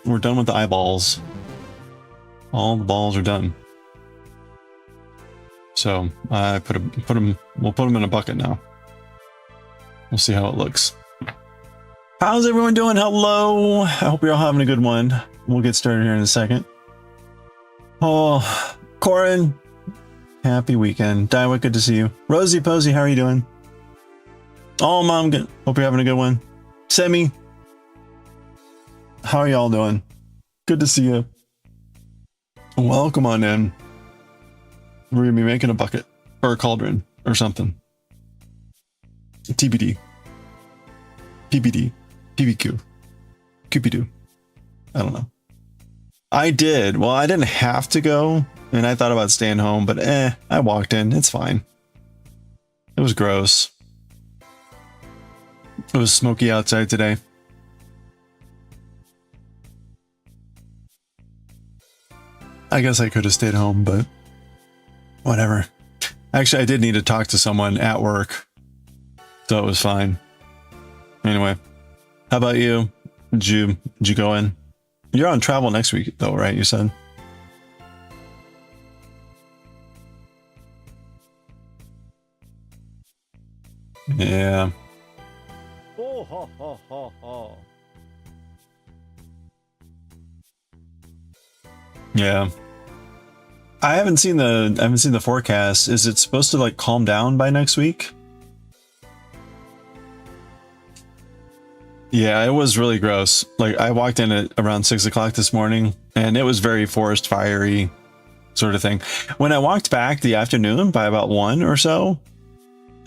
We're done with the eyeballs. All the balls are done. So I we'll put them in a bucket now. We'll see how it looks. How's everyone doing? Hello. I hope you're all having a good one. We'll get started here in a second. Oh, Corin. Happy weekend. Daiwa, good to see you. Rosie Posey, how are you doing? Oh, Mom, good. Hope you're having a good one. Semi, how are y'all doing? Good to see you. Welcome on in. We're gonna be making a bucket or a cauldron or something. TBD. PBD. PBQ. Cupido. I don't know. I did. Well, I didn't have to go, and I thought about staying home, but I walked in. It's fine. It was gross. It was smoky outside today. I guess I could have stayed home, but whatever. Actually, I did need to talk to someone at work, so it was fine. Anyway, how about you? Did you go in? You're on travel next week, though, right? You said. Yeah. Oh, ho, ho, ho, ho. Yeah. I haven't seen the forecast. Is it supposed to like calm down by next week? Yeah, it was really gross. Like I walked in at around 6 o'clock this morning and it was very forest fiery sort of thing. When I walked back the afternoon by about 1 or so,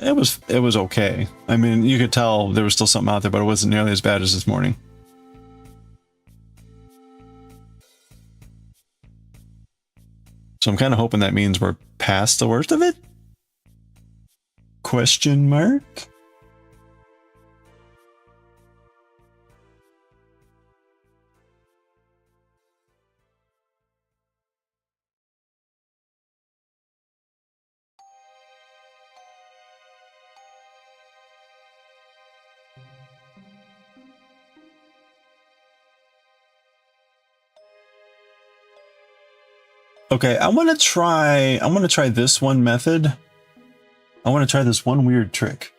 it was okay. I mean, you could tell there was still something out there, but it wasn't nearly as bad as this morning. So I'm kind of hoping that means we're past the worst of it? Question mark? Okay, I want to try this one method. I want to try this one weird trick.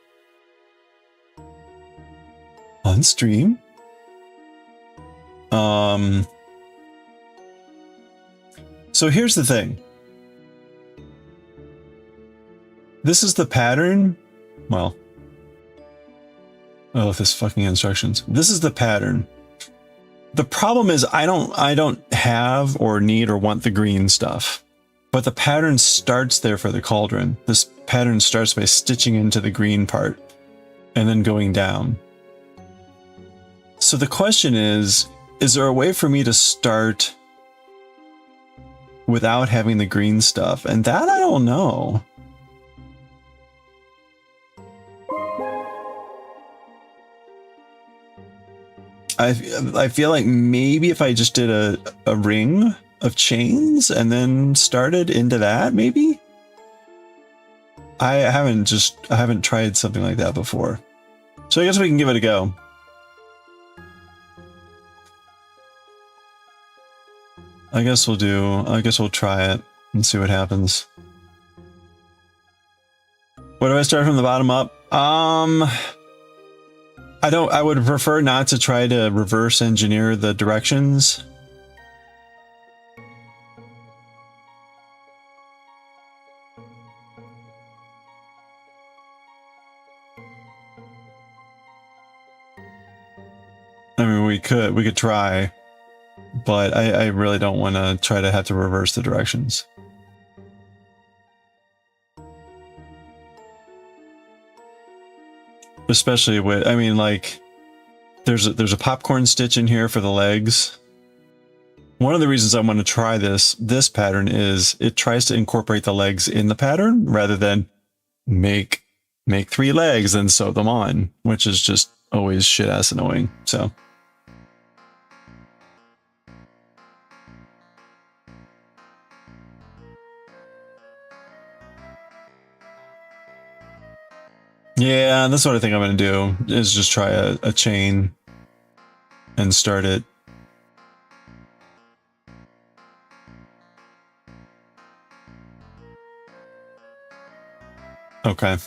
On stream. So here's the thing. This is the pattern. Well. Oh, this fucking instructions. This is the pattern. The problem is I don't have or need or want the green stuff, but the pattern starts there for the cauldron. This pattern starts by stitching into the green part and then going down. So the question is there a way for me to start without having the green stuff? And that I don't know. I feel like maybe if I just did a ring of chains and then started into that, maybe? I haven't tried something like that before. So I guess we can give it a go. I guess we'll try it and see what happens. What do I start from the bottom up? I would prefer not to try to reverse engineer the directions. I mean, we could try, but I really don't want to try to have to reverse the directions. Especially with, I mean, like, there's a popcorn stitch in here for the legs. One of the reasons I want to try this pattern is it tries to incorporate the legs in the pattern rather than make 3 legs and sew them on, which is just always shit ass annoying. So yeah, that's what I think I'm going to do, is just try a chain and start it Okay.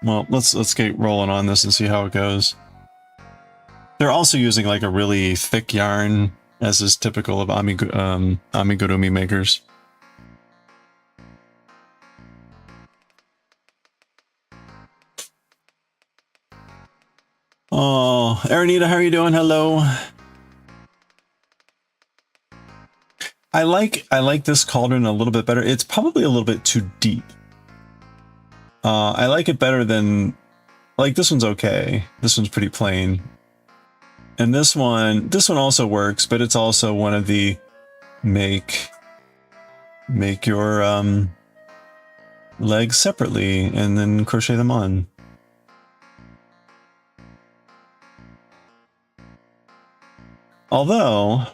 Well, let's get rolling on this and see how it goes. They're also using like a really thick yarn, as is typical of amigurumi makers. Oh, Aranita, how are you doing? Hello. I like this cauldron a little bit better. It's probably a little bit too deep. I like it better than, like, this one's okay. This one's pretty plain. And this one also works, but it's also one of the make your legs separately and then crochet them on. Although,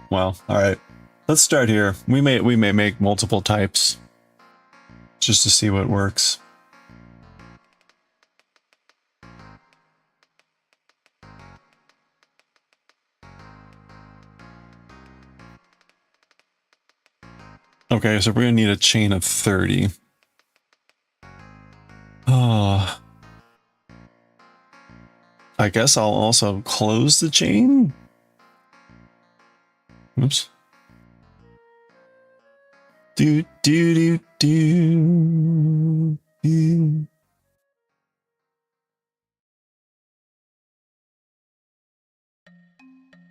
well, all right. Let's start here. We may make multiple types just to see what works. Okay, so we're gonna need a chain of 30. Oh, I guess I'll also close the chain. Oops. Do do do do do.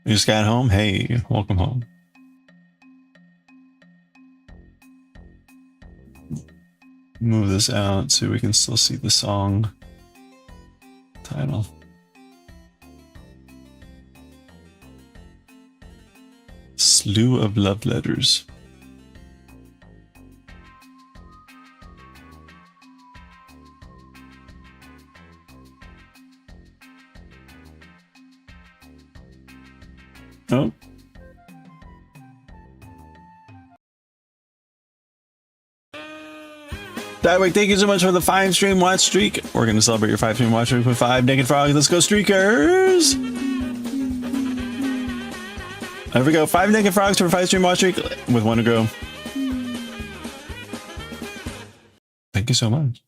You just got home? Hey, welcome home. Move this out so we can still see the song title. Slew of Love Letters. Oh. Diewick, thank you so much for the 5-stream watch streak. We're going to celebrate your 5-stream watch streak with 5 naked frogs. Let's go, streakers! There we go. 5 naked frogs for a 5-stream watch streak with 1 to go. Thank you so much.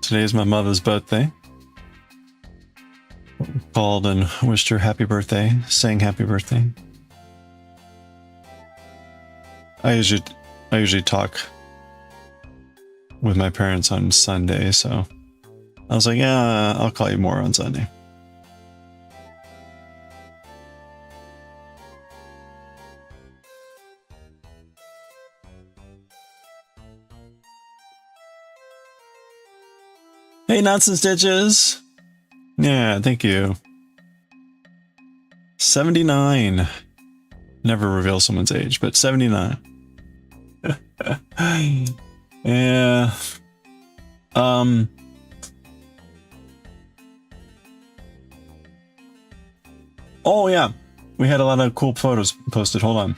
Today is my mother's birthday. Called and wished her happy birthday, sang happy birthday. I usually talk with my parents on Sunday, so I was like, yeah, I'll call you more on Sunday. Hey, Knots and Stitches. Yeah, thank you. 79. Never reveal someone's age, but 79. Yeah. Oh yeah, we had a lot of cool photos posted. Hold on.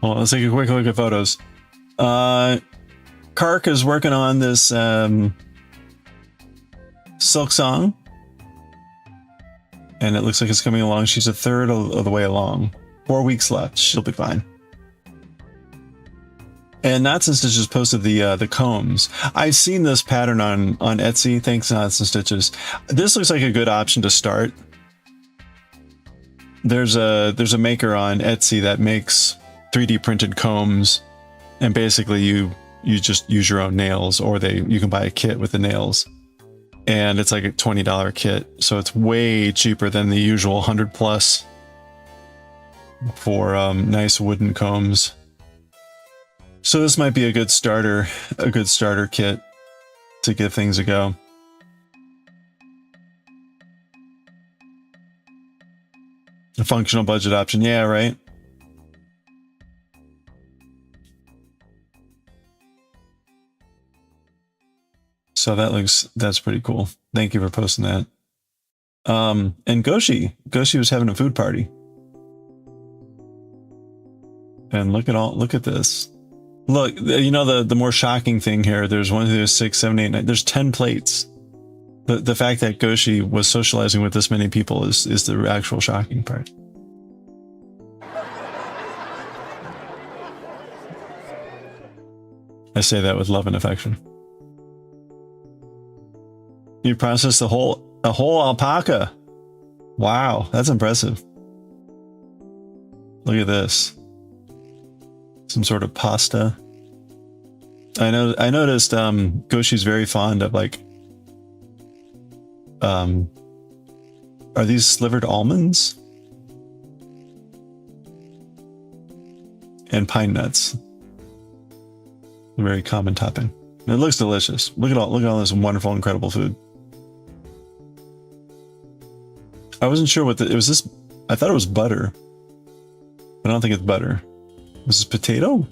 Let's take a quick look at photos. Kark is working on this Silk Song, and it looks like it's coming along. She's a third of the way along. 4 weeks left. She'll be fine. And Knots and Stitches posted the combs. I've seen this pattern on Etsy. Thanks, Knots and Stitches. This looks like a good option to start. There's a maker on Etsy that makes 3D printed combs, and basically you just use your own nails, or you can buy a kit with the nails. And it's like a $20 kit, so it's way cheaper than the usual 100 plus for nice wooden combs. So this might be a good starter kit to give things a go. A functional budget option, yeah, right? So that's pretty cool. Thank you for posting that. And Goshi was having a food party. And look at this. Look, you know, the more shocking thing here, there's 1, 2, 6, 7, 8, 9, there's 10 plates. The fact that Goshi was socializing with this many people is the actual shocking part. I say that with love and affection. You processed a whole alpaca. Wow, that's impressive. Look at this. Some sort of pasta. I noticed Goshi's very fond of like are these slivered almonds? And pine nuts. A very common topping. And it looks delicious. Look at all this wonderful, incredible food. I wasn't sure what it was. This, I thought it was butter. But I don't think it's butter. Was this potato?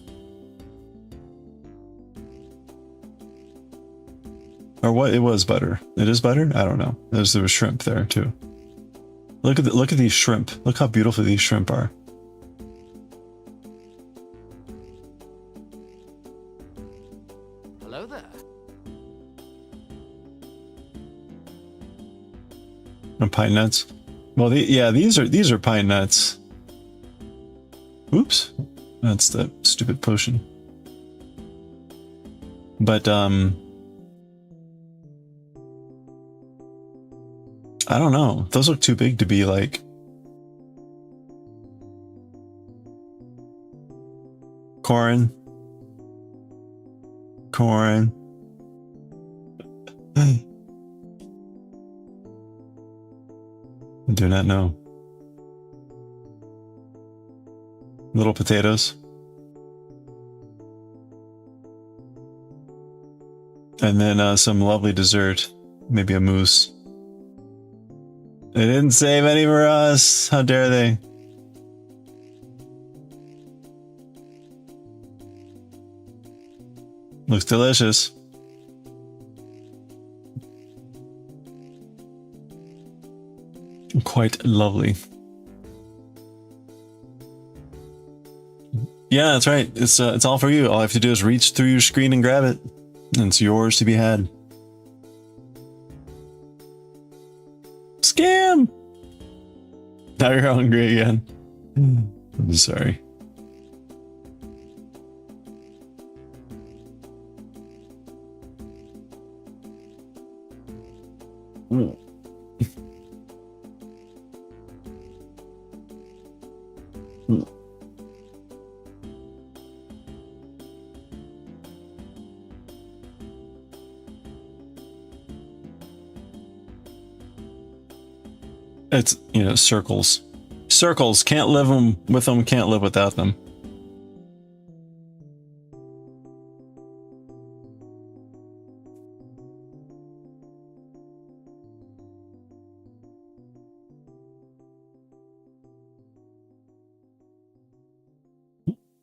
Or what? It was butter. It is butter? I don't know. There was shrimp there too. Look at these shrimp. Look how beautiful these shrimp are. Hello there. And pine nuts. Well, these are pine nuts. Oops, that's the stupid potion. But I don't know. Those look too big to be like corn. I do not know. Little potatoes. And then some lovely dessert. Maybe a mousse. They didn't save any for us. How dare they? Looks delicious. Quite lovely. Yeah, that's right. It's all for you. All I have to do is reach through your screen and grab it, and it's yours to be had. Scam! Now you're hungry again. I'm sorry. Ooh. It's, you know, circles. Circles, can't live with them, can't live without them.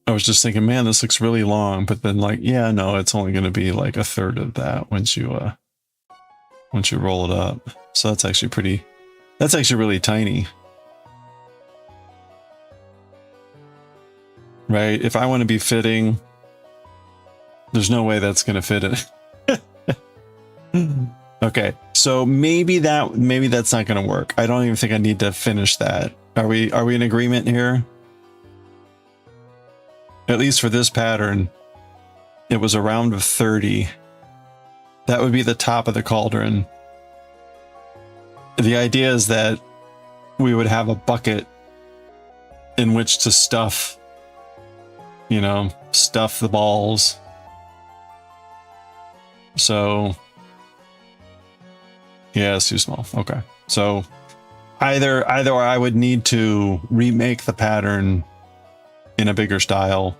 I was just thinking, man, this looks really long, but then like, yeah, no, it's only going to be like a third of that once you roll it up. So that's actually really tiny. Right? If I want to be fitting, there's no way that's going to fit it. Okay. So maybe that's not going to work. I don't even think I need to finish that. Are we in agreement here? At least for this pattern, it was a round of 30. That would be the top of the cauldron. The idea is that we would have a bucket in which to stuff, you know, stuff the balls. So, yeah, it's too small. Okay. So either I would need to remake the pattern in a bigger style,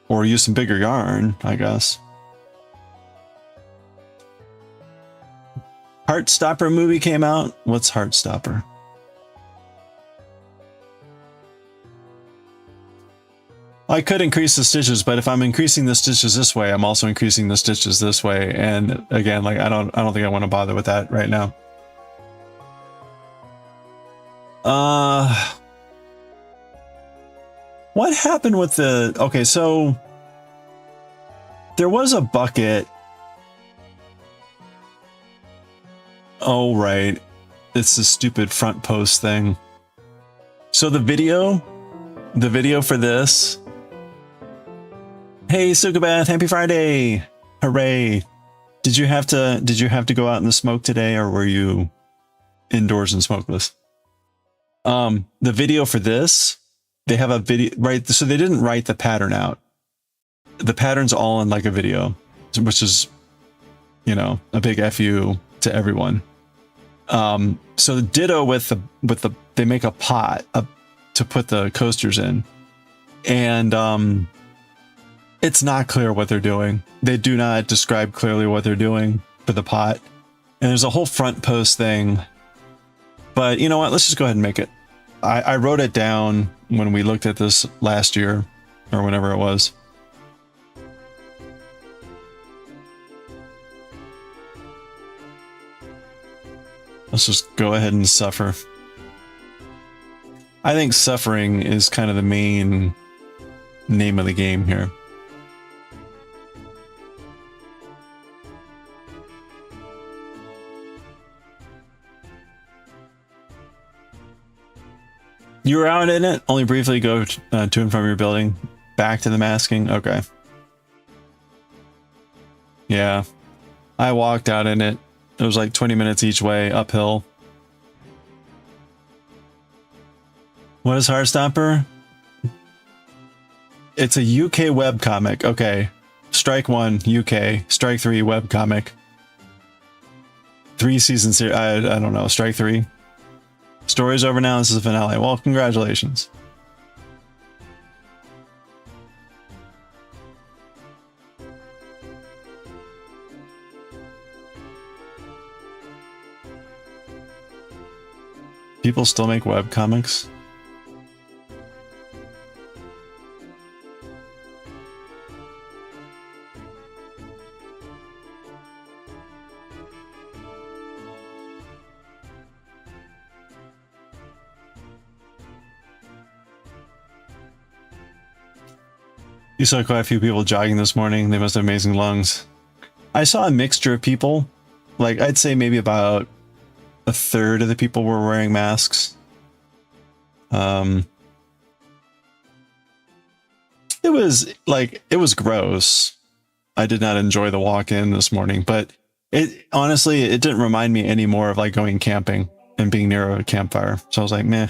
or use some bigger yarn, I guess. Heartstopper movie came out. What's Heartstopper? I could increase the stitches, but if I'm increasing the stitches this way, I'm also increasing the stitches this way. And again, like I don't think I want to bother with that right now. What happened with the... Okay, so there was a bucket. Oh, right. It's the stupid front post thing. So the video for this. Hey, Sukabath, happy Friday. Hooray. Did you have to go out in the smoke today, or were you indoors and smokeless? The video for this, they have a video, right? So they didn't write the pattern out. The pattern's all in like a video, which is, you know, a big FU to everyone. So the ditto with the they make a pot to put the coasters in, and it's not clear what they're doing. They do not describe clearly what they're doing for the pot, and there's a whole front post thing. But you know what? Let's just go ahead and make it. I wrote it down when we looked at this last year, or whenever it was. Let's just go ahead and suffer. I think suffering is kind of the main name of the game here. You were out in it? Only briefly go to and from your building? Back to the masking? Okay. Yeah. I walked out in it. It was like 20 minutes each way, uphill. What is Heartstopper? It's a UK webcomic. Okay. Strike 1, UK. Strike 3, webcomic. 3 season series. I don't know. Strike 3. Story's over now. This is the finale. Well, congratulations. People still make webcomics? You saw quite a few people jogging this morning. They must have amazing lungs. I saw a mixture of people. Like, I'd say maybe about a third of the people were wearing masks. It was gross. I did not enjoy the walk-in this morning, but honestly, it didn't remind me any more of like going camping and being near a campfire. So I was like, meh.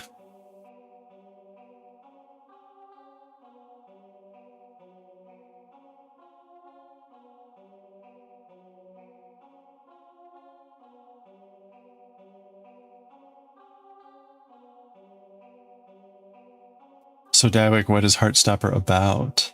So Dawick, what is Heartstopper about?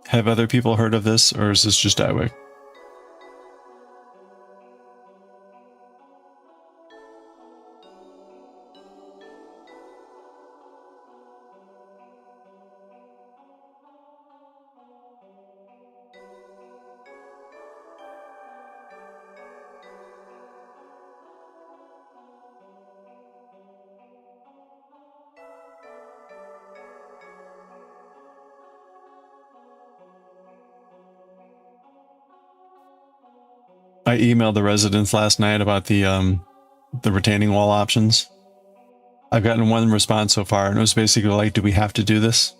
Have other people heard of this, or is this just Dawick? I emailed the residents last night about the retaining wall options. I've gotten one response so far, and it was basically like, do we have to do this?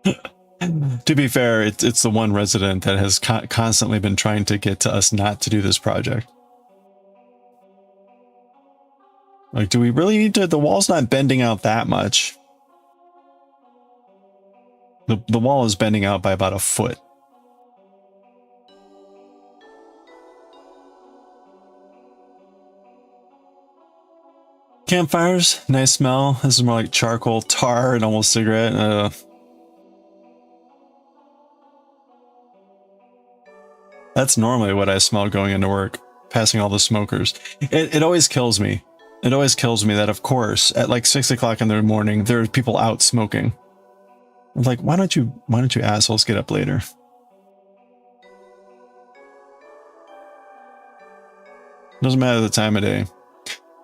To be fair, it's the one resident that has constantly been trying to get to us not to do this project. Like, do we really need to? The wall's not bending out that much. The wall is bending out by about a foot. Campfires, nice smell. This is more like charcoal, tar, and almost cigarette. That's normally what I smell going into work. passing all the smokers. It always kills me. It always kills me that, of course, at like 6 o'clock in the morning, there are people out smoking. I'm like, why don't you assholes get up later? Doesn't matter the time of day.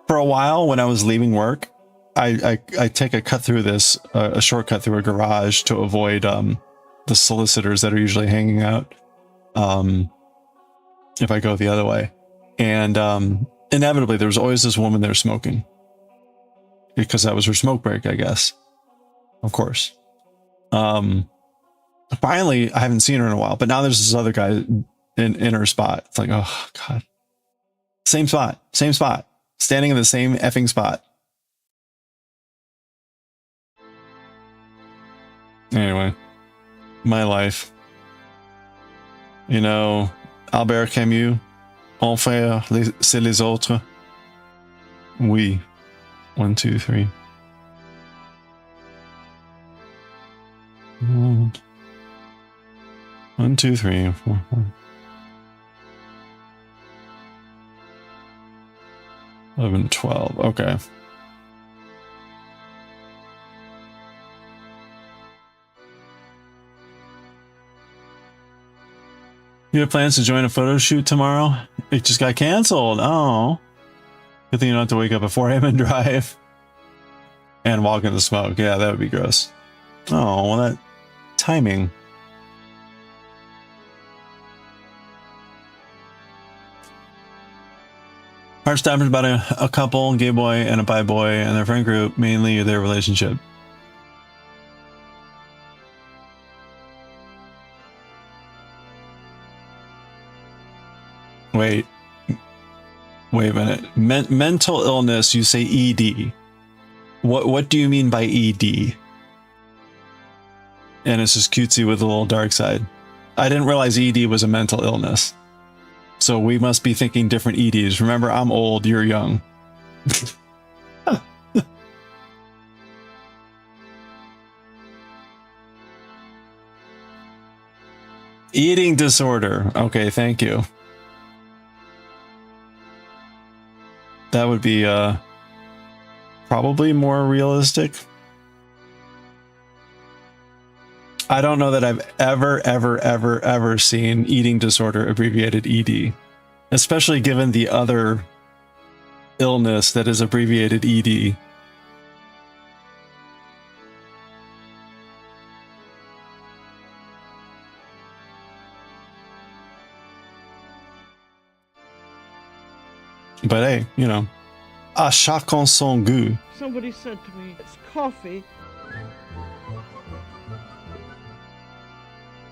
For a while, when I was leaving work, I take a cut through this, a shortcut through a garage to avoid the solicitors that are usually hanging out. If I go the other way, and inevitably there was always this woman there smoking, because that was her smoke break, I guess. Of course. Finally, I haven't seen her in a while, but now there's this other guy in her spot. It's like, oh god, same spot, standing in the same effing spot. Anyway, my life. You know, Albert Camus, enfer, c'est les autres. Oui. 1, 2, 3. 1, 2, 3, 4, 5. 11, 12. Okay. You have plans to join a photo shoot tomorrow? It just got canceled. Oh. Good thing you don't have to wake up at 4 a.m. and drive. And walk in the smoke. Yeah, that would be gross. Oh, well, that timing. Heartstoppers about a couple, gay boy and a bi boy, and their friend group, mainly their relationship. Wait a minute. Mental illness, you say ED. What do you mean by ED? And it's just cutesy with a little dark side. I didn't realize ED was a mental illness. So we must be thinking different EDs. Remember, I'm old, you're young. Eating disorder. Okay, thank you. That would be probably more realistic. I don't know that I've ever seen eating disorder abbreviated ED, especially given the other illness that is abbreviated ED. But hey, you know, à chacun son goût. Somebody said to me, it's coffee.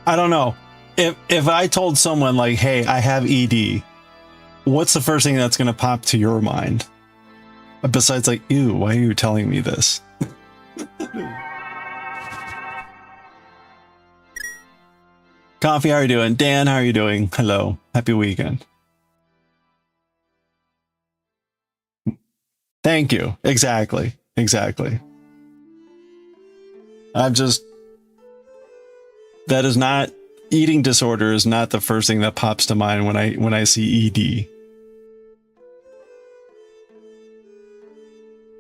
I don't know. If I told someone like, hey, I have ED, what's the first thing that's going to pop to your mind? Besides like, ew, why are you telling me this? Coffee, how are you doing? Dan, how are you doing? Hello. Happy weekend. Thank you. Exactly. That is not, eating disorder is not the first thing that pops to mind when I see ED.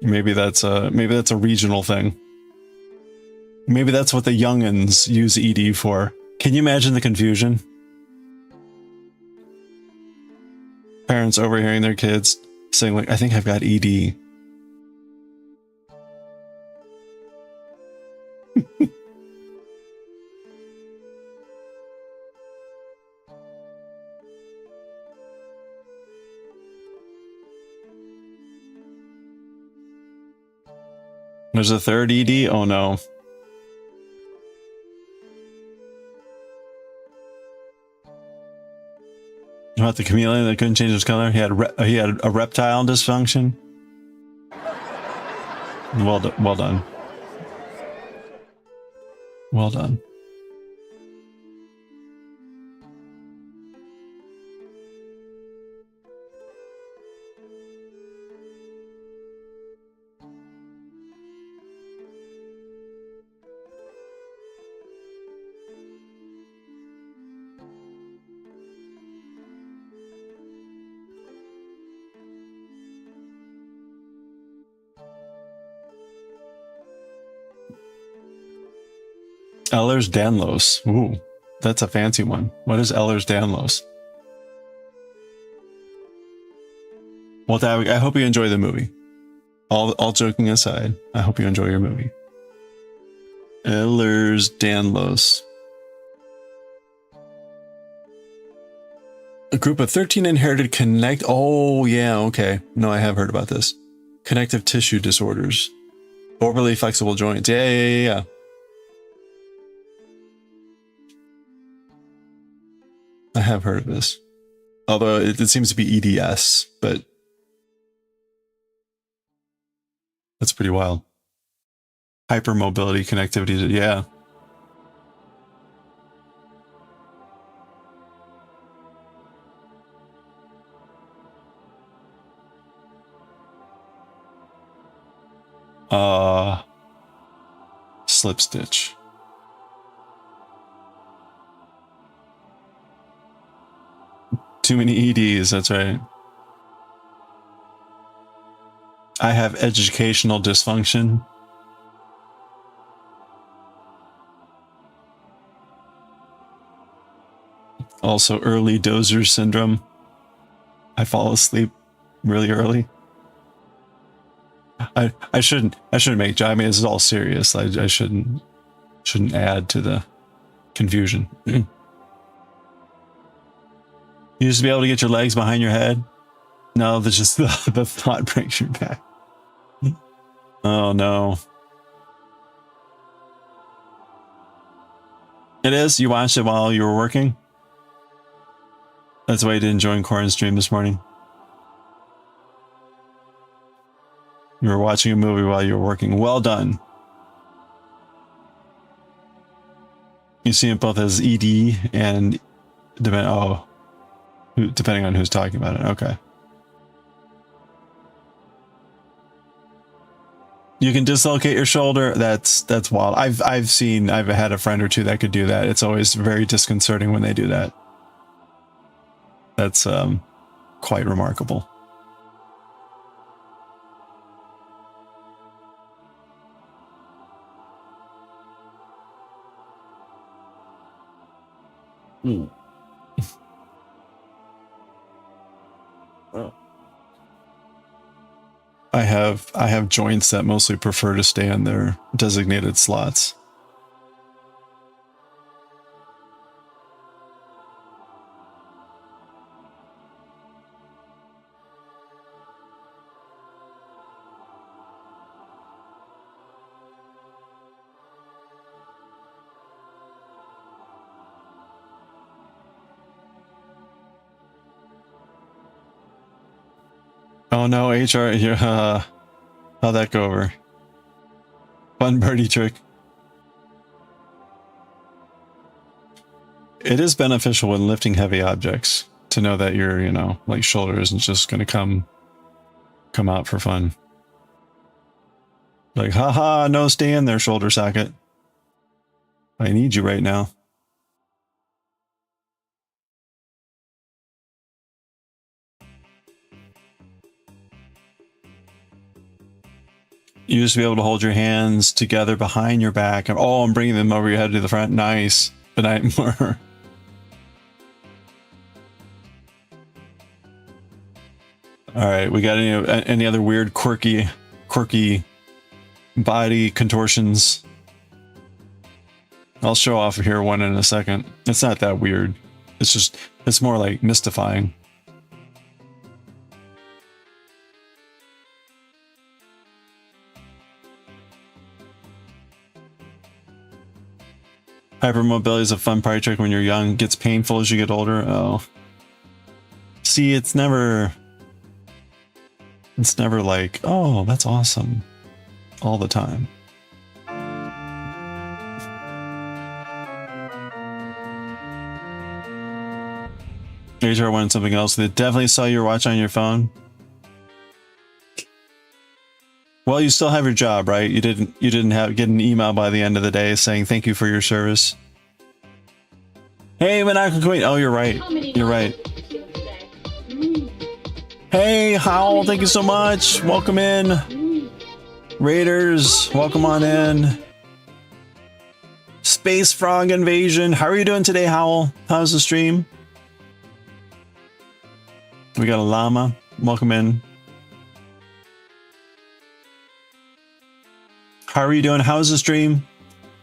Maybe that's a regional thing. Maybe that's what the youngins use ED for. Can you imagine the confusion? Parents overhearing their kids saying like, I think I've got ED. There's a third ED? Oh no. About the chameleon that couldn't change his color? He had a reptile dysfunction. Well done. Well done. Ehlers-Danlos. Ooh, that's a fancy one. What is Ehlers-Danlos? Well, Davik, I hope you enjoy the movie. All joking aside, I hope you enjoy your movie. Ehlers-Danlos. A group of 13 inherited connect. Oh, yeah, okay. No, I have heard about this. Connective tissue disorders. Overly flexible joints. Yeah. I have heard of this. Although it seems to be EDS, but that's pretty wild. Hypermobility connectivity. Yeah. Slip stitch. Too many EDs, that's right. I have educational dysfunction. Also early dozer syndrome. I fall asleep really early. I shouldn't make. I mean, this is all serious. I shouldn't add to the confusion. You used to be able to get your legs behind your head. No, that's just the thought breaks your back. Oh no. It is? You watched it while you were working? That's why you didn't join Corin's stream this morning. You were watching a movie while you were working. Well done. You see it both as ED and depending on who's talking about it. Okay. You can dislocate your shoulder. That's wild. I've had a friend or two that could do that. It's always very disconcerting when they do that. That's quite remarkable. Oh. I have joints that mostly prefer to stay in their designated slots. Oh no, HR, how'd that go over? Fun birdie trick. It is beneficial when lifting heavy objects to know that your, like shoulder isn't just gonna come out for fun. Like, haha, no stand there, shoulder socket. I need you right now. You used to be able to hold your hands together behind your back. Oh, I'm bringing them over your head to the front. Nice. But not anymore. All right. We got any other weird, quirky body contortions? I'll show off here one in a second. It's not that weird. It's more like mystifying. Hypermobility is a fun party trick when you're young. It gets painful as you get older. Oh. See, it's never like, oh, that's awesome. All the time. HR wanted something else. They definitely saw your watch on your phone. Well, you still have your job, right? You didn't get an email by the end of the day saying thank you for your service. Hey, Monaco Queen. Oh, you're right. You're right. Hey, Howl, thank you so much. Welcome in. Raiders, welcome on in. Space Frog Invasion. How are you doing today, Howl? How's the stream? We got a llama. Welcome in. How are you doing? How's the stream?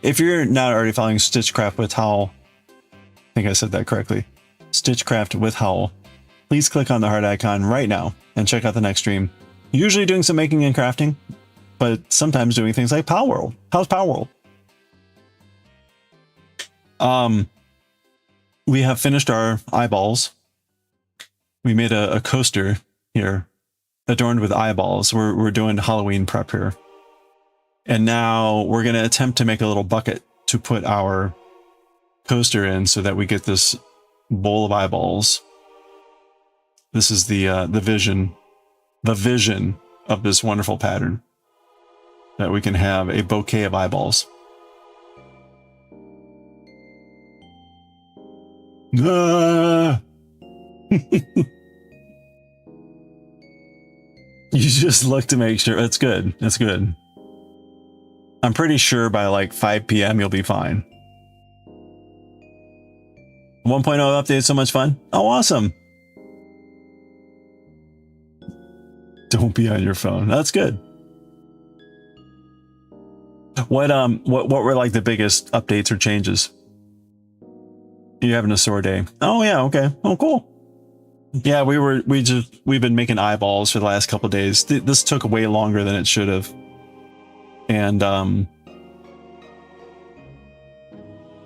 If you're not already following Stitchcraft with Howl, I think I said that correctly. Stitchcraft with Howl. Please click on the heart icon right now and check out the next stream. Usually doing some making and crafting, but sometimes doing things like Power World. How's Power World? We have finished our eyeballs. We made a coaster here adorned with eyeballs. We're doing Halloween prep here. And now we're going to attempt to make a little bucket to put our coaster in so that we get this bowl of eyeballs. This is the vision of this wonderful pattern, that we can have a bouquet of eyeballs. Ah! You just look to make sure. That's good. That's good. I'm pretty sure by like 5 p.m. you'll be fine. 1.0 update, so much fun. Oh, awesome. Don't be on your phone. That's good. What were like the biggest updates or changes? You having a sore day? Oh yeah, okay. Oh cool. Yeah, we've been making eyeballs for the last couple of days. This took way longer than it should have. And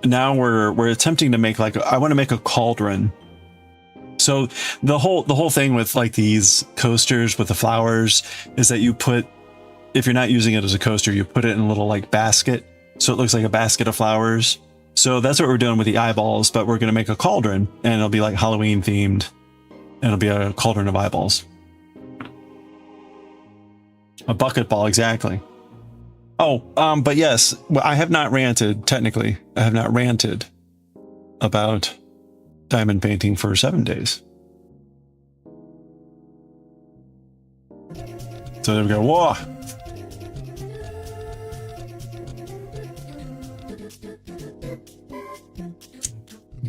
now we're attempting to make like I want to make a cauldron. So the whole thing with like these coasters with the flowers is that you put, if you're not using it as a coaster, you put it in a little like basket, so it looks like a basket of flowers. So that's what we're doing with the eyeballs, but we're going to make a cauldron, and it'll be like Halloween themed, and it'll be a cauldron of eyeballs. A bucket ball, exactly. Oh, but yes, I have not ranted, technically. I have not ranted about diamond painting for 7 days. So there we go. Whoa!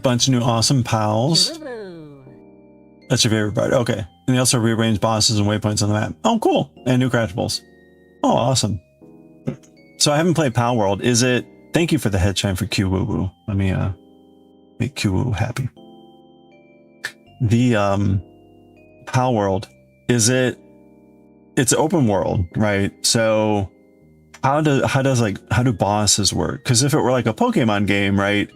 Bunch of new awesome pals. That's your favorite part. Okay. And they also rearrange bosses and waypoints on the map. Oh, cool. And new craftables. Oh, awesome. So I haven't played Pal World. Is it... Thank you for the headshine for Q Woo Woo. Let me make Q Woo happy. The Pal World, is it... It's open world, right? So how do bosses work? Because if it were like a Pokemon game, right,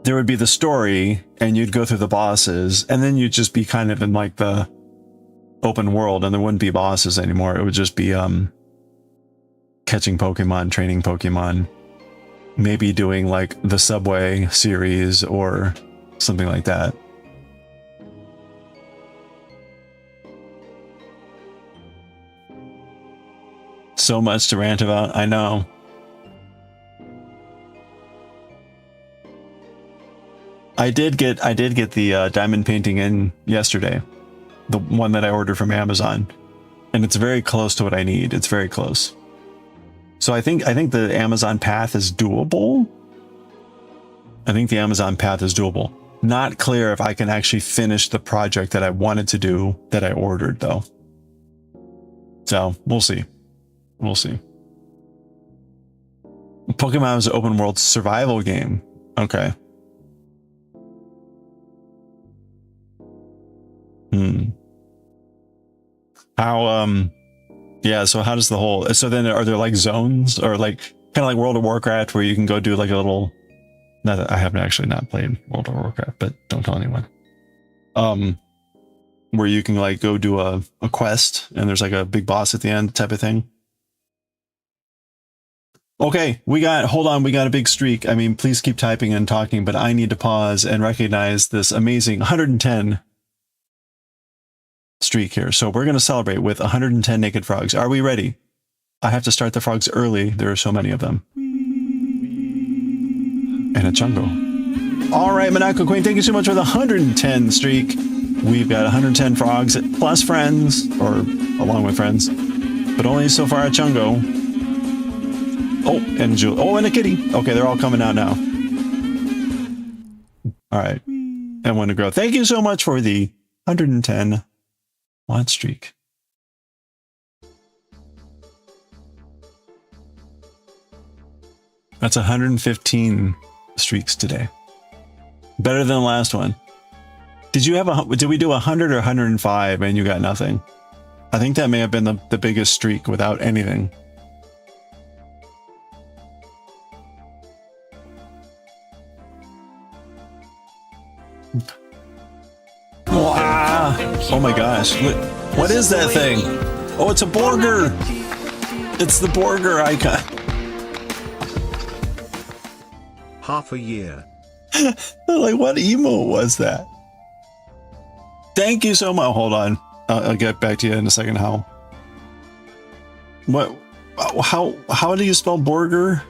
there would be the story and you'd go through the bosses, and then you'd just be kind of in like the open world, and there wouldn't be bosses anymore. It would just be catching Pokemon, training Pokemon, maybe doing like the Subway series or something like that. So much to rant about. I know. I did get the diamond painting in yesterday, the one that I ordered from Amazon, and it's very close to what I need. It's very close. So I think the Amazon path is doable. I think the Amazon path is doable. Not clear if I can actually finish the project that I wanted to do that I ordered though. So we'll see. We'll see. Pokemon is an open world survival game. Okay. How yeah, so how does the whole, so then are there like zones, or like kind of like World of Warcraft where you can go do like a little, not that I haven't actually not played World of Warcraft, but don't tell anyone. Where you can like go do a quest and there's like a big boss at the end type of thing. Okay, hold on, we got a big streak. I mean, please keep typing and talking, but I need to pause and recognize this amazing 110 streak here. So we're going to celebrate with 110 naked frogs. Are we ready? I have to start the frogs early. There are so many of them. And a chungo. All right, Monaco Queen, thank you so much for the 110 streak. We've got 110 frogs plus friends, or along with friends, but only so far a chungo. Oh, and Julie. Oh, and a kitty. Okay, they're all coming out now. All right. And one to grow. Thank you so much for the 110 watch streak. That's 115 streaks today. Better than the last one. Did we do 100 or 105 and you got nothing? I think that may have been the biggest streak without anything. Wow. Oh my gosh. What is that thing? Oh, it's a burger. It's the burger icon. Half a year. Like, what emote was that? Thank you so much. Hold on. I'll get back to you in a second. How do you spell burger?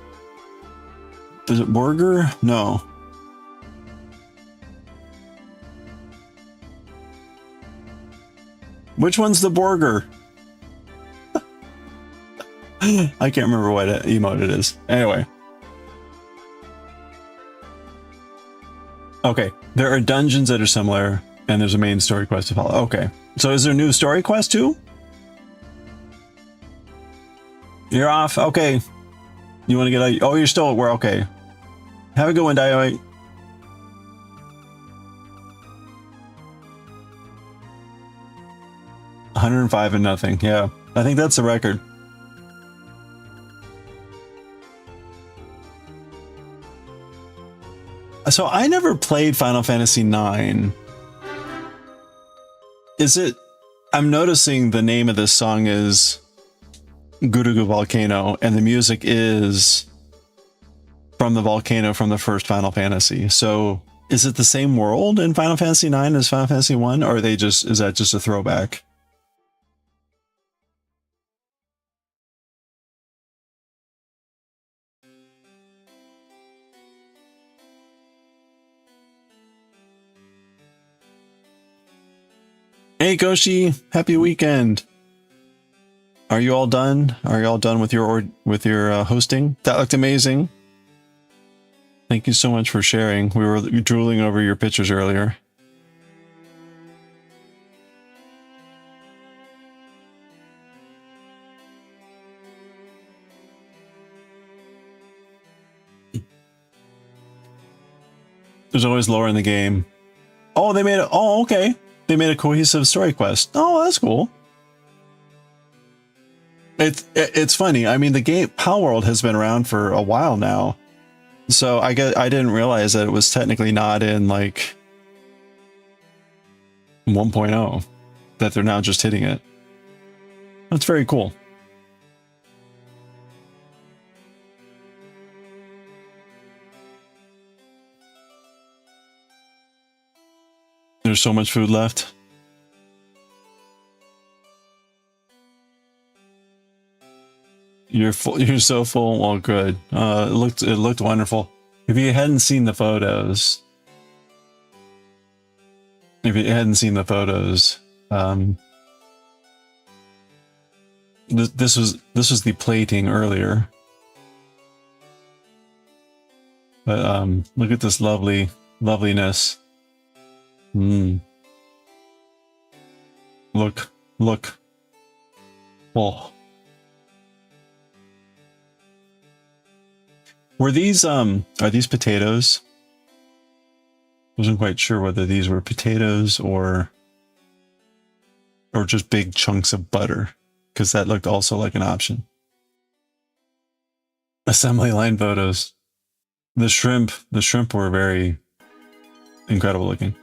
Is it burger? No. Which one's the burger? I can't remember what emote it is. Anyway. Okay, there are dungeons that are similar, and there's a main story quest to follow. Okay, so is there a new story quest too? You're off. Okay. You want to get out? Oh, you're still at work. Okay. Have a good one, Dioite. $105 and nothing. Yeah, I think that's the record. So I never played Final Fantasy IX. Is it? I'm noticing the name of this song is Gurugu Volcano, and the music is from the volcano from the first Final Fantasy. So is it the same world in Final Fantasy IX as Final Fantasy I, or are they just, is that just a throwback? Hey Goshi, happy weekend. Are you all done? Are you all done with your hosting? That looked amazing. Thank you so much for sharing. We were drooling over your pictures earlier. There's always lore in the game. Oh, they made it. Oh, okay. They made a cohesive story quest. Oh, that's cool. It's funny. I mean, the game Power World has been around for a while now, so I didn't realize that it was technically not in like 1.0. That they're now just hitting it. That's very cool. There's so much food left. You're full. You're so full. Well, good. It looked wonderful. If you hadn't seen the photos, this was the plating earlier. But look at this loveliness. Look. Oh. Are these potatoes? Wasn't quite sure whether these were potatoes or just big chunks of butter, because that looked also like an option. Assembly line photos. The shrimp were very incredible looking.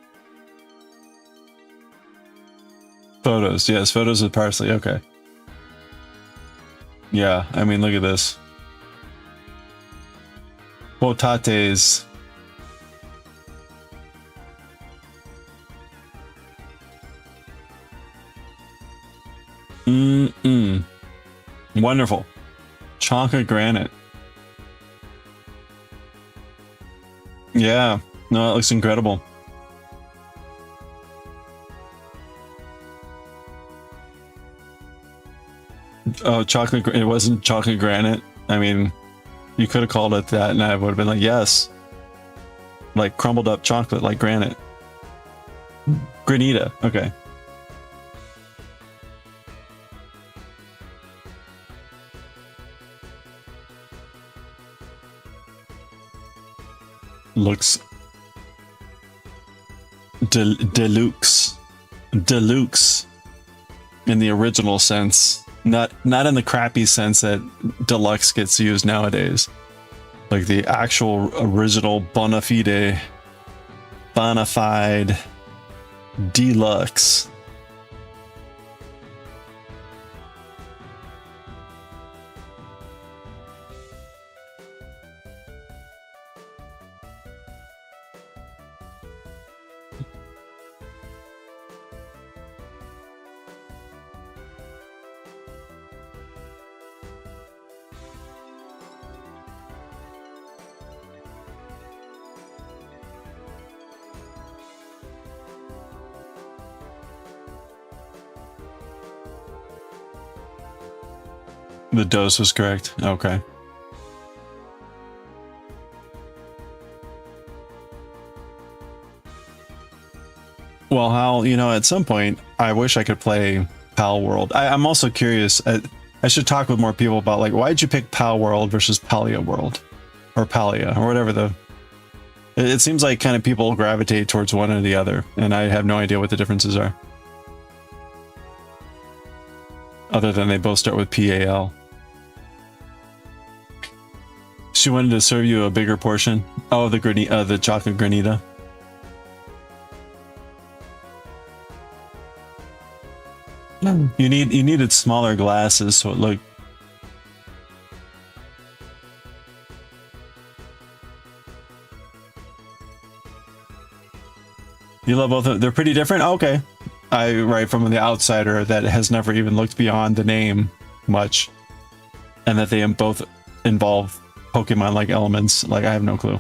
Photos, yes, photos with parsley, okay. Yeah, I mean, look at this. Potates. Wonderful. Chocolate granite. Yeah, no, it looks incredible. Oh, chocolate, it wasn't chocolate granite. I mean, You could have called it that, and I would have been like, yes. Like crumbled up chocolate, like granite. Granita. Okay. Looks deluxe in the original sense, not in the crappy sense that deluxe gets used nowadays. Like the actual original bona fide, bonafide deluxe. The dose was correct. Okay. Well, Hal, you know, at some point, I wish I could play Pal World. I'm also curious. I should talk with more people about, like, why did you pick Pal World versus Palia World? Or Palia, or whatever the... It seems like kind of people gravitate towards one or the other, and I have no idea what the differences are. Other than they both start with PAL. She wanted to serve you a bigger portion. Oh, the chocolate granita. You needed smaller glasses, so it looked. You love both. They're pretty different. Oh, okay, I write from the outsider that has never even looked beyond the name much, and that they both involve Pokemon-like elements. Like, I have no clue.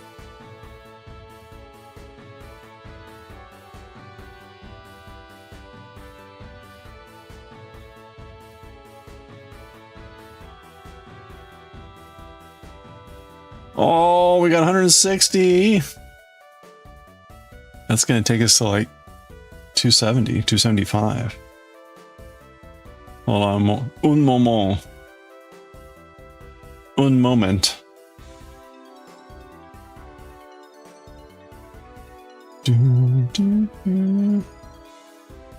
Oh, we got 160. That's gonna take us to like 270, 275. Hold on, un moment. Un moment.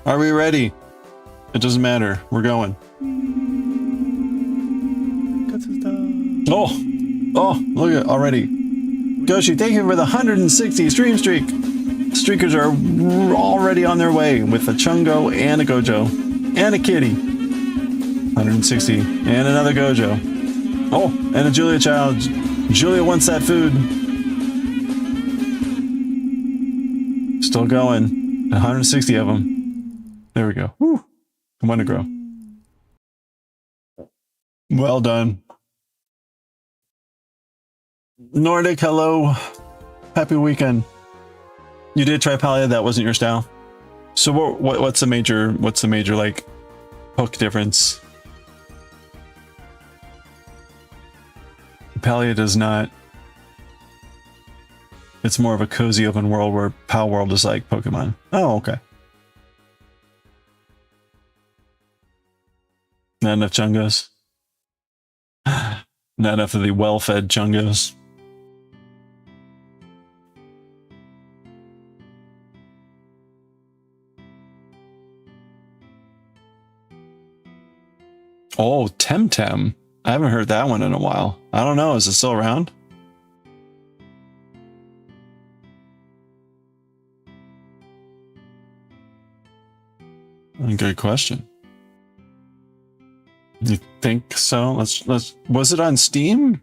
Are we ready? It doesn't matter. We're going. Oh, look at it already. Goshi, thank you for the 160 stream streak. Streakers are already on their way with a Chungo and a Gojo and a Kitty. 160 and another Gojo. Oh, and a Julia child. Julia wants that food. Still going. 160 of them. There we go. Woo. I want to grow. Well done. Nordic, hello. Happy weekend. You did try Palia, that wasn't your style. So what's the major like hook difference? Palia does not. It's more of a cozy open world where Pal World is like Pokemon. Oh, okay. Not enough Chungos. Not enough of the well-fed Chungos. Oh, Temtem. I haven't heard that one in a while. I don't know. Is it still around? Good question. You think so? Let's. Was it on Steam?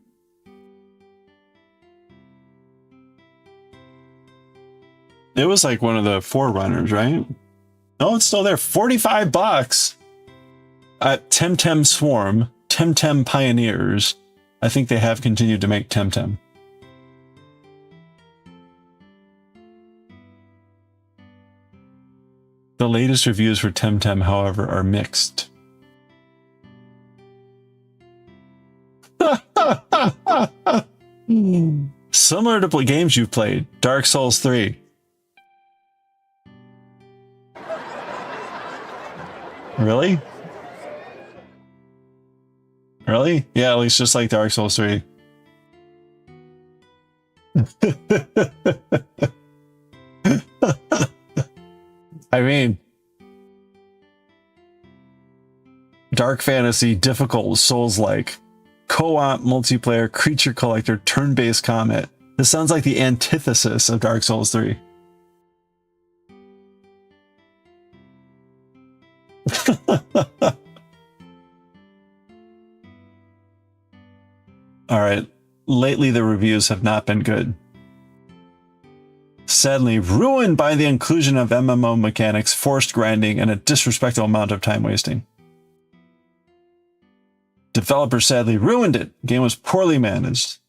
It was like one of the forerunners, right? Oh, it's still there. $45. Temtem Swarm, Temtem Pioneers. I think they have continued to make Temtem. The latest reviews for Temtem, however, are mixed. Similar to games you've played. Dark Souls 3. Really? Really? Yeah, at least just like Dark Souls 3. I mean, dark fantasy, difficult, Souls-like, co-op, multiplayer, creature collector, turn-based combat. This sounds like the antithesis of Dark Souls 3. Alright, lately the reviews have not been good. Sadly, ruined by the inclusion of MMO mechanics, forced grinding, and a disrespectful amount of time wasting. Developers sadly ruined it. The game was poorly managed.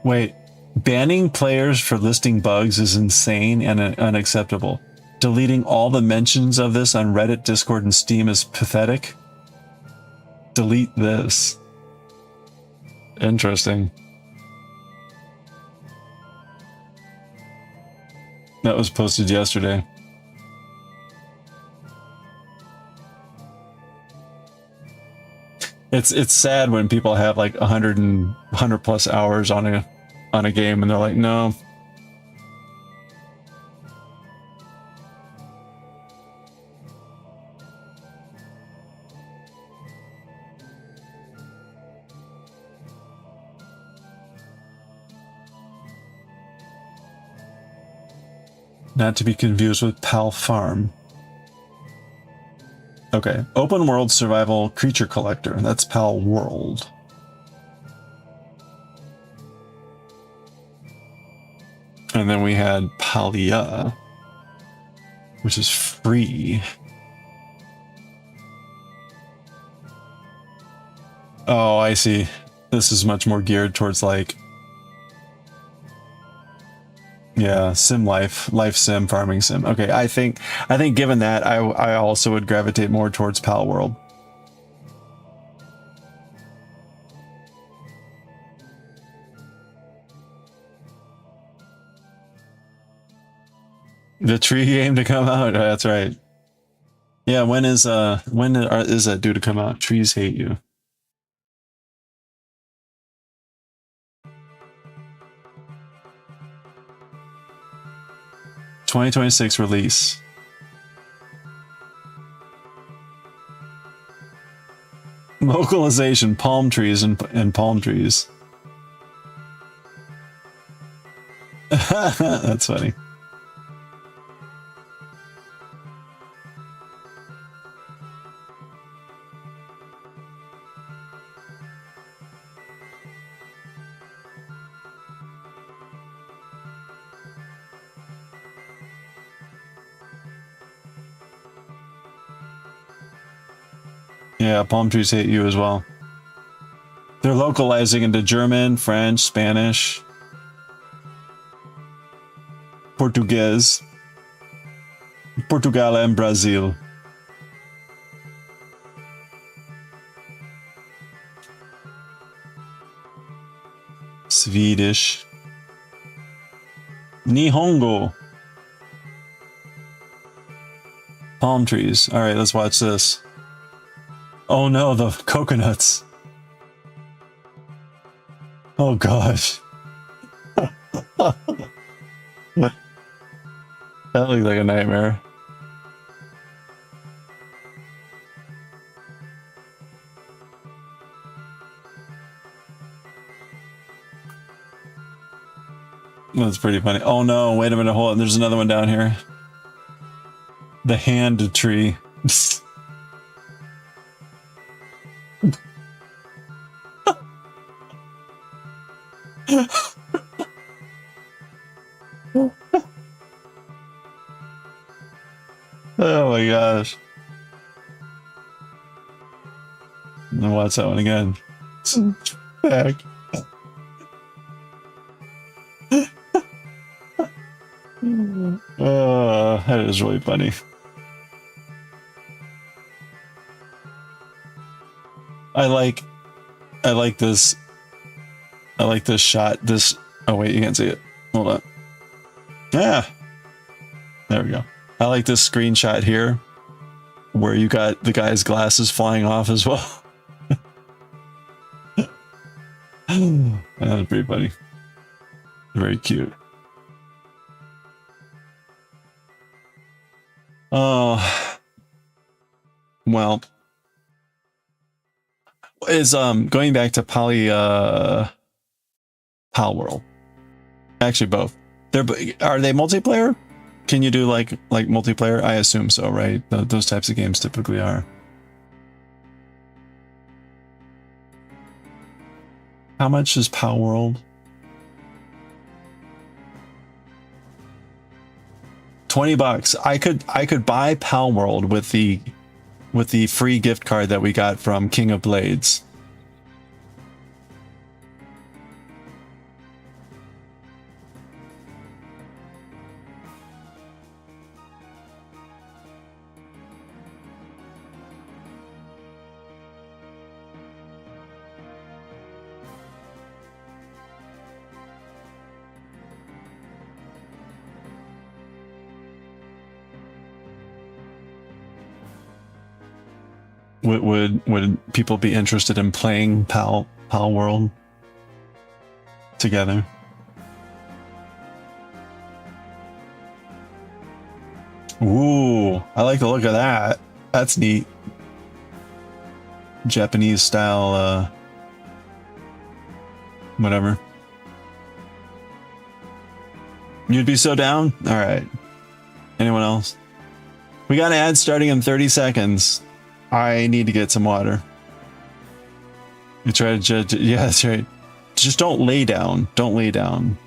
Wait, banning players for listing bugs is insane and unacceptable. Deleting all the mentions of this on Reddit, Discord, and Steam is pathetic. Delete this. Interesting. That was posted yesterday. It's sad when people have like 100 plus hours on a game and they're like, no. Not to be confused with Pal Farm. Okay, open world survival creature collector. That's Pal World. And then we had Palia, which is free. Oh, I see. This is much more geared towards like, yeah, sim life sim, farming sim. Okay, I think given that, I also would gravitate more towards Pal World. The tree game to come out. That's right. Yeah, when is that due to come out? Trees Hate You. '26 release. Localization: palm trees and palm trees. That's funny. Yeah, palm trees hate you as well. They're localizing into German, French, Spanish, Portuguese, Portugal, and Brazil. Swedish. Nihongo. Palm trees. All right, let's watch this. Oh no, the coconuts. Oh gosh. That looks like a nightmare. That's pretty funny. Oh no, wait a minute, hold on. There's another one down here. The hand tree. Oh my gosh. And watch that one again. Back. That is really funny. I like this. I like this shot. This. Oh wait, you can't see it. Hold on. Yeah. There we go. I like this screenshot here, where you got the guy's glasses flying off as well. That's pretty funny. Very cute. Oh, well, is going back to Pal World. Actually, both. Are they multiplayer? Can you do like multiplayer? I assume so, right? Those types of games typically are. How much is Pal World? $20. I could buy Pal World with the free gift card that we got from King of Blades. Would people be interested in playing Pal World together? Ooh, I like the look of that. That's neat. Japanese style, whatever. You'd be so down? All right. Anyone else? We got an ad starting in 30 seconds. I need to get some water. You try to judge. Yeah, that's right. Just don't lay down. Don't lay down.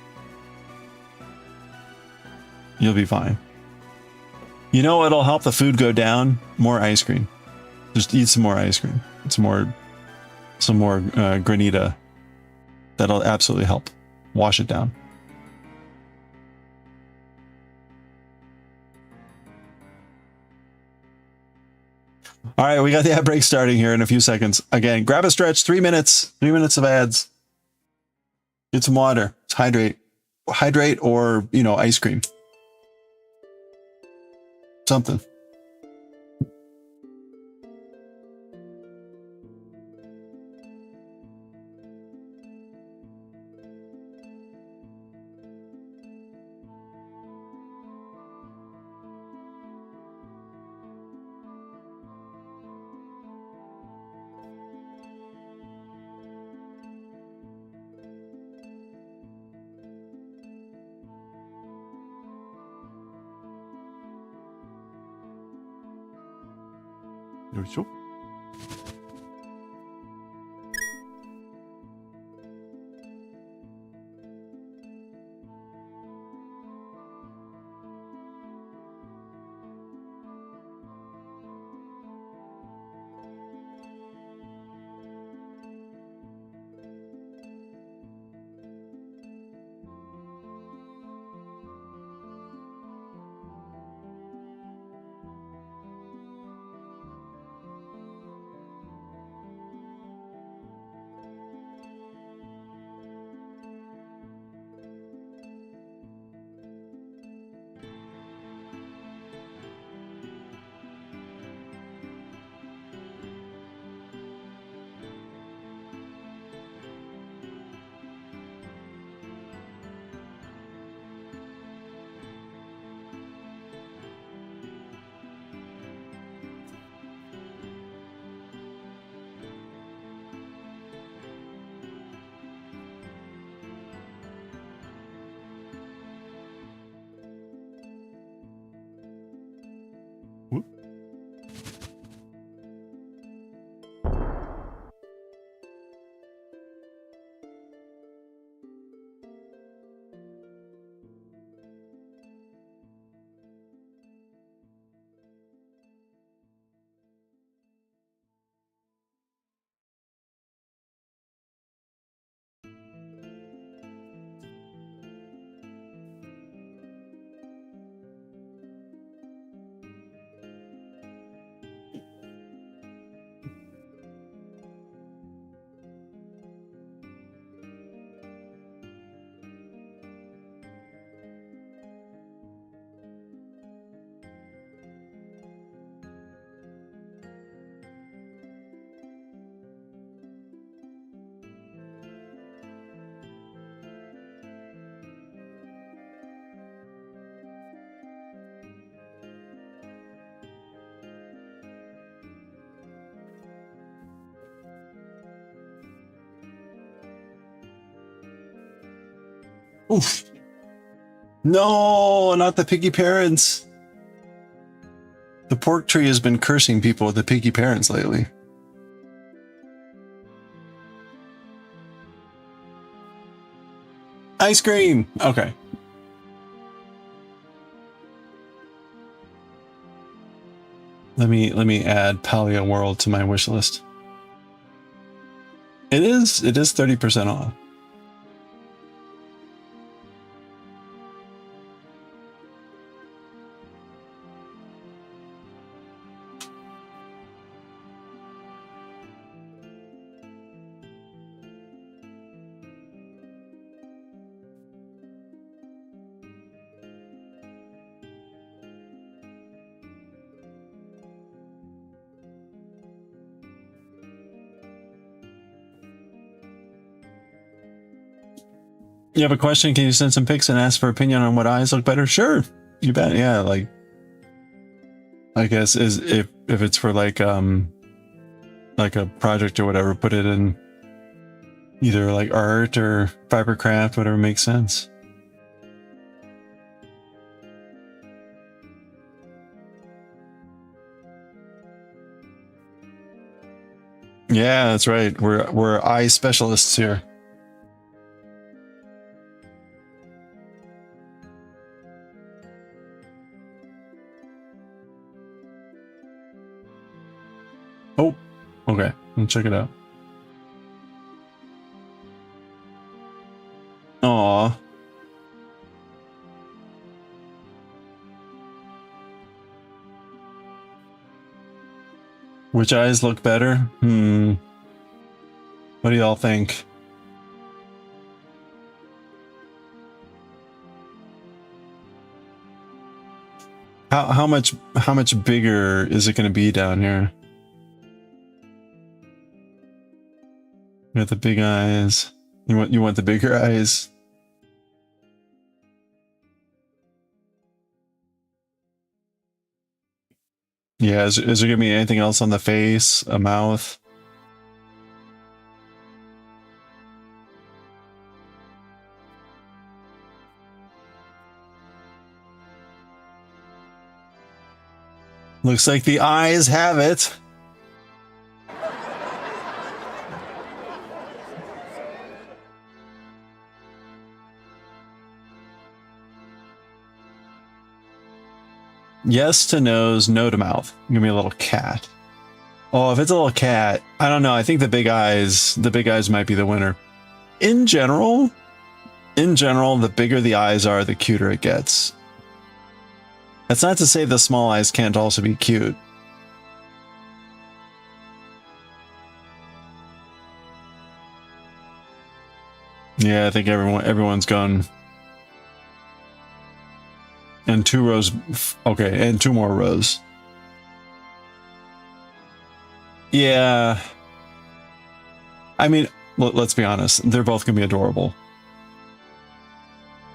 You'll be fine. You know what'll help the food go down? More ice cream. Just eat some more ice cream. Some more granita. That'll absolutely help. Wash it down. All right, we got the ad break starting here in a few seconds. Again, grab a stretch, 3 minutes, 3 minutes of ads. Get some water, hydrate or, ice cream. Something. Yoいしょ。Oof. No, not the piggy parents. The pork tree has been cursing people with the piggy parents lately. Ice cream. Okay. Let me add Paleo World to my wish list. It is 30% off. You have a question? Can you send some pics and ask for opinion on what eyes look better? Sure, you bet. Yeah, like I guess is if it's for like a project or whatever, put it in either like art or fibercraft, whatever makes sense. Yeah, that's right. We're eye specialists here. Oh, okay. Let's check it out. Aw. Which eyes look better? What do y'all think? How much bigger is it going to be down here? You got the big eyes. You want the bigger eyes? Yeah, is there gonna be anything else on the face? A mouth? Looks like the eyes have it. Yes to nose, no to mouth. Give me a little cat. Oh, if it's a little cat, I don't know. I think the big eyes might be the winner. In general, the bigger the eyes are, the cuter it gets. That's not to say the small eyes can't also be cute. Yeah, I think everyone's gone. And 2 rows. Okay, and 2 more rows. Yeah. I mean, let's be honest. They're both gonna be adorable.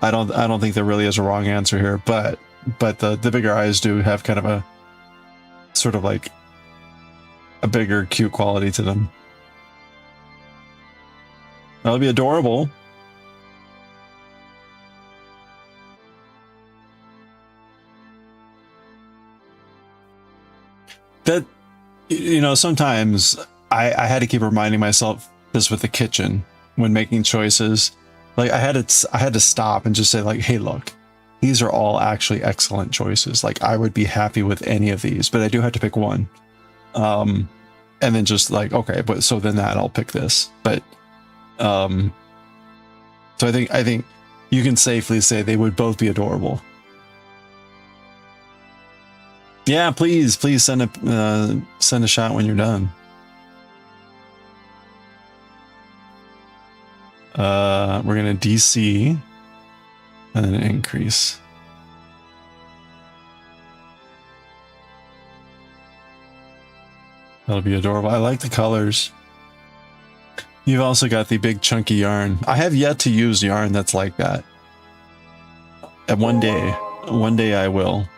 I don't think there really is a wrong answer here, but the bigger eyes do have kind of a sort of like a bigger cute quality to them. That'll be adorable. That, you know, sometimes I had to keep reminding myself this with the kitchen when making choices. Like I had to stop and just say like, hey, look, these are all actually excellent choices. Like I would be happy with any of these, but I do have to pick one. And then just like, okay, but so then that I'll pick this. But so I think you can safely say they would both be adorable. Yeah, please send a shot when you're done. We're gonna DC and then increase. That'll be adorable. I like the colors. You've also got the big chunky yarn. I have yet to use yarn that's like that. And one day I will.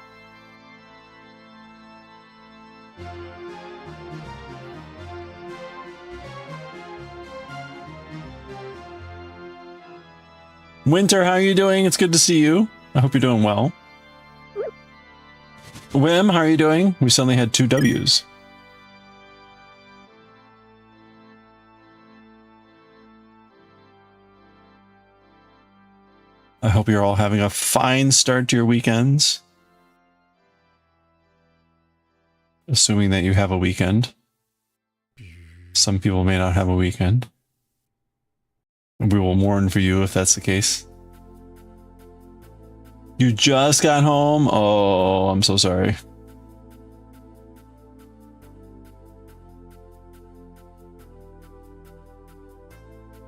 Winter, how are you doing? It's good to see you. I hope you're doing well. Wim, how are you doing? We suddenly had 2 W's. I hope you're all having a fine start to your weekends. Assuming that you have a weekend. Some people may not have a weekend. We will mourn for you if that's the case. You just got home? Oh, I'm so sorry.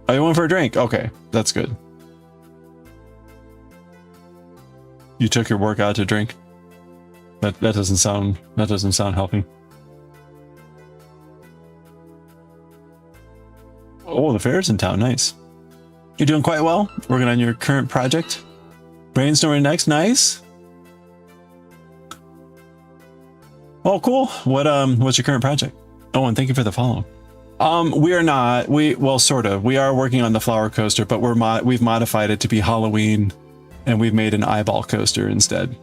Oh, you went for a drink? Okay, that's good. You took your workout to drink? That doesn't sound helping. Oh, the fair's in town. Nice. You're doing quite well. Working on your current project. Brainstorming next. Nice. Oh, cool. What's your current project? Oh, and thank you for the follow. We are not. Well, sort of. We are working on the flower coaster, but we've modified it to be Halloween, and we've made an eyeball coaster instead.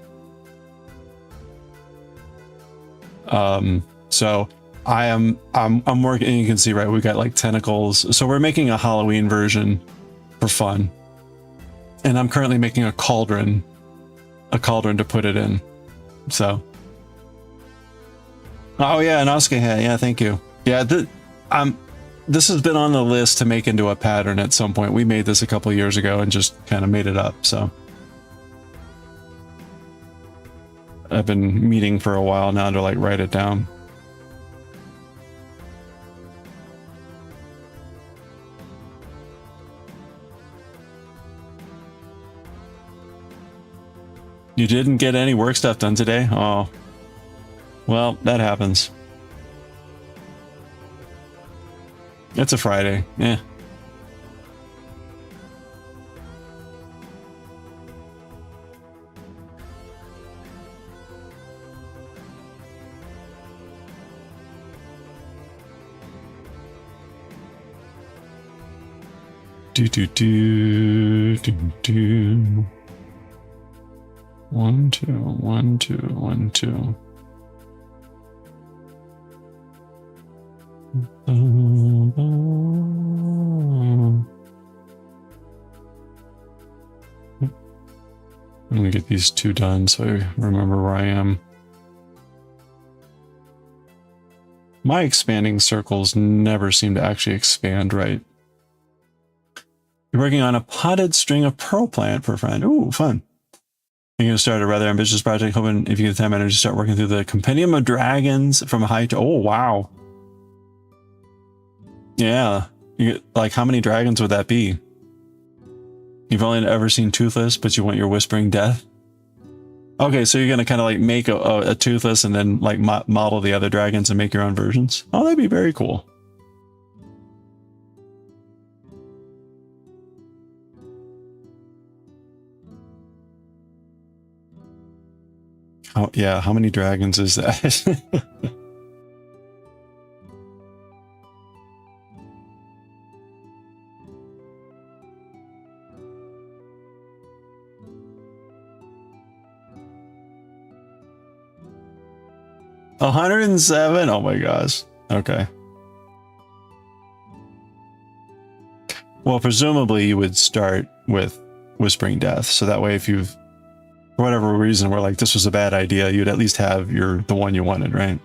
So I'm working, and you can see, right, we got like tentacles. So we're making a Halloween version for fun. And I'm currently making a cauldron to put it in. So. Oh yeah, an Oscar hat. Yeah, thank you. Yeah, this has been on the list to make into a pattern at some point. We made this a couple years ago and just kind of made it up, so. I've been meeting for a while now to like write it down. You didn't get any work stuff done today? Oh. Well, that happens. It's a Friday. Yeah. Do do do do do. 1 2 1 2 1 2. I'm gonna get these 2 done so I remember where I am. My expanding circles never seem to actually expand right. You're working on a potted string of pearl plant for a friend. Ooh, fun. You're going to start a rather ambitious project, hoping if you get the time and energy, start working through the Compendium of Dragons from a high to... Oh, wow. Yeah. You get, like, how many dragons would that be? You've only ever seen Toothless, but you want your Whispering Death? Okay, so you're going to kind of like make a Toothless and then like model the other dragons and make your own versions? Oh, that'd be very cool. Oh, yeah, how many dragons is that? $107? Oh my gosh. Okay. Well, presumably you would start with Whispering Death, so that way if you've, for whatever reason, we're like, this was a bad idea, you'd at least have the one you wanted, right?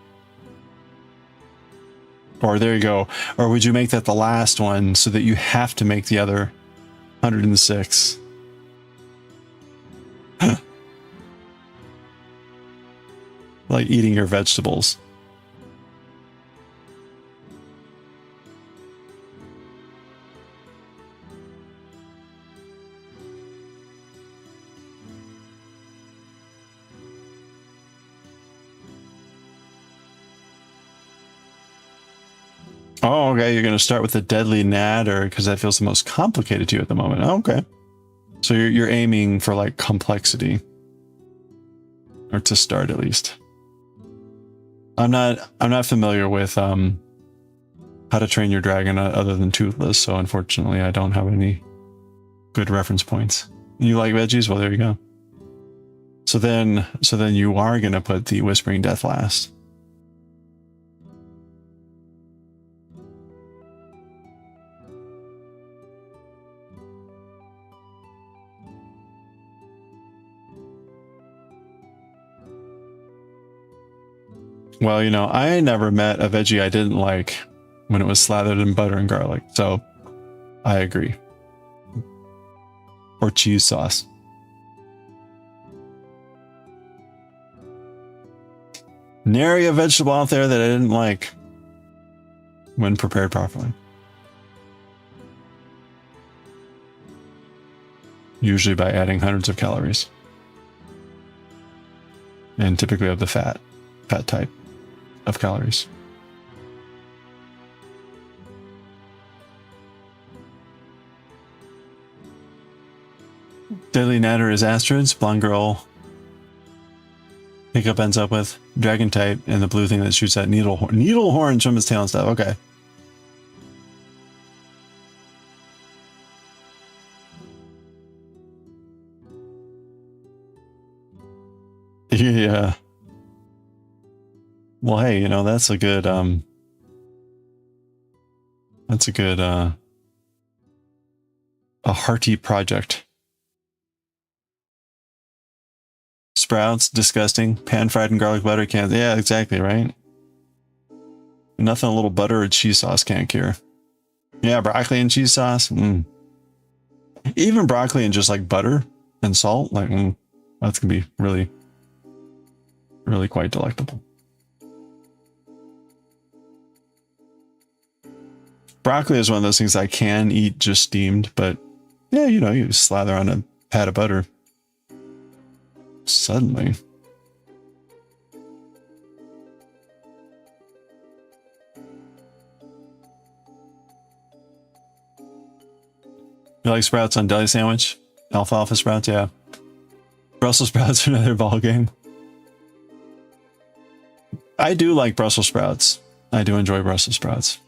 Or there you go. Or would you make that the last one so that you have to make the other 106? Like eating your vegetables. Oh, okay. You're going to start with the Deadly Natter because that feels the most complicated to you at the moment. Oh, okay. So you're aiming for like complexity, or to start at least. I'm not familiar with how to train your dragon other than Toothless, so unfortunately I don't have any Good reference points. You like veggies? Well, there you go. So then you are going to put the Whispering Death last. Well, you know, I never met a veggie I didn't like when it was slathered in butter and garlic. So I agree. Or cheese sauce. Nary a vegetable out there that I didn't like when prepared properly. Usually by adding hundreds of calories. And typically of the fat type of calories. Deadly Natter is Astrids, blonde girl. Hiccup ends up with dragon type and the blue thing that shoots at needle horns from his tail and stuff. Okay. Yeah. Well, hey, you know, that's a good a hearty project. Sprouts, disgusting. Pan-fried in garlic butter cans. Yeah, exactly, right? Nothing a little butter or cheese sauce can't cure. Yeah, broccoli and cheese sauce. Even broccoli and just like butter and salt, like that's gonna be really, really quite delectable. Broccoli is one of those things I can eat just steamed, but yeah, you know, you slather on a pat of butter. Suddenly. You like sprouts on deli sandwich? Alfalfa sprouts, yeah. Brussels sprouts are another ball game. I do like Brussels sprouts. I do enjoy Brussels sprouts.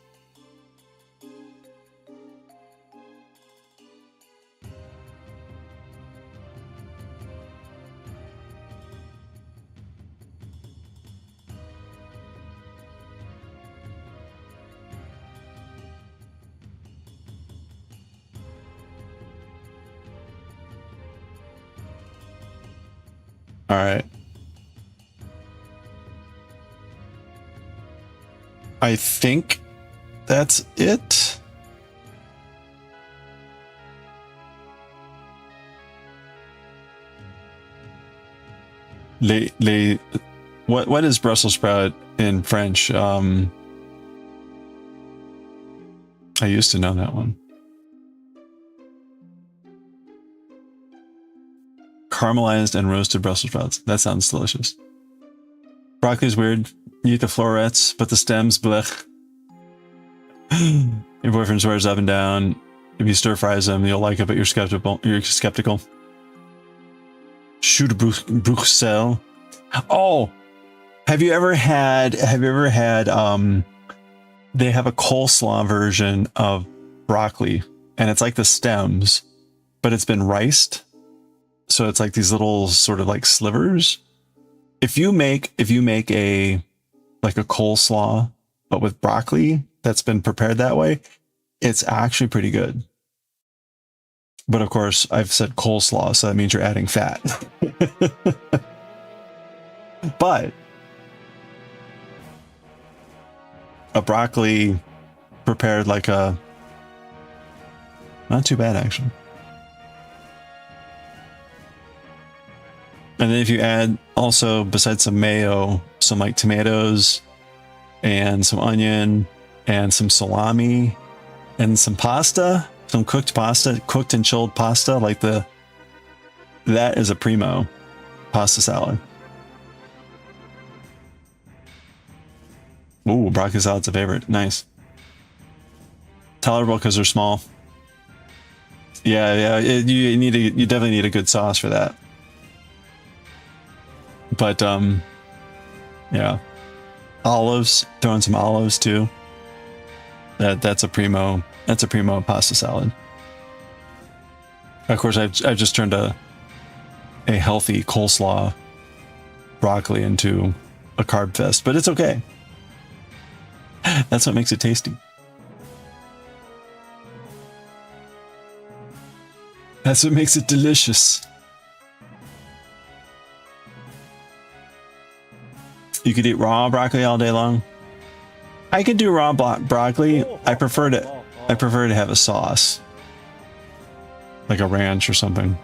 All right. I think that's it. What is Brussels sprout in French? I used to know that one. Caramelized and roasted Brussels sprouts. That sounds delicious. Broccoli is weird. You eat the florets, but the stems, blech. Your boyfriend swears up and down. If you stir fries them, you'll like it, but you're skeptical. Shoot Bruxelles. Oh, have you ever had? They have a coleslaw version of broccoli, and it's like the stems, but it's been riced. So it's like these little sort of like slivers. If you make a coleslaw, but with broccoli that's been prepared that way, it's actually pretty good. But of course, I've said coleslaw, so that means you're adding fat. But a broccoli prepared like a, not too bad actually. And then if you add also, besides some mayo, some like tomatoes and some onion and some salami and some pasta, some cooked pasta, cooked and chilled pasta, like that is a primo pasta salad. Ooh, broccoli salad's a favorite. Nice. Tolerable because they're small. Yeah, you definitely need a good sauce for that. But yeah, olives, throw in some olives too. That's a primo pasta salad. Of course, I've just turned a healthy coleslaw broccoli into a carb fest, but it's okay. That's what makes it tasty. That's what makes it delicious. You could eat raw broccoli all day long. I could do raw broccoli. I prefer to have a sauce, like a ranch or something.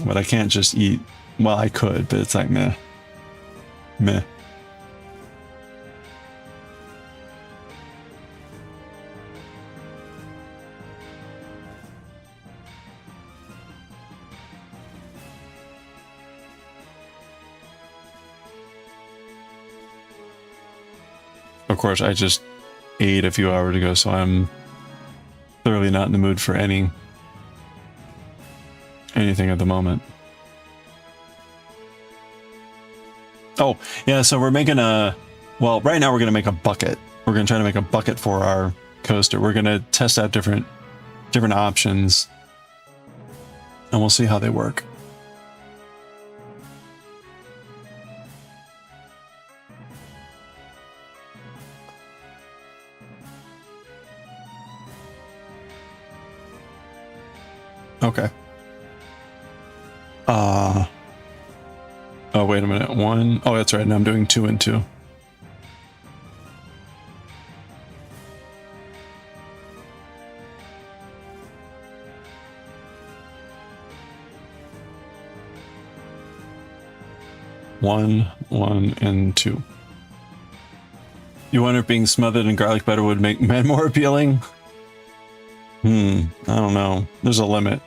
But I can't just eat. Well, I could, but it's like meh, meh. Of course, I just ate a few hours ago, so I'm thoroughly not in the mood for anything at the moment. Oh, yeah, so we're making well, right now we're going to make a bucket. We're going to try to make a bucket for our coaster. We're going to test out different options, and we'll see how they work. Okay. Oh, wait a minute. One. Oh, that's right. Now I'm doing 2 and 2. One, and 2. You wonder if being smothered in garlic butter would make men more appealing? I don't know. There's a limit.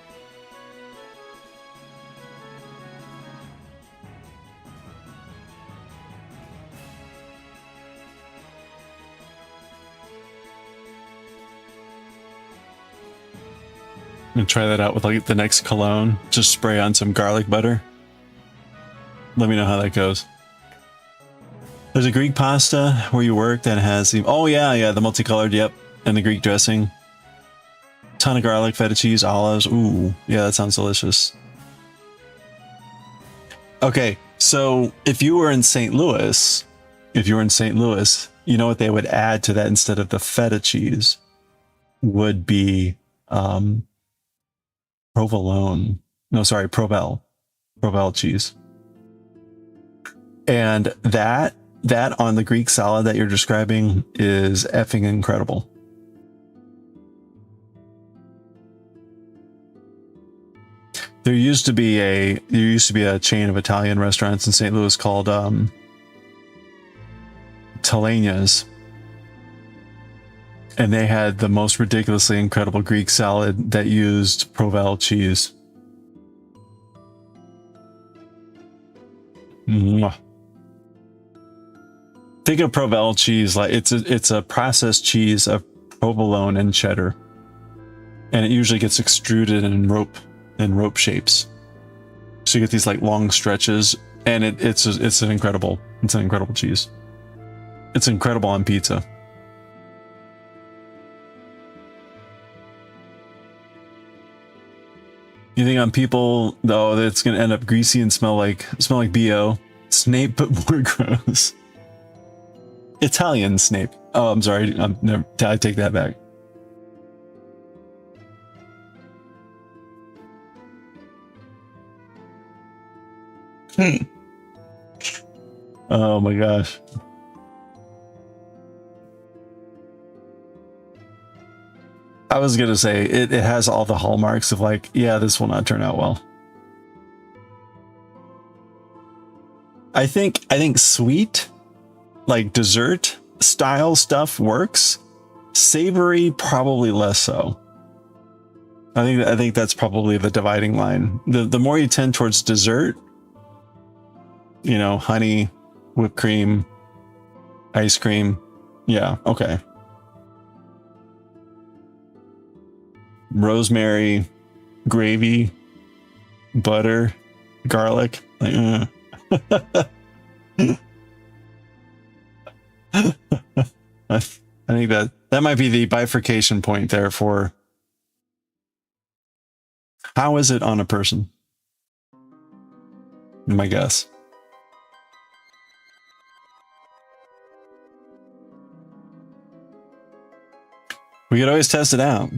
I'm gonna try that out with like the next cologne. Just spray on some garlic butter. Let me know how that goes. There's a Greek pasta where you work that has the, oh yeah, the multicolored, yep, and the Greek dressing. Ton of garlic, feta cheese, olives. Ooh, yeah, that sounds delicious. Okay, so if you were in St. Louis, you know what they would add to that instead of the feta cheese would be provolone. No, sorry, Provel cheese. And that on the Greek salad that you're describing is effing incredible. There used to be a chain of Italian restaurants in St. Louis called Telena's, and they had the most ridiculously incredible Greek salad that used Provel cheese. Mwah. Think of Provel cheese like it's a processed cheese of provolone and cheddar, and it usually gets extruded in rope shapes. So you get these like long stretches, and it's an incredible cheese. It's incredible on pizza. You think on people though that it's gonna end up greasy and smell like BO? Snape, but more gross. Italian Snape. Oh, I'm sorry. I take that back. Oh my gosh. I was gonna say it has all the hallmarks of like, yeah, this will not turn out well. I think sweet, like dessert style stuff works. Savory, probably less so. I think that's probably the dividing line. The more you tend towards dessert, you know, honey, whipped cream, ice cream. Yeah, okay. Rosemary, gravy, butter, garlic. Like, I think that might be the bifurcation point there for How is it on a person? My guess. We could always test it out.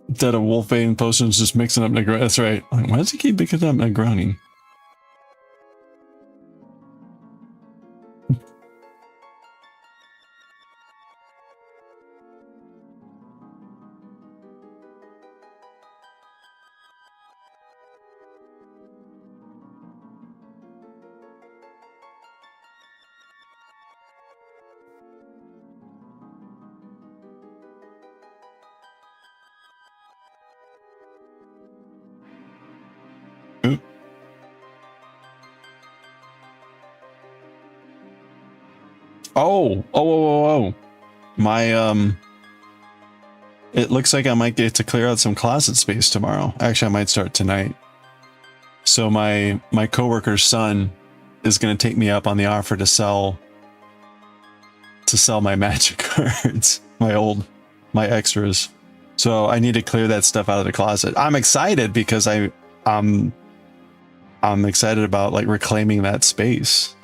That a Wolfbane potion's just mixing up Negroni. That's right. Like, why does he keep mixing up Negroni? Oh. My, it looks like I might get to clear out some closet space tomorrow. Actually, I might start tonight. So my coworker's son is going to take me up on the offer to sell my magic cards, my extras. So I need to clear that stuff out of the closet. I'm excited because I'm excited about like reclaiming that space.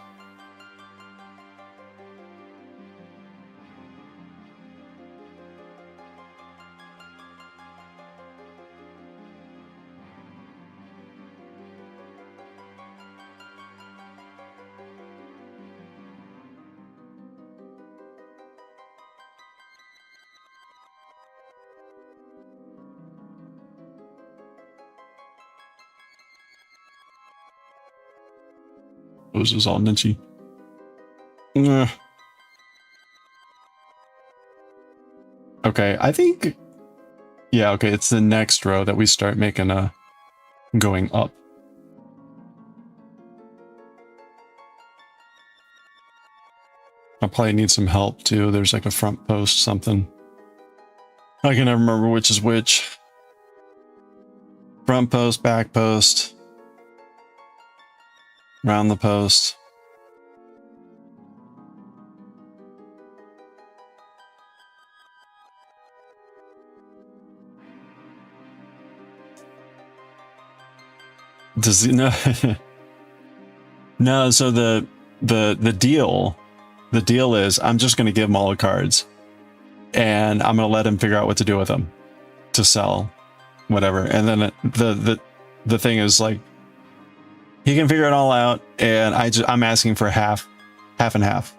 This is all ninchy. Okay, I think... Yeah, okay, it's the next row that we start making going up. I'll probably need some help too. There's like a front post something. I can never remember which is which. Front post, back post. Round the post. Does he no? No, so the deal is I'm just gonna give him all the cards and I'm gonna let him figure out what to do with them to sell whatever. And then the thing is like he can figure it all out, and I'm asking for half and half.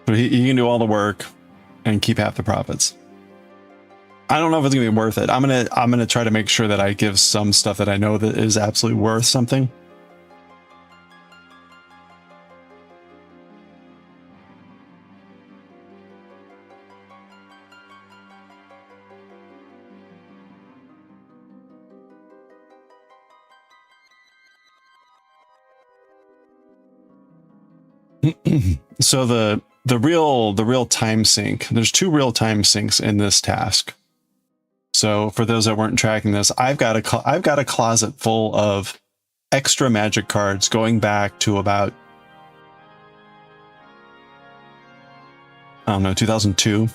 But he can do all the work and keep half the profits. I don't know if it's gonna be worth it. I'm gonna try to make sure that I give some stuff that I know that is absolutely worth something. So the real time sink, there's 2 real time sinks in this task. So for those that weren't tracking this, I've got a closet full of extra magic cards going back to about, I don't know, 2002.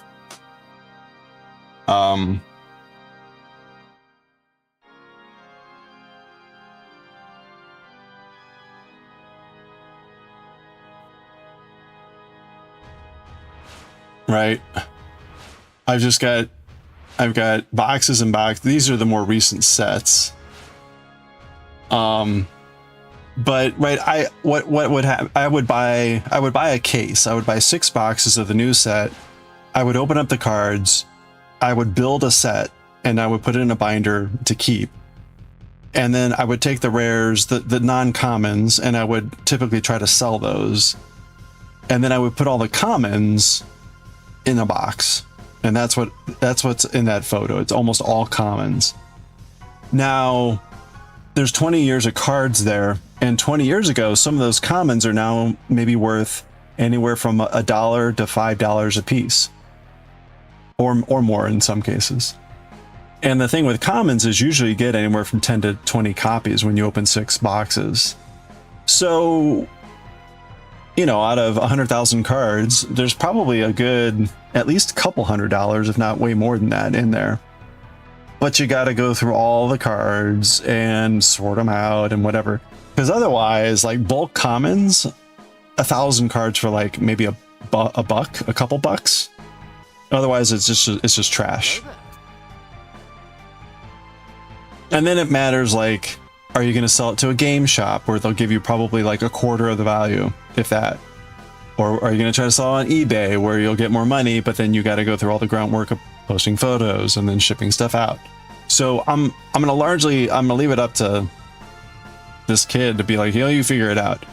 Right. I've got boxes and boxes. These are the more recent sets. But right, what would happen? I would buy a case. I would buy 6 boxes of the new set. I would open up the cards. I would build a set and I would put it in a binder to keep. And then I would take the rares, the non-commons, and I would typically try to sell those. And then I would put all the commons in a box. And that's what's in that photo. It's almost all commons. Now, there's 20 years of cards there, and 20 years ago, some of those commons are now maybe worth anywhere from $1 to $5 a piece, or more in some cases. And the thing with commons is usually you get anywhere from 10 to 20 copies when you open 6 boxes. So, you know, out of 100,000 cards, there's probably a good, at least a couple $100, if not way more than that in there. But you got to go through all the cards and sort them out and whatever. Because otherwise, like bulk commons, 1,000 cards for like maybe a buck, a couple bucks. Otherwise, it's just trash. And then it matters, like, are you going to sell it to a game shop where they'll give you probably like a quarter of the value, if that? Or are you going to try to sell it on eBay where you'll get more money, but then you got to go through all the groundwork of posting photos and then shipping stuff out. So I'm going to leave it up to this kid to be like, you know, you figure it out.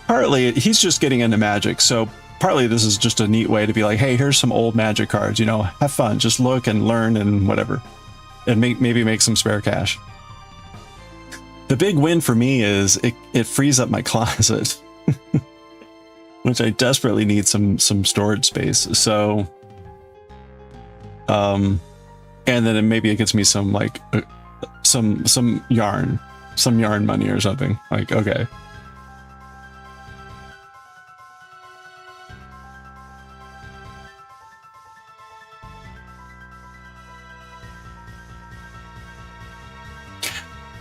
Partly he's just getting into Magic. So partly this is just a neat way to be like, hey, here's some old Magic cards, you know, have fun, just look and learn and whatever. And maybe make some spare cash. The big win for me is it frees up my closet, which I desperately need some storage space. So, and then maybe it gets me some like some yarn money or something. Like, okay.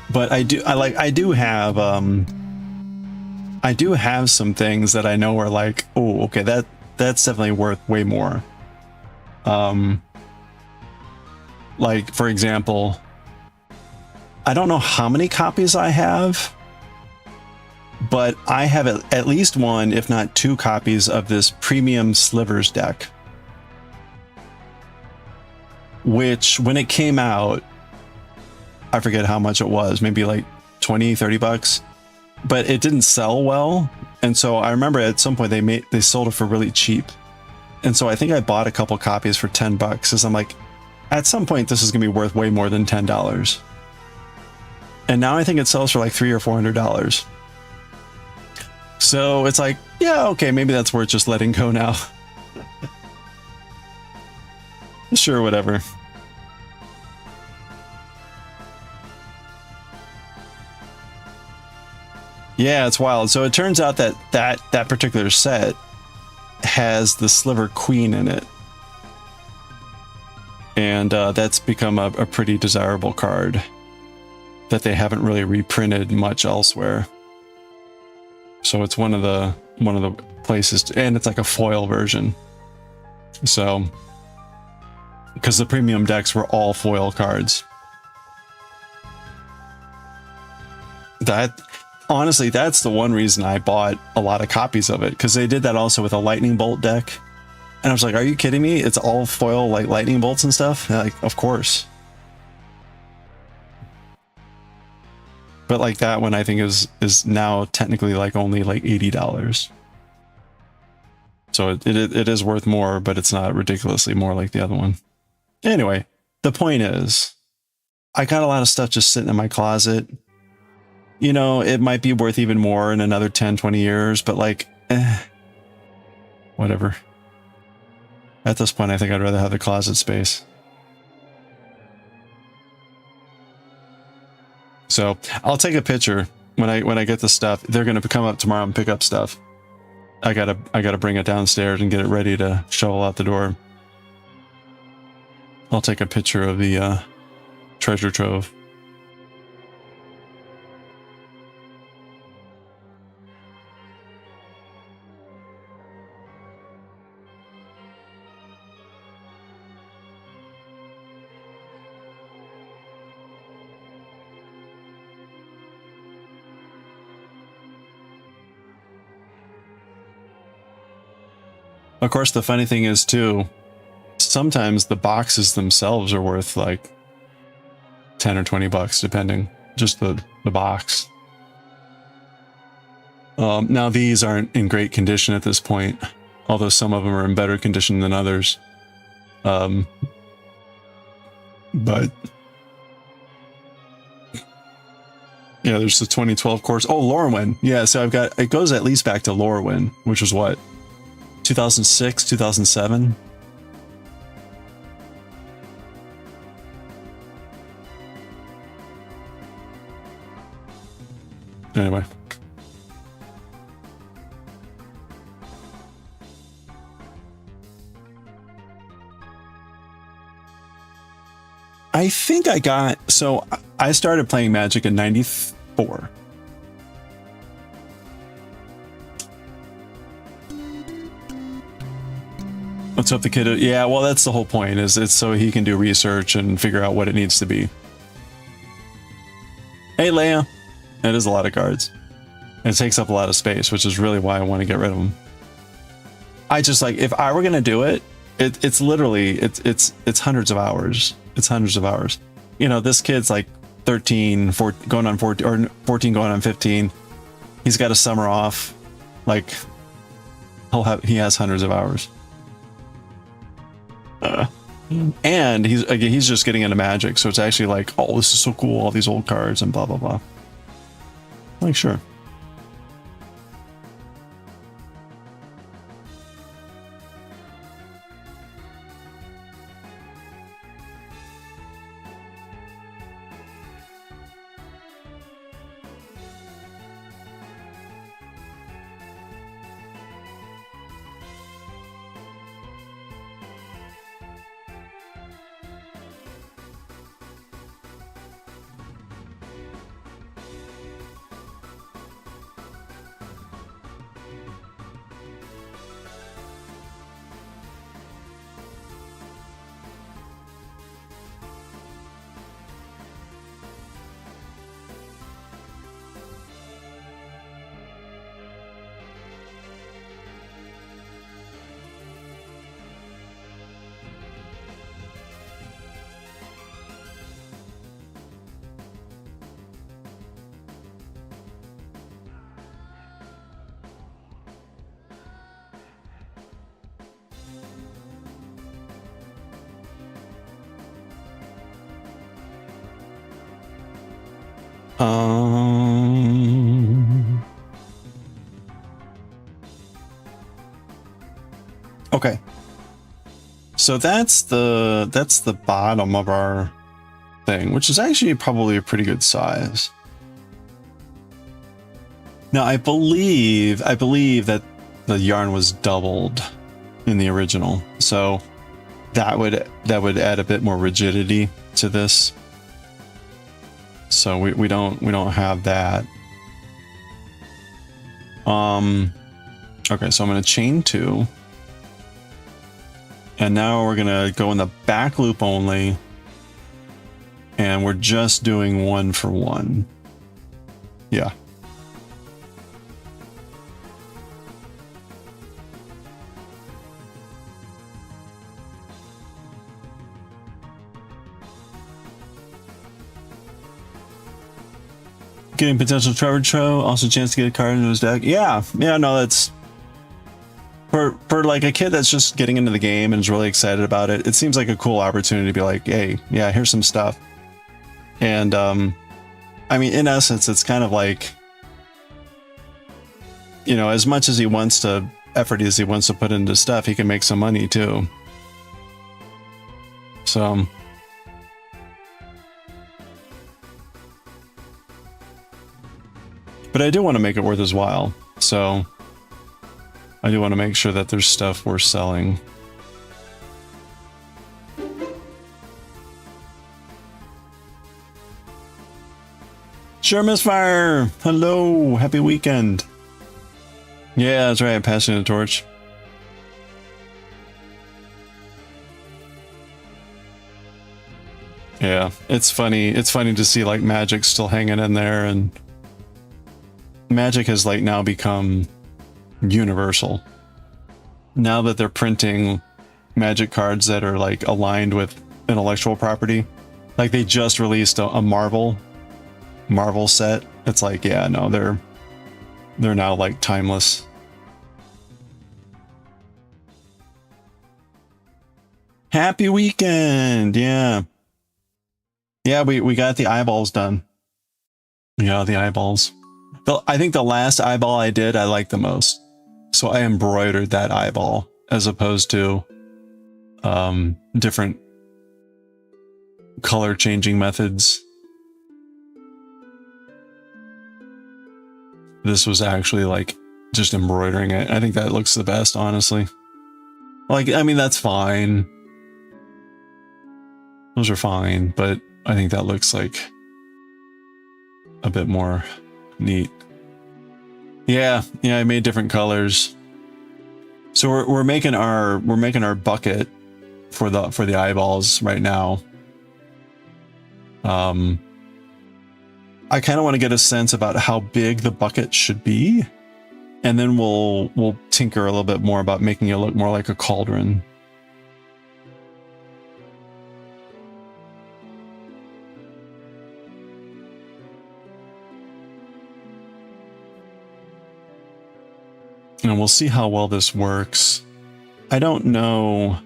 But I do have some things that I know are like, oh, okay, that's definitely worth way more. Like, for example, I don't know how many copies I have, but I have at least one, if not 2 copies of this premium slivers deck, which when it came out, I forget how much it was, maybe like 20-30 bucks, but it didn't sell well. And so I remember at some point they sold it for really cheap. And so I think I bought a couple copies for 10 bucks because I'm like, at some point this is gonna be worth way more than $10. And now I think it sells for like $300 or $400. So it's like, yeah, okay, maybe that's worth just letting go now. Sure, whatever. Yeah, it's wild. So it turns out that particular set has the Sliver Queen in it. And that's become a pretty desirable card that they haven't really reprinted much elsewhere. So it's one of the places, and it's like a foil version. So, because the premium decks were all foil cards. Honestly, that's the one reason I bought a lot of copies of it, because they did that also with a lightning bolt deck. And I was like, are you kidding me? It's all foil, like lightning bolts and stuff? And like, of course. But like that one, I think is now technically like only like $80. So it is worth more, but it's not ridiculously more like the other one. Anyway, the point is, I got a lot of stuff just sitting in my closet. You know, it might be worth even more in another 10, 20 years, but like, whatever. At this point, I think I'd rather have the closet space. So I'll take a picture when I get the stuff. They're going to come up tomorrow and pick up stuff. I gotta bring it downstairs and get it ready to shovel out the door. I'll take a picture of the treasure trove. Of course, the funny thing is too, sometimes the boxes themselves are worth like 10 or 20 bucks, depending, just the box. Now these aren't in great condition at this point, although some of them are in better condition than others. But yeah, there's the 2012 course. Oh, Lorwyn. Yeah, so I've got, it goes at least back to Lorwyn, which was what, 2006, 2007. Anyway. I think I got, so I started playing Magic in 94. Let's hope the kid, yeah, well, that's the whole point, is it's so he can do research and figure out what it needs to be. Hey, Leia. It is a lot of cards. It takes up a lot of space, which is really why I want to get rid of them. I just like, if I were going to do it, it's literally, it's hundreds of hours. It's hundreds of hours. You know, this kid's like 13, 14, going on 14, or 14 going on 15. He's got a summer off. Like, he has hundreds of hours. And he's just getting into Magic, so it's actually like, oh, this is so cool, all these old cards and blah blah blah. Like, sure. Okay. So that's the bottom of our thing, which is actually probably a pretty good size. Now I believe that the yarn was doubled in the original, so that would add a bit more rigidity to this. So we don't have that. Okay, so I'm gonna chain 2. And now we're gonna go in the back loop only. And we're just doing 1 for 1. Yeah. Getting potential Trevor Tro, also a chance to get a card into his deck. Yeah, no, that's for like a kid that's just getting into the game and is really excited about it. It seems like a cool opportunity to be like, hey, yeah, here's some stuff. And I mean, in essence, it's kind of like, you know, as much as he wants to put into stuff, he can make some money too. So but I do want to make it worth his while, so I do want to make sure that there's stuff worth selling. Sure, Misfire! Hello! Happy weekend! Yeah, that's right, I'm passing the torch. Yeah, it's funny to see like Magic still hanging in there, and Magic has like now become universal. Now that they're printing Magic cards that are like aligned with intellectual property, like they just released a Marvel set. It's like, yeah, no, they're now like timeless. Happy weekend. Yeah, we got the eyeballs done. Yeah, the eyeballs. I think the last eyeball I did, I liked the most. So I embroidered that eyeball as opposed to different color changing methods. this was actually like just embroidering it. I think that looks the best, honestly. Like, I mean, that's fine. Those are fine, but I think that looks like a bit more neat. Yeah, I made different colors. So we're making our bucket for the eyeballs right now. I kind of want to get a sense about how big the bucket should be, and then we'll tinker a little bit more about making it look more like a cauldron. And we'll see how well this works. I don't know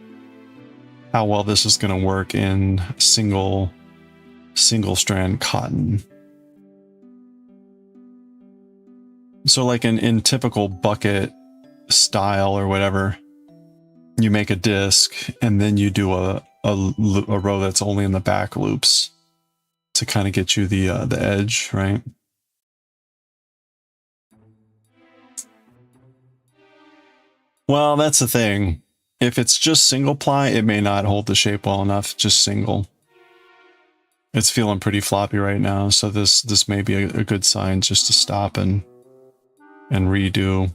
how well this is going to work in single strand cotton. So like in typical bucket style or whatever, you make a disc and then you do a row that's only in the back loops to kind of get you the edge, right? Well, that's the thing. If it's just single ply, it may not hold the shape well enough, just single. It's feeling pretty floppy right now, so this may be a good sign just to stop and redo.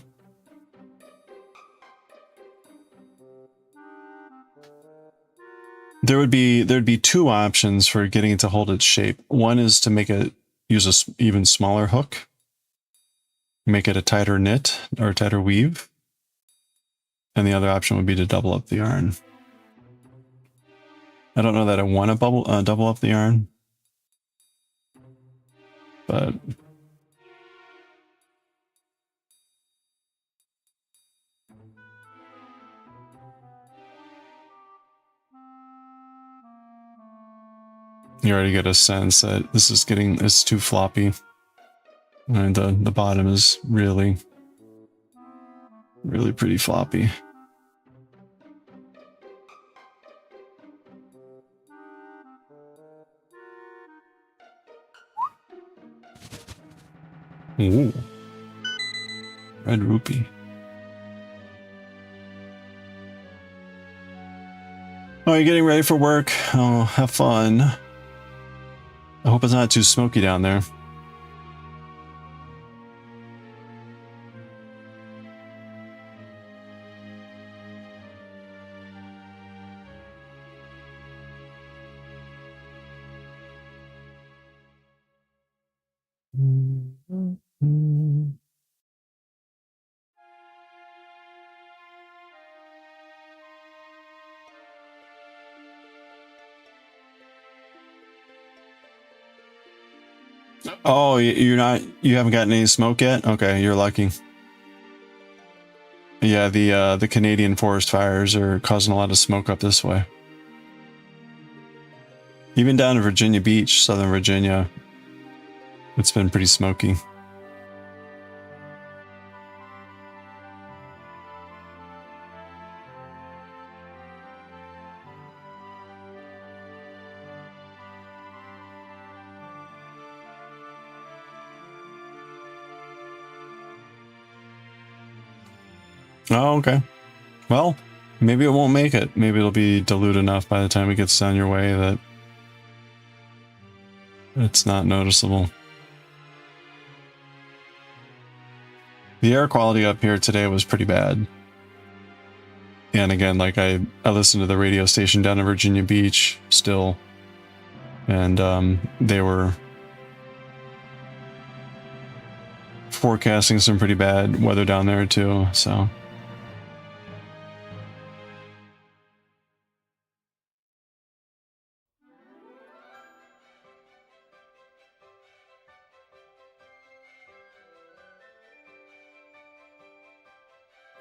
There'd be two options for getting it to hold its shape. One is to use a even smaller hook, make it a tighter knit or a tighter weave. And the other option would be to double up the yarn. I don't know that I want to double up the yarn, but you already get a sense that it's too floppy, and the bottom is really pretty floppy. Ooh. Red rupee. Oh, you're getting ready for work? Oh, have fun. I hope it's not too smoky down there. Oh, you haven't gotten any smoke yet? Okay, you're lucky. Yeah, the Canadian forest fires are causing a lot of smoke up this way. Even down in Virginia Beach, Southern Virginia, it's been pretty smoky. Oh, okay. Well, maybe it won't make it. Maybe it'll be dilute enough by the time it gets down your way that it's not noticeable. The air quality up here today was pretty bad. And again, like I listened to the radio station down in Virginia Beach still, and they were forecasting some pretty bad weather down there too, so.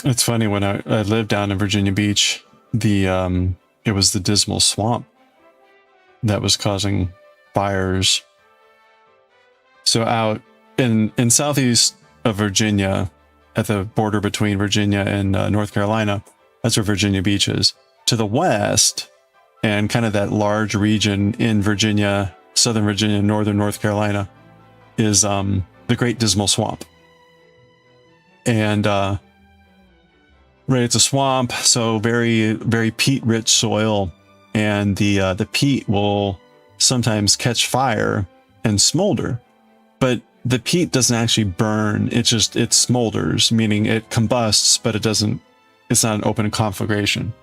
It's funny, when I lived down in Virginia Beach, it was the dismal swamp that was causing fires. So out in southeast of Virginia, at the border between Virginia and North Carolina, that's where Virginia Beach is. To the west, and kind of that large region in Virginia, Southern Virginia, Northern North Carolina, is the Great Dismal Swamp. And right, it's a swamp, so very, very peat-rich soil, and the peat will sometimes catch fire and smolder, but the peat doesn't actually burn. It smolders, meaning it combusts, but it's not an open conflagration.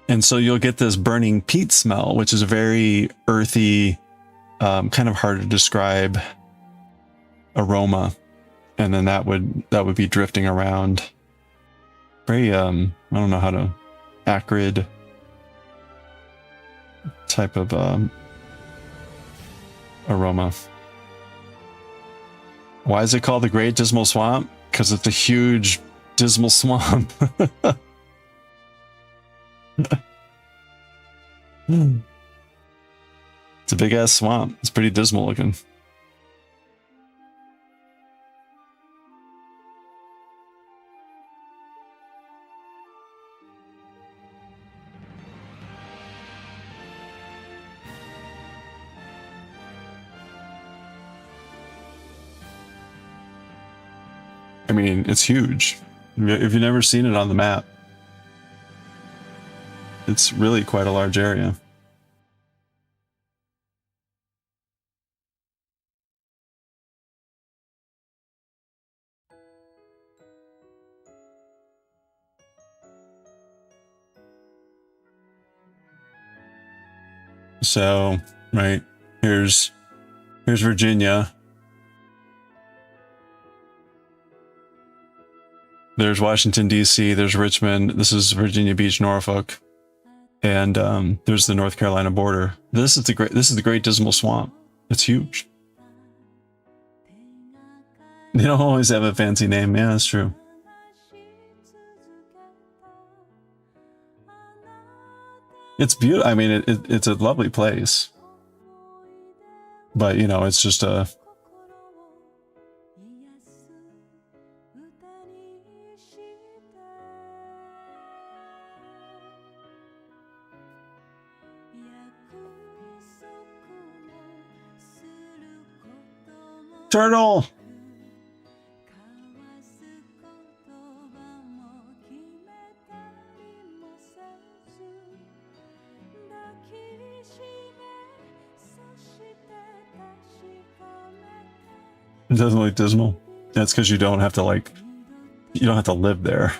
And so you'll get this burning peat smell, which is a very earthy, kind of hard to describe aroma. And then that would be drifting around. Very, I don't know how to, acrid type of aroma. Why is it called the Great Dismal Swamp? Because it's a huge dismal swamp. It's a big ass swamp. It's pretty dismal looking. I mean, it's huge. If you've never seen it on the map, it's really quite a large area. So, right, here's Virginia. There's Washington, D.C., there's Richmond, this is Virginia Beach, Norfolk, and there's the North Carolina border. This is the Great Dismal Swamp. It's huge. They don't always have a fancy name. Yeah, that's true. It's beautiful. I mean, it's a lovely place. But, you know, it's just a... Turtle! It doesn't look dismal. That's because you don't have to live there.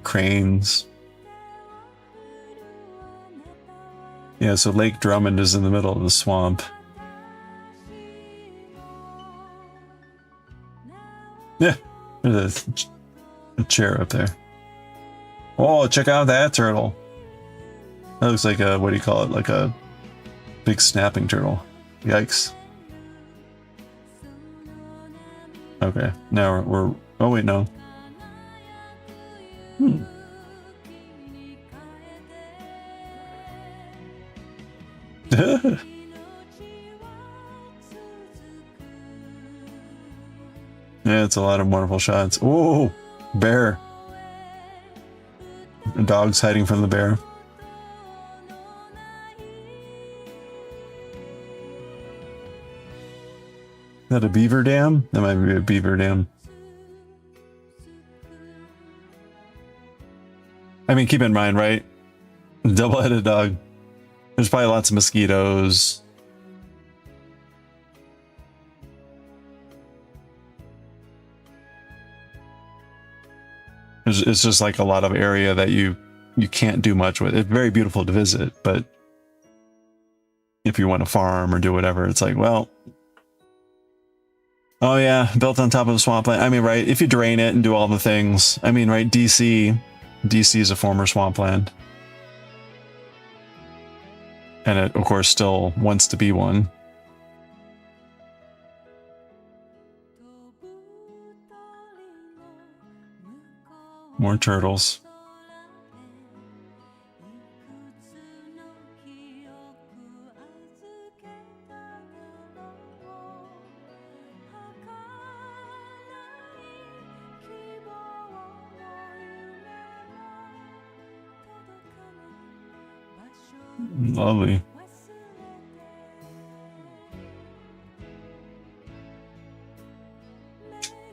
Cranes. Yeah, so Lake Drummond is in the middle of the swamp. Yeah, there's a chair up there. Oh, check out that turtle. That looks like a, what do you call it? Like a big snapping turtle. Yikes. Okay, now we're oh wait, no. Yeah, it's a lot of wonderful shots. Oh, bear. The dog's hiding from the bear. Is that a beaver dam? That might be a beaver dam. I mean, keep in mind, right? Double-headed dog. There's probably lots of mosquitoes. It's just like a lot of area that you can't do much with. It's very beautiful to visit, but if you want to farm or do whatever, it's like, well, oh yeah, built on top of a swampland. I mean, right, if you drain it and do all the things. I mean, right, DC is a former swampland. And it, of course, still wants to be one. More turtles. Lovely.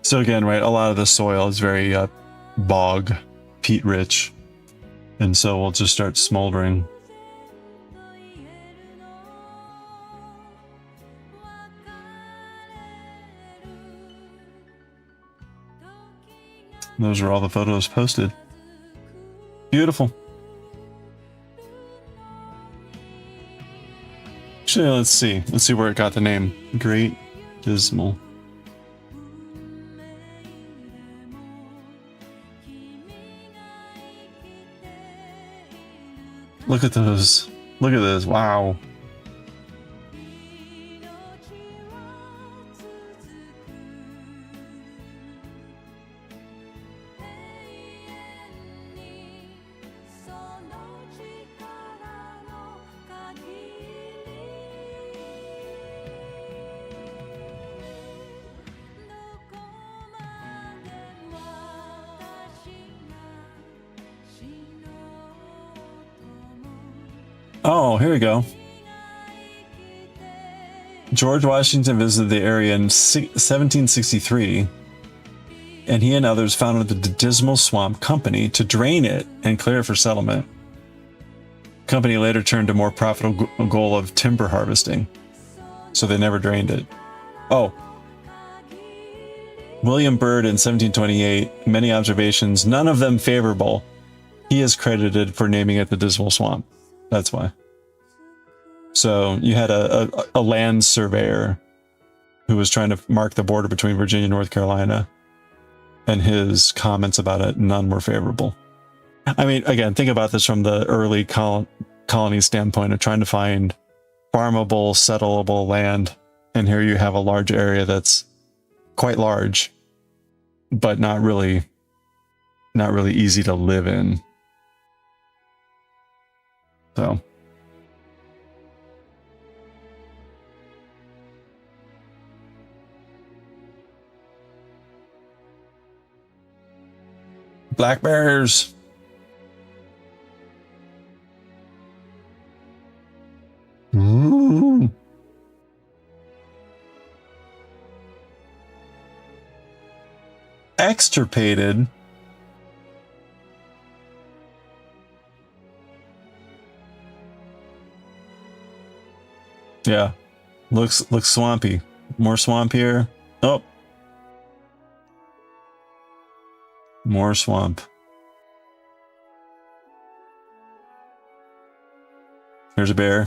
So again, right, a lot of the soil is very bog, peat rich. And so we'll just start smoldering. Those are all the photos posted. Beautiful. Actually, let's see. Let's see where it got the name. Great Dismal. Look at those. Look at this. Wow. Oh, here we go. George Washington visited the area in 1763, and he and others founded the Dismal Swamp Company to drain it and clear it for settlement. The company later turned to a more profitable goal of timber harvesting, so they never drained it. Oh. William Byrd in 1728, many observations, none of them favorable. He is credited for naming it the Dismal Swamp. That's why. So you had a land surveyor who was trying to mark the border between Virginia and North Carolina, and his comments about it, none were favorable. I mean, again, think about this from the early colony standpoint of trying to find farmable, settleable land. And here you have a large area that's quite large, but not really easy to live in. So. Black bears. Ooh. Extirpated. Yeah, looks swampy. More swamp here. Oh, more swamp. Here's a bear.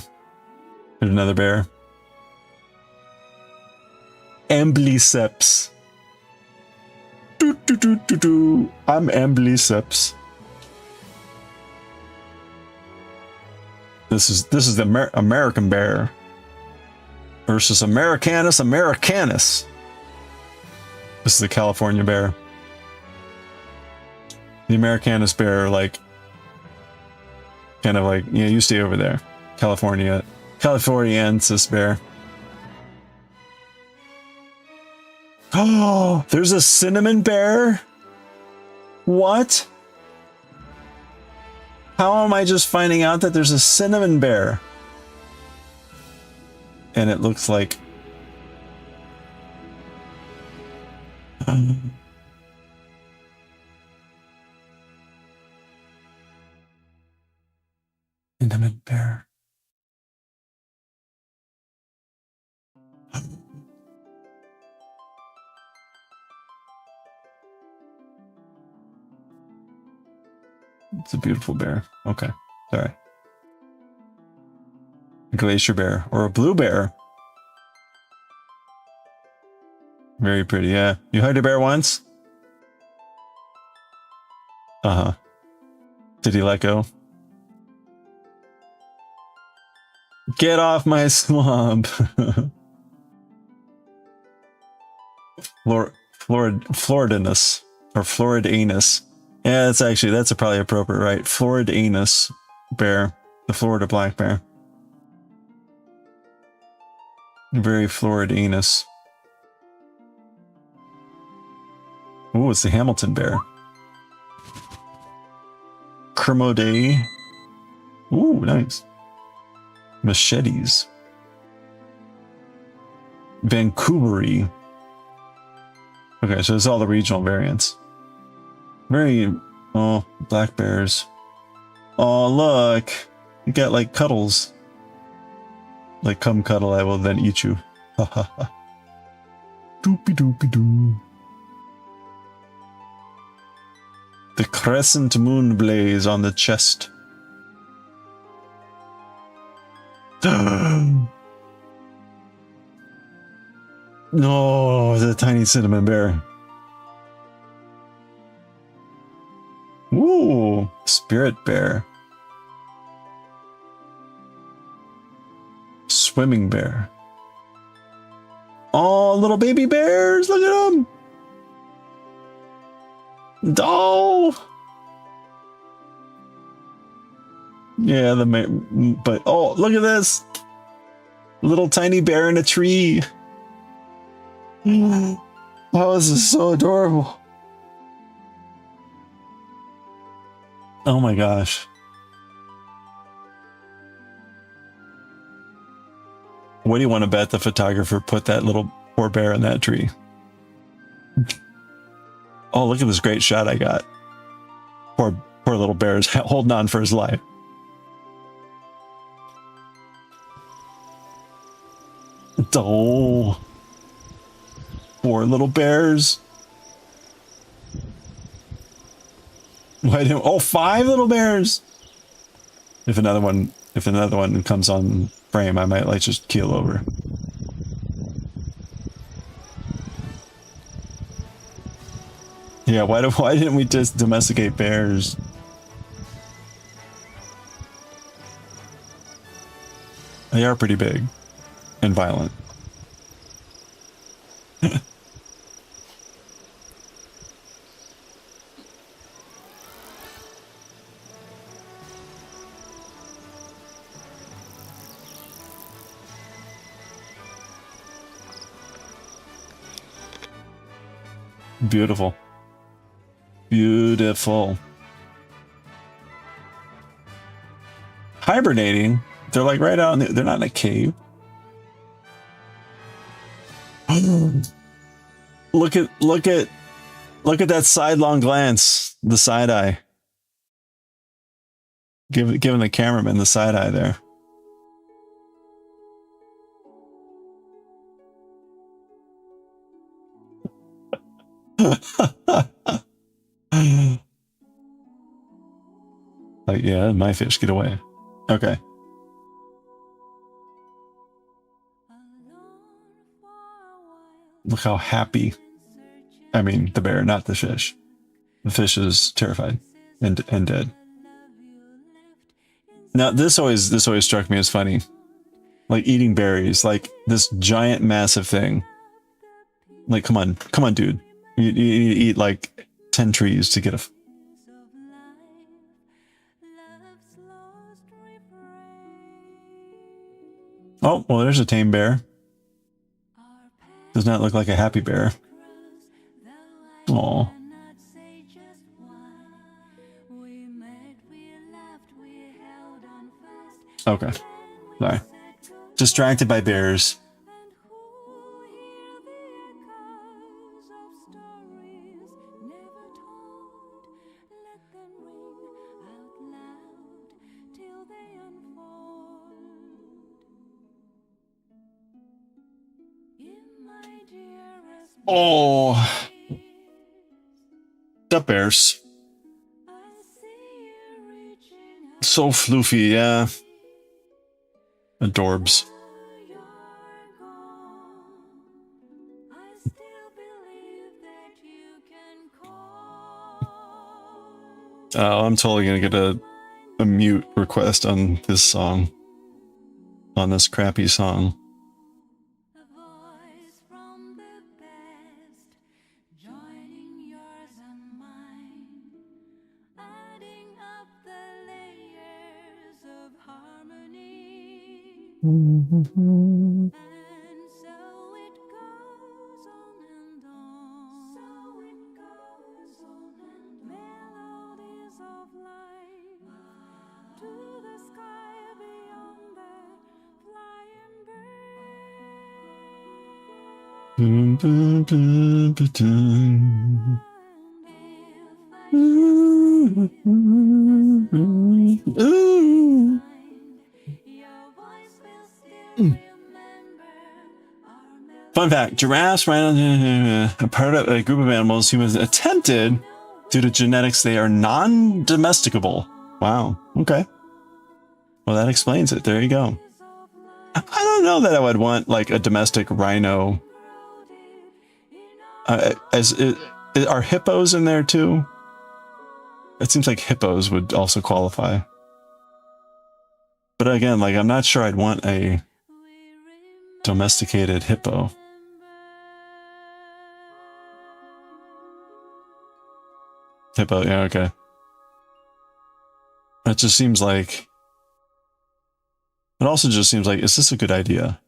There's another bear. Ambliceps. I'm Ambliceps. This is the American bear versus Americanus americanus. This is the California bear. The Americanus bear, like, kind of like, yeah, you stay over there. Californiensis bear. Oh, there's a cinnamon bear? What? How am I just finding out that there's a cinnamon bear? And it looks like... cinnamon bear. It's a beautiful bear. Okay, sorry. A glacier bear or a blue bear. Very pretty, yeah. You hugged a bear once? Uh-huh. Did he let go? Get off my swamp. Floridinus or Floridanus. Yeah, that's probably appropriate, right? Floridanus bear, the Florida black bear. Very Floridanus. Ooh, it's the Hamilton bear. Kermode. Ooh, nice. Machetes. Vancouvery. Okay, so it's all the regional variants. Very, oh, black bears. Oh, look. You got like cuddles. Like, come cuddle, I will then eat you. Ha ha ha. Doopy doopy doo. The crescent moon blaze on the chest. No, the tiny cinnamon bear. Ooh, spirit bear. Swimming bear. Oh, little baby bears, look at them. Oh. Yeah, but oh, look at this. Little tiny bear in a tree. Oh, this is so adorable. Oh my gosh. What do you want to bet the photographer put that little poor bear in that tree? Oh, look at this great shot I got. Poor little bear is holding on for his life. Oh. Poor little bears. Why didn't, oh, 5 little bears. If another one comes on frame, I might like just keel over. Yeah, why didn't we just domesticate bears? They are pretty big and violent. Beautiful. Beautiful. Hibernating? They're like right out in the, they're not in a cave. Look at that sidelong glance. The side eye. Giving the cameraman the side eye there. Like, yeah, my fish, get away. Okay. Look how happy. I mean, the bear, not the fish. The fish is terrified and dead. Now, this always struck me as funny. Like eating berries, like this giant, massive thing. Like, come on, dude. You eat like 10 trees to get a. Oh, well, there's a tame bear. Does not look like a happy bear. Oh. Okay. Sorry. Distracted by bears. Oh. The bears. So floofy, yeah. Adorbs. Oh, I'm totally gonna get a mute request on this song. On this crappy song. Mm-hmm. Fun fact, giraffes ran a part of a group of animals who was attempted due to genetics. They are non-domesticable. Wow. Okay. Well, that explains it. There you go. I don't know that I would want like a domestic rhino. Are hippos in there too? It seems like hippos would also qualify. But again, like I'm not sure I'd want a domesticated hippo. Hippo, yeah, okay. That just seems like... It also just seems like, is this a good idea?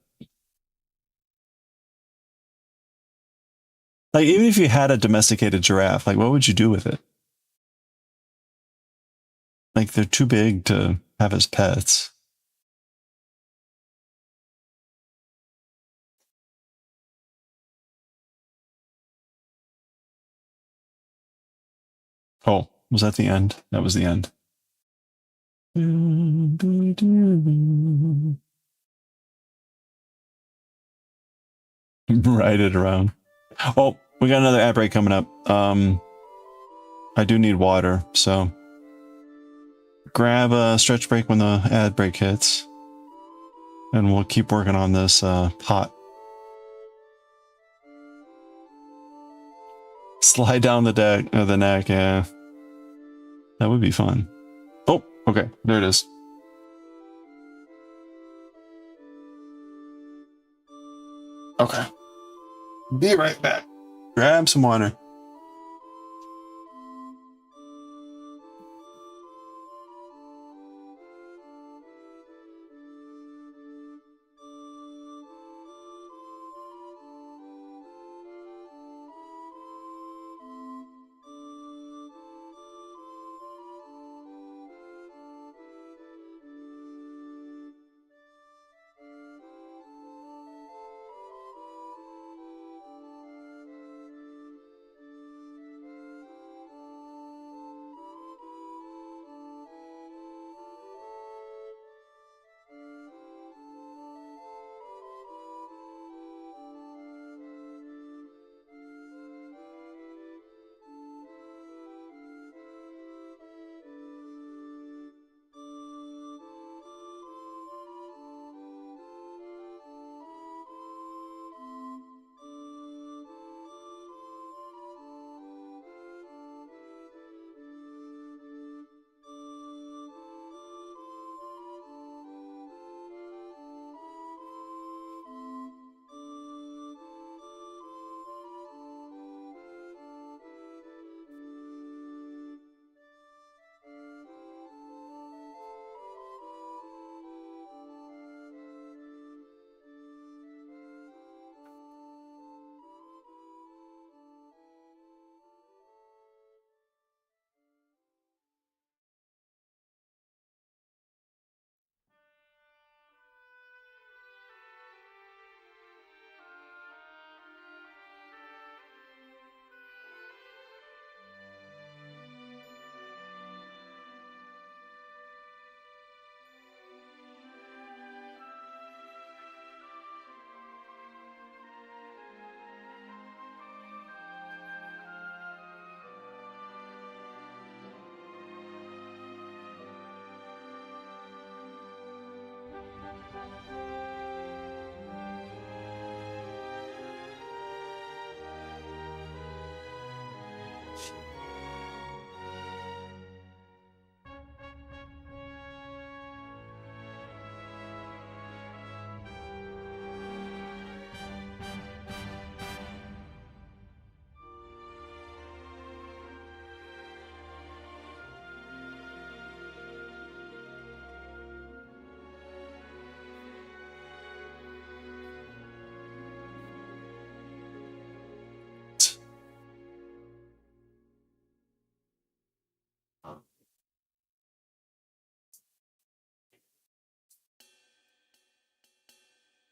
Like, even if you had a domesticated giraffe, like, what would you do with it? Like, they're too big to have as pets. Oh, was that the end? That was the end. Ride it around. Oh, we got another ad break coming up. I do need water, so grab a stretch break when the ad break hits, and we'll keep working on this pot. Slide down the deck, the neck, yeah. That would be fun. Oh, okay, there it is. Okay. Be right back. Grab some water.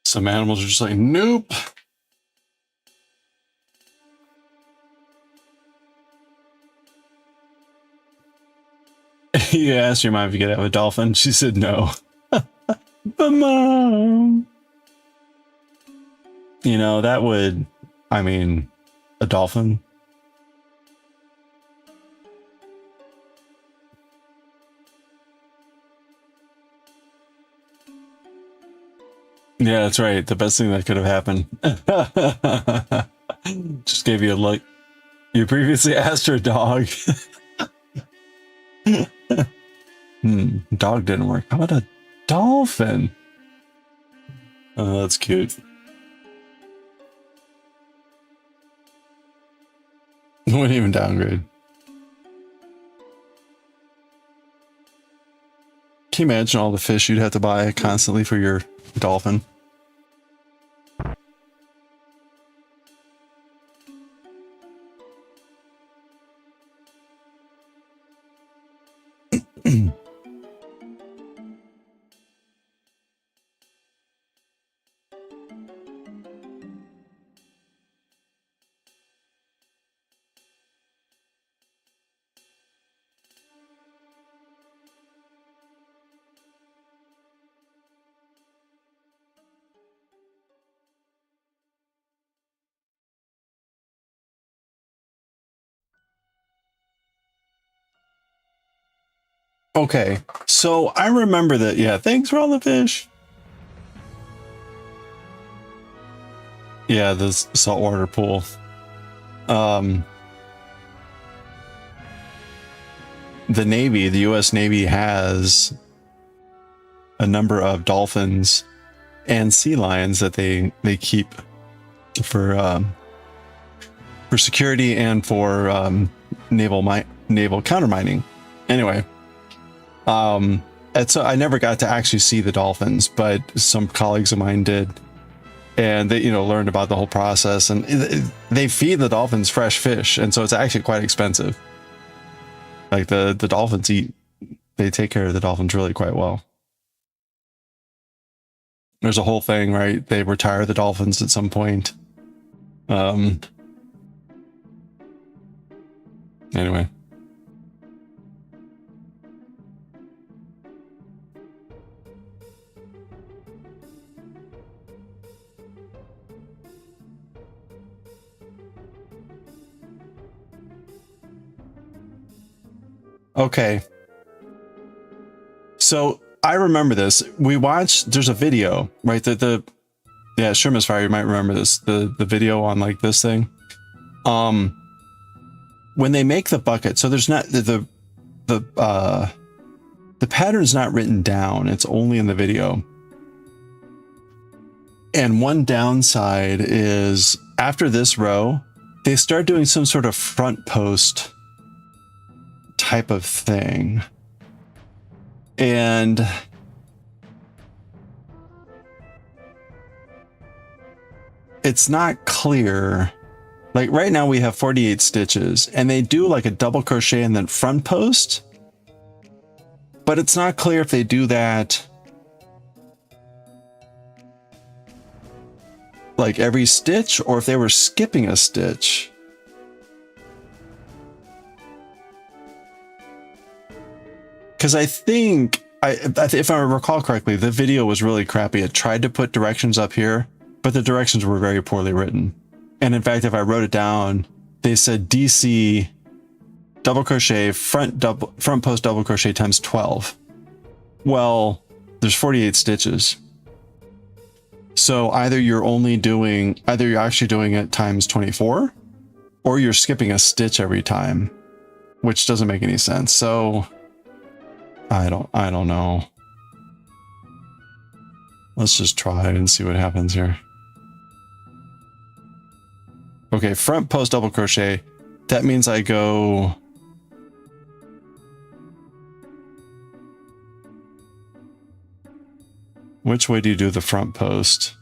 Some animals are just like, nope. You asked your mom if you could have a dolphin. She said no. But mom, you know, that would, I mean, a dolphin. Yeah, that's right. The best thing that could have happened. Just gave you a look. You previously asked her dog. Dog didn't work. How about a dolphin? Oh, that's cute. Wouldn't even downgrade. Can you imagine all the fish you'd have to buy constantly for your dolphin? Okay, so I remember that. Yeah, thanks for all the fish. Yeah, this saltwater pool. The Navy, the U.S. Navy has a number of dolphins and sea lions that they keep for security and for naval countermining. Anyway. And so I never got to actually see the dolphins, but some colleagues of mine did, and they, you know, learned about the whole process. And they feed the dolphins fresh fish, and so it's actually quite expensive. Like the dolphins they take care of the dolphins really quite well. There's a whole thing, right? They retire the dolphins at some point. Anyway. Okay. So I remember this. We watched, there's a video, right? Yeah, Sherman's Fire, you might remember this. The video on like this thing. When they make the bucket, so there's not the pattern's not written down. It's only in the video. And one downside is after this row, they start doing some sort of front post type of thing. And it's not clear. Like right now we have 48 stitches and they do like a double crochet and then front post. But it's not clear if they do that like every stitch or if they were skipping a stitch. Because I think, if I recall correctly, the video was really crappy. It tried to put directions up here, but the directions were very poorly written. And in fact, if I wrote it down, they said DC double crochet, front post double crochet times 12. Well, there's 48 stitches. So either you're actually doing it times 24, or you're skipping a stitch every time, which doesn't make any sense. So I don't know. Let's just try and see what happens here. Okay, front post double crochet. That means I go... Which way do you do the front post?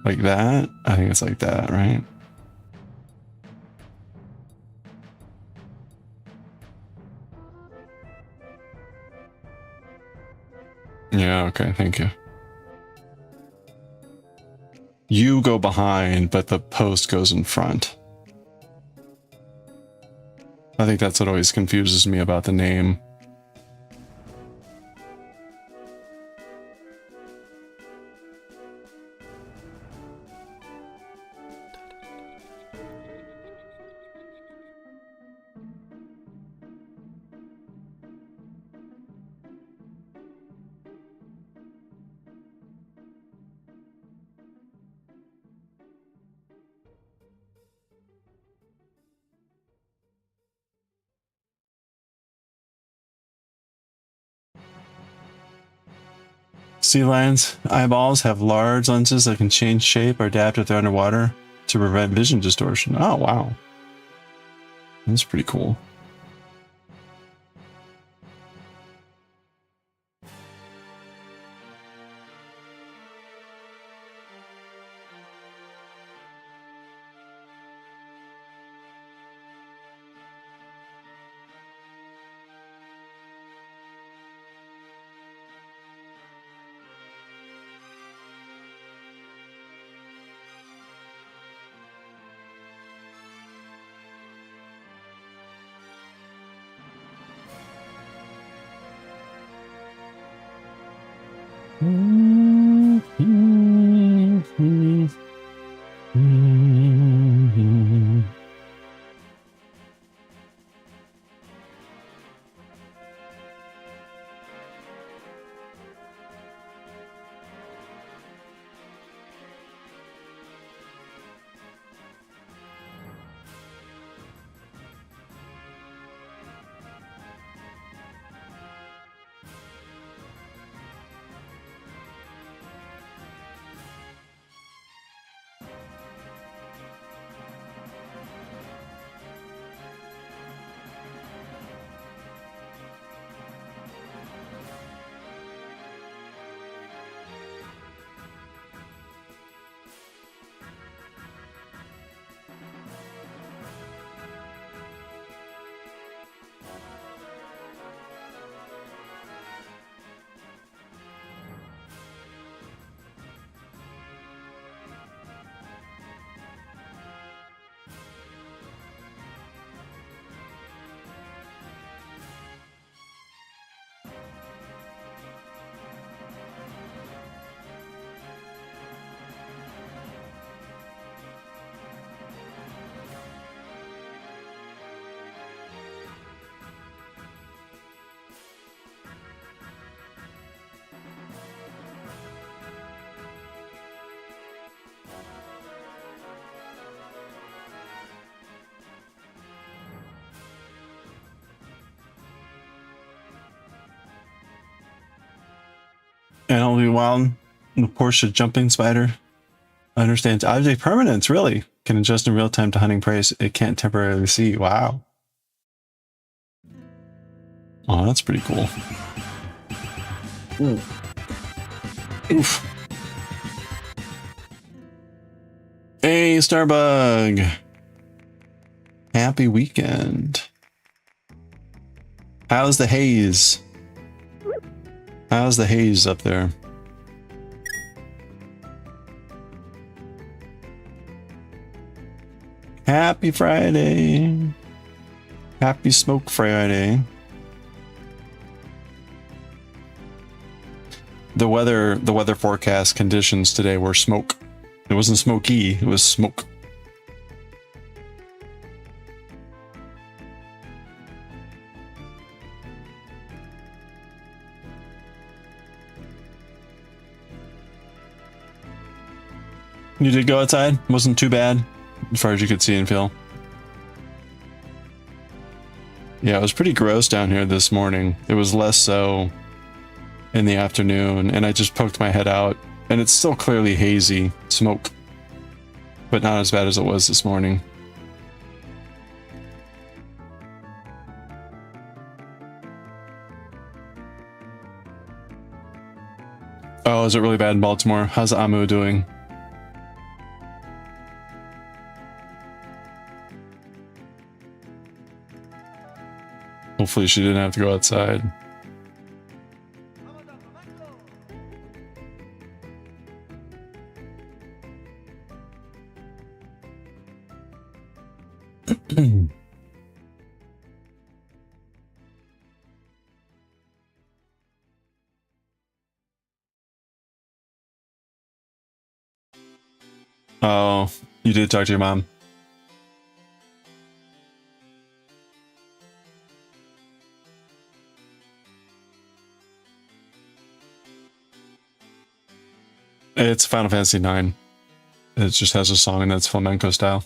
Like that? I think it's like that, right? Yeah, okay, thank you. You go behind, but the post goes in front. I think that's what always confuses me about the name. Sea lions' eyeballs have large lenses that can change shape or adapt if they're underwater to prevent vision distortion. Oh, wow. That's pretty cool. And only wild, the Porsche jumping spider understands object permanence, really. Can adjust in real time to hunting prey it can't temporarily see. Wow. Oh, that's pretty cool. Ooh. Oof. Hey, Starbug. Happy weekend. How's the haze? How's the haze up there? Happy Friday. Happy Smoke Friday. The weather forecast conditions today were smoke. It wasn't smoky, it was smoke. You did go outside? Wasn't too bad as far as you could see and feel. Yeah, it was pretty gross down here this morning. It was less so in the afternoon, and I just poked my head out, and it's still clearly hazy smoke, but not as bad as it was this morning. Oh, is it really bad in Baltimore? How's Amu doing? Hopefully she didn't have to go outside. Oh, you did talk to your mom. It's Final Fantasy IX. It just has a song that's flamenco style.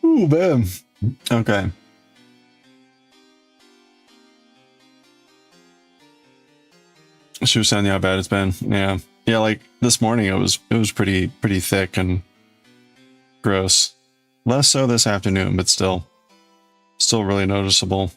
Ooh, man. Okay. She was telling you how bad it's been. Yeah. Yeah, like this morning it was pretty thick and gross. Less so this afternoon, but still really noticeable.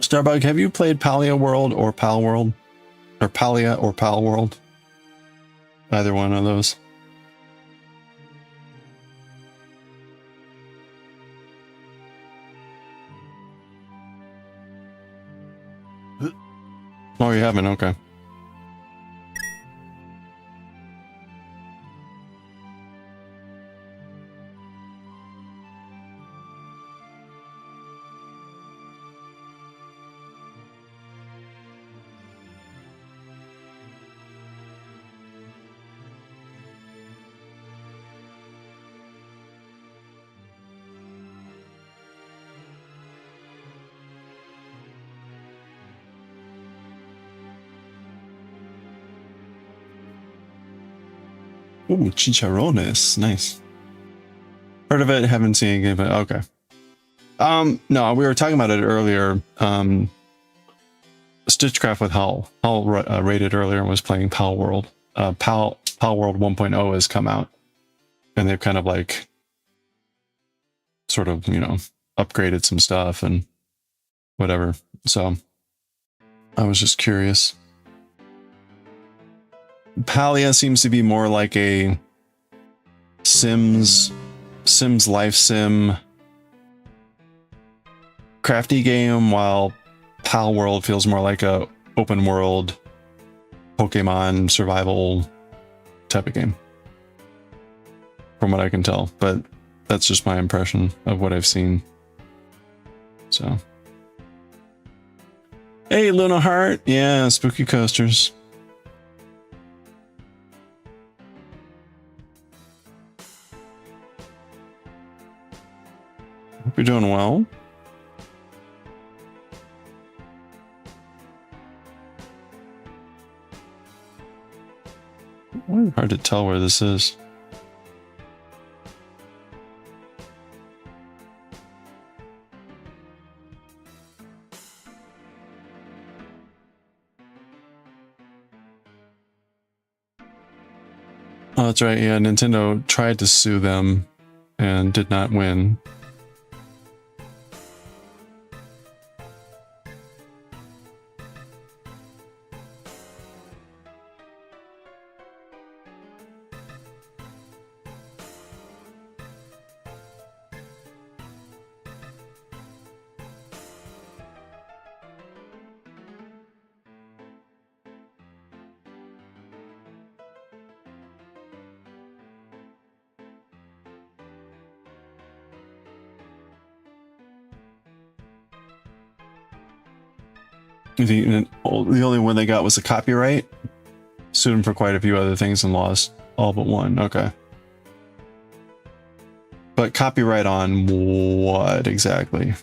Starbug, have you played Palia World or Pal World? Or Palia or Pal World? Either one of those. Oh, you haven't? Okay. Ooh, chicharrones. Nice. Heard of it, haven't seen it, but okay. No, we were talking about it earlier. Stitchcraft with Howl. Howl rated earlier and was playing Pal World. Pal World 1.0 has come out. And they've kind of like sort of, you know, upgraded some stuff and whatever. So I was just curious. Palia seems to be more like a Sims life sim crafty game, while Pal World feels more like a open world Pokemon survival type of game, from what I can tell. But that's just my impression of what I've seen. So, hey, Luna Heart, yeah, spooky coasters. Hope you're doing well. Hard to tell where this is. Oh, that's right. Yeah, Nintendo tried to sue them and did not win. The only one they got was a copyright. Sued him for quite a few other things and lost all but one. Okay. But copyright on what exactly?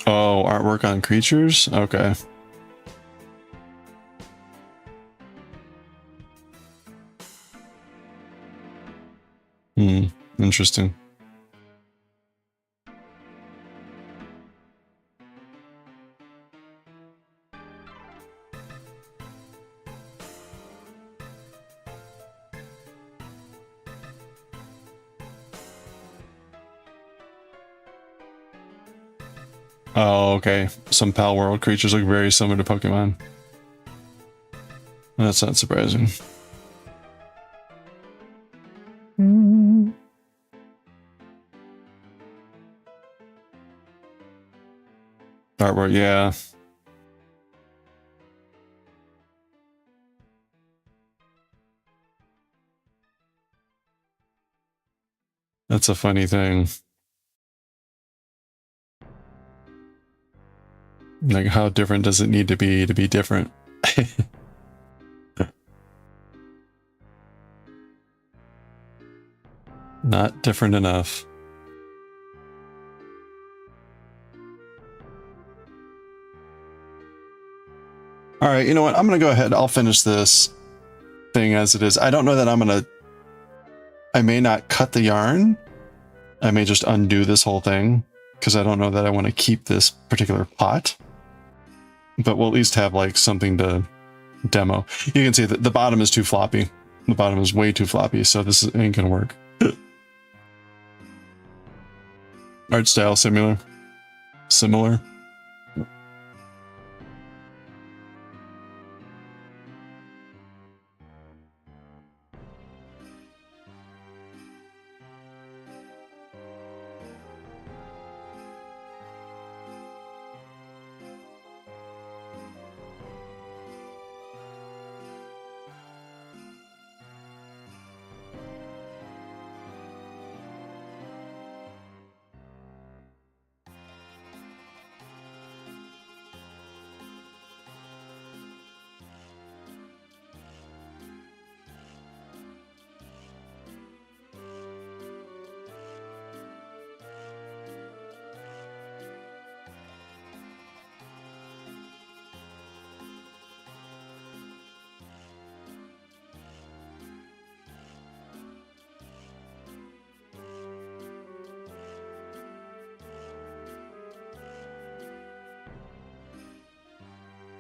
Oh, artwork on creatures? Okay. Interesting. Oh, okay. Some Pal World creatures look very similar to Pokemon. That's not surprising. Artwork, yeah. That's a funny thing. Like, how different does it need to be different? Not different enough. All right, you know what? I'm going to go ahead. I'll finish this thing as it is. I don't know that I'm going to... I may not cut the yarn. I may just undo this whole thing because I don't know that I want to keep this particular pot. But we'll at least have like something to demo. You can see that the bottom is too floppy. The bottom is way too floppy, so this ain't going to work. Art style similar. Similar.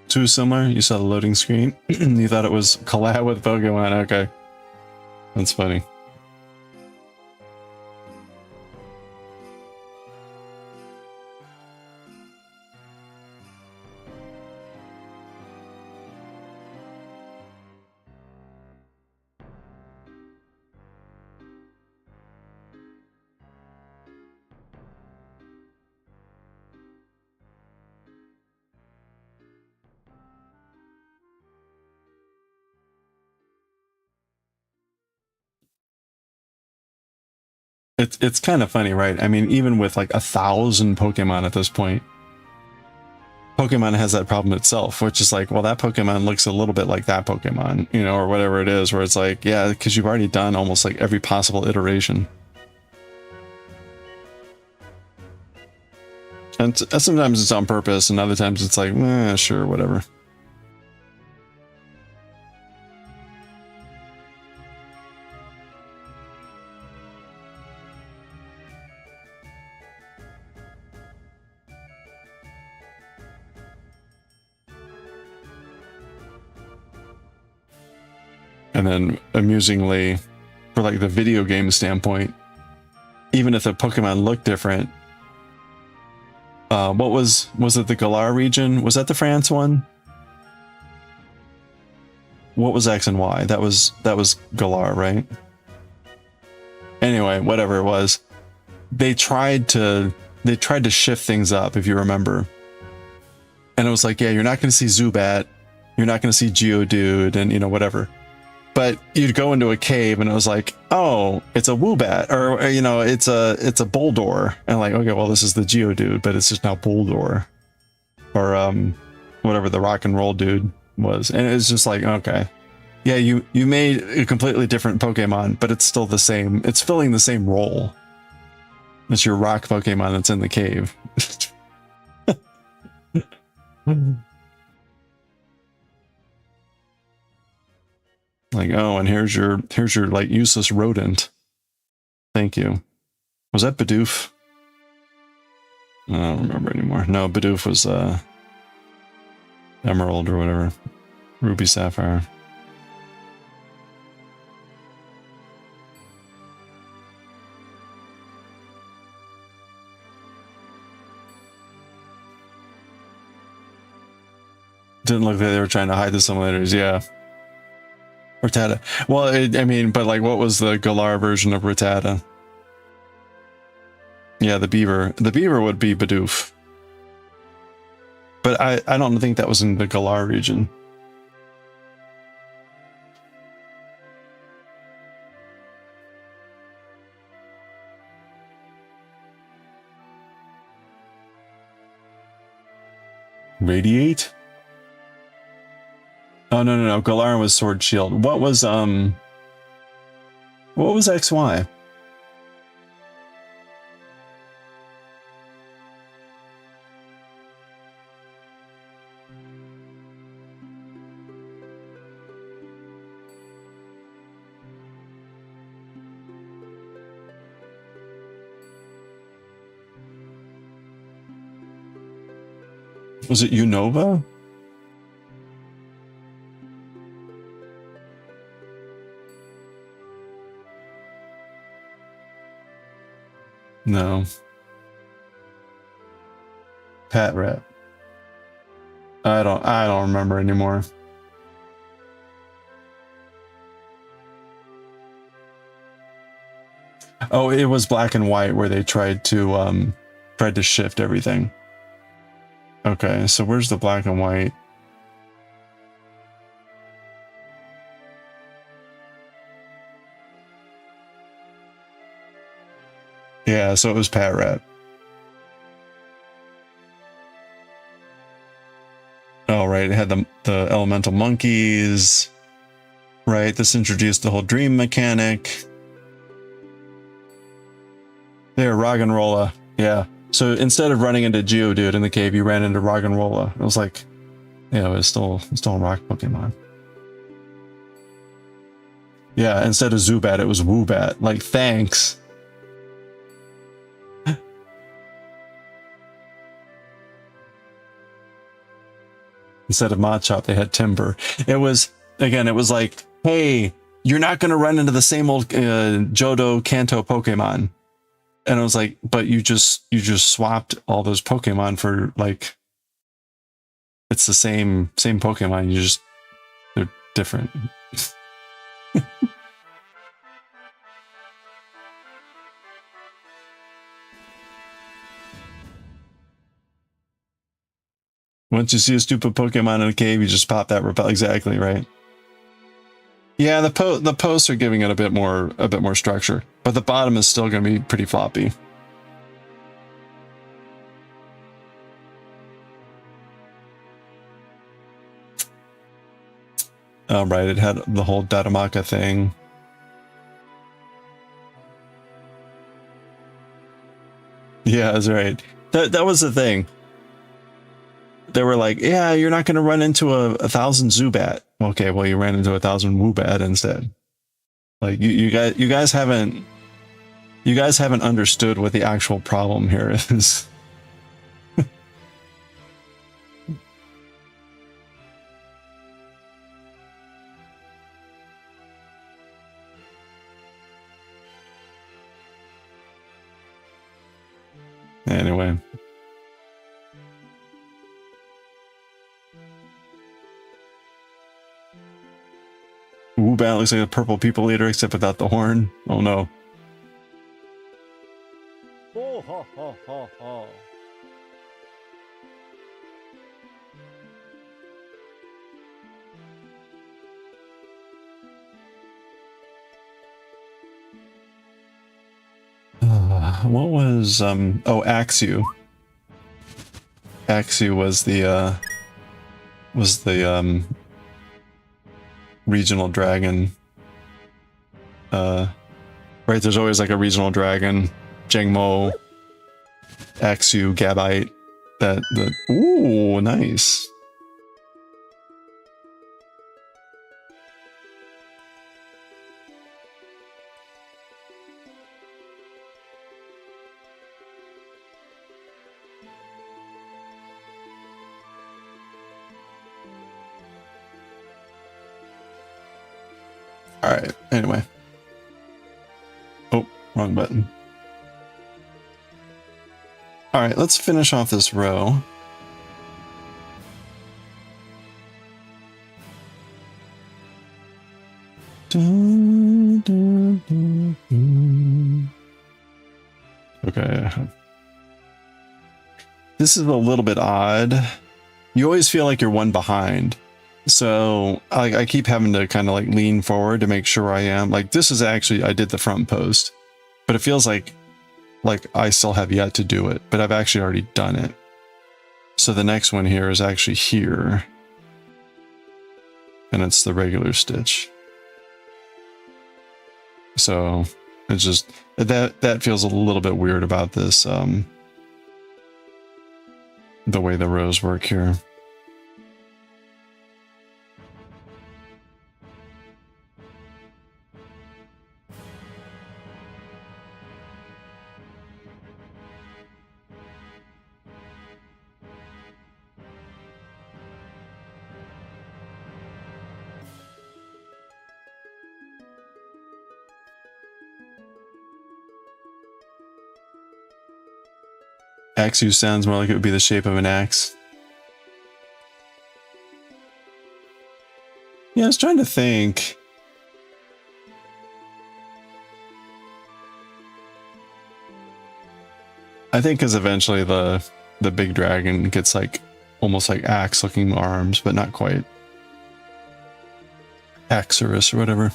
Too similar? You saw the loading screen? You thought it was collab with Pokemon? Okay. That's funny. It's kind of funny, right? I mean, even with like 1,000 Pokemon at this point, Pokemon has that problem itself, which is like, well, that Pokemon looks a little bit like that Pokemon, you know, or whatever it is, where it's like, yeah, because you've already done almost like every possible iteration. And sometimes it's on purpose, and other times it's like, sure, whatever. And then, amusingly, for like the video game standpoint, even if the Pokemon look different, what was it the Galar region? Was that the France one? what was X and Y? That was Galar, right? Anyway, whatever it was, they tried to shift things up, if you remember. And it was like, yeah, you're not going to see Zubat, you're not going to see Geodude, and you know, whatever. But you'd go into a cave and it was like, oh, it's a Woobat, or you know, it's a Boldore, and like, okay, well, this is the Geodude, but it's just now Boldore, or whatever the rock and roll dude was, and it's just like, okay, yeah, you made a completely different Pokemon, but it's still the same. It's filling the same role. It's your rock Pokemon that's in the cave. Like, oh, and here's your like useless rodent. Thank you. Was that Bidoof? I don't remember anymore. No, Bidoof was Emerald or whatever. Ruby Sapphire. Didn't look like they were trying to hide the simulators, yeah. Rattata. Well, I mean, but like, what was the Galar version of Rattata? Yeah, the beaver. The beaver would be Bidoof. But I don't think that was in the Galar region. Radiate? Oh no. Galar was Sword Shield. What was XY? Was it Unova? No. Pat Rat. I don't remember anymore. Oh, it was Black and White where they tried to shift everything. Okay, so where's the Black and White? Yeah, so it was Pat Rat. Oh, right, it had the elemental monkeys. Right, this introduced the whole dream mechanic. There, Roggenrola. Yeah. So instead of running into Geodude in the cave, you ran into Roggenrola. It was like, yeah, it was still a rock Pokemon. Yeah, instead of Zubat, it was Woobat. Like, thanks. Instead of Machop, they had Timber. It was like, hey, you're not going to run into the same old Johto Kanto Pokemon. And I was like, but you just swapped all those Pokemon for, like, it's the same Pokemon, they're different. Once you see a stupid Pokemon in a cave, you just pop that repel. Exactly, right? Yeah, the posts are giving it a bit more structure, but the bottom is still going to be pretty floppy. Oh, right, it had the whole Datamaka thing. Yeah, that's right. That was the thing. They were like, yeah, you're not going to run into a 1,000 Zubat. Okay, well, you ran into 1,000 Woobat instead. Like, you guys haven't understood what the actual problem here is. Anyway. Ooh, that looks like a purple people eater, except without the horn. Oh no. Oh ha ha ha ha. What was oh, Axu. Axu was the regional dragon. Right, there's always like a regional dragon. Jangmo, Axu, Gabite. Ooh, nice. Alright, anyway. Oh, wrong button. Alright, let's finish off this row. Okay. This is a little bit odd. You always feel like you're one behind. So I keep having to kind of like lean forward to make sure I am. Like this is actually, I did the front post, but it feels like I still have yet to do it, but I've actually already done it. So the next one here is actually here. And it's the regular stitch. So it's just, that feels a little bit weird about this, the way the rows work here. Axu sounds more like it would be the shape of an axe. Yeah, I was trying to think. I think because eventually the big dragon gets like almost like axe looking arms, but not quite. Axorus or whatever.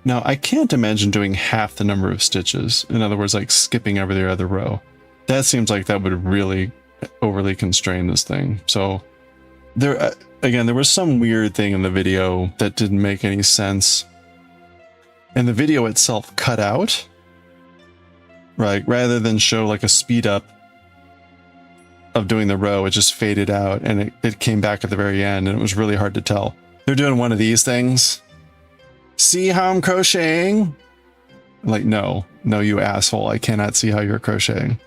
Now, I can't imagine doing half the number of stitches. In other words, like skipping every other row. That seems like that would really overly constrain this thing. So there, again, there was some weird thing in the video that didn't make any sense. And the video itself cut out. Right, rather than show like a speed up of doing the row, it just faded out and it came back at the very end and it was really hard to tell. They're doing one of these things. See how I'm crocheting? Like, no, you asshole. I cannot see how you're crocheting.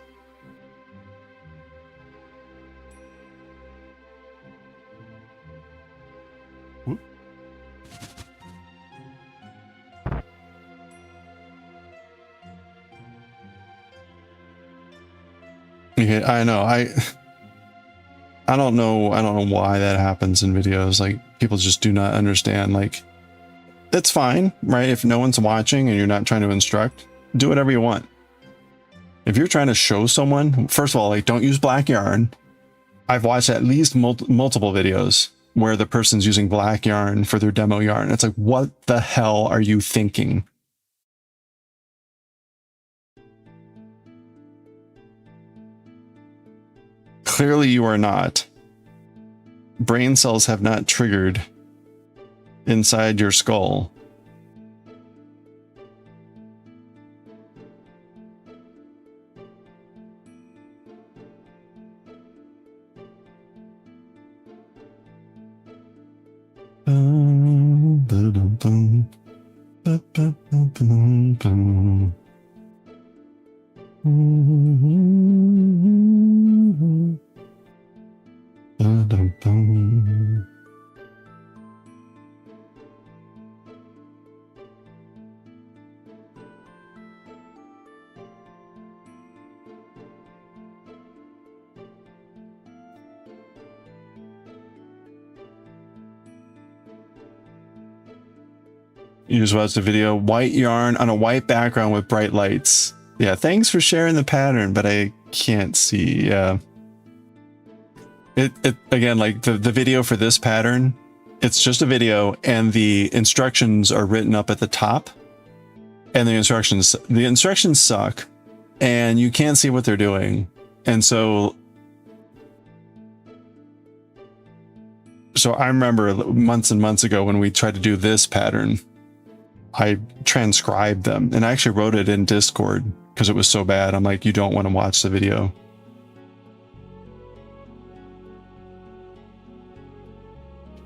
Whoop. Okay, I know. I don't know why that happens in videos. Like, people just do not understand. Like, that's fine, right? If no one's watching and you're not trying to instruct, do whatever you want. If you're trying to show someone, first of all, like, don't use black yarn. I've watched at least multiple videos where the person's using black yarn for their demo yarn. It's like, what the hell are you thinking? Clearly you are not. Brain cells have not triggered inside your skull. You just watched the video, white yarn on a white background with bright lights. Yeah, thanks for sharing the pattern, but I can't see. Yeah. It again, like the video for this pattern, it's just a video and the instructions are written up at the top. And the instructions suck and you can't see what they're doing. And so I remember months and months ago when we tried to do this pattern, I transcribed them and I actually wrote it in Discord because it was so bad. I'm like, you don't want to watch the video.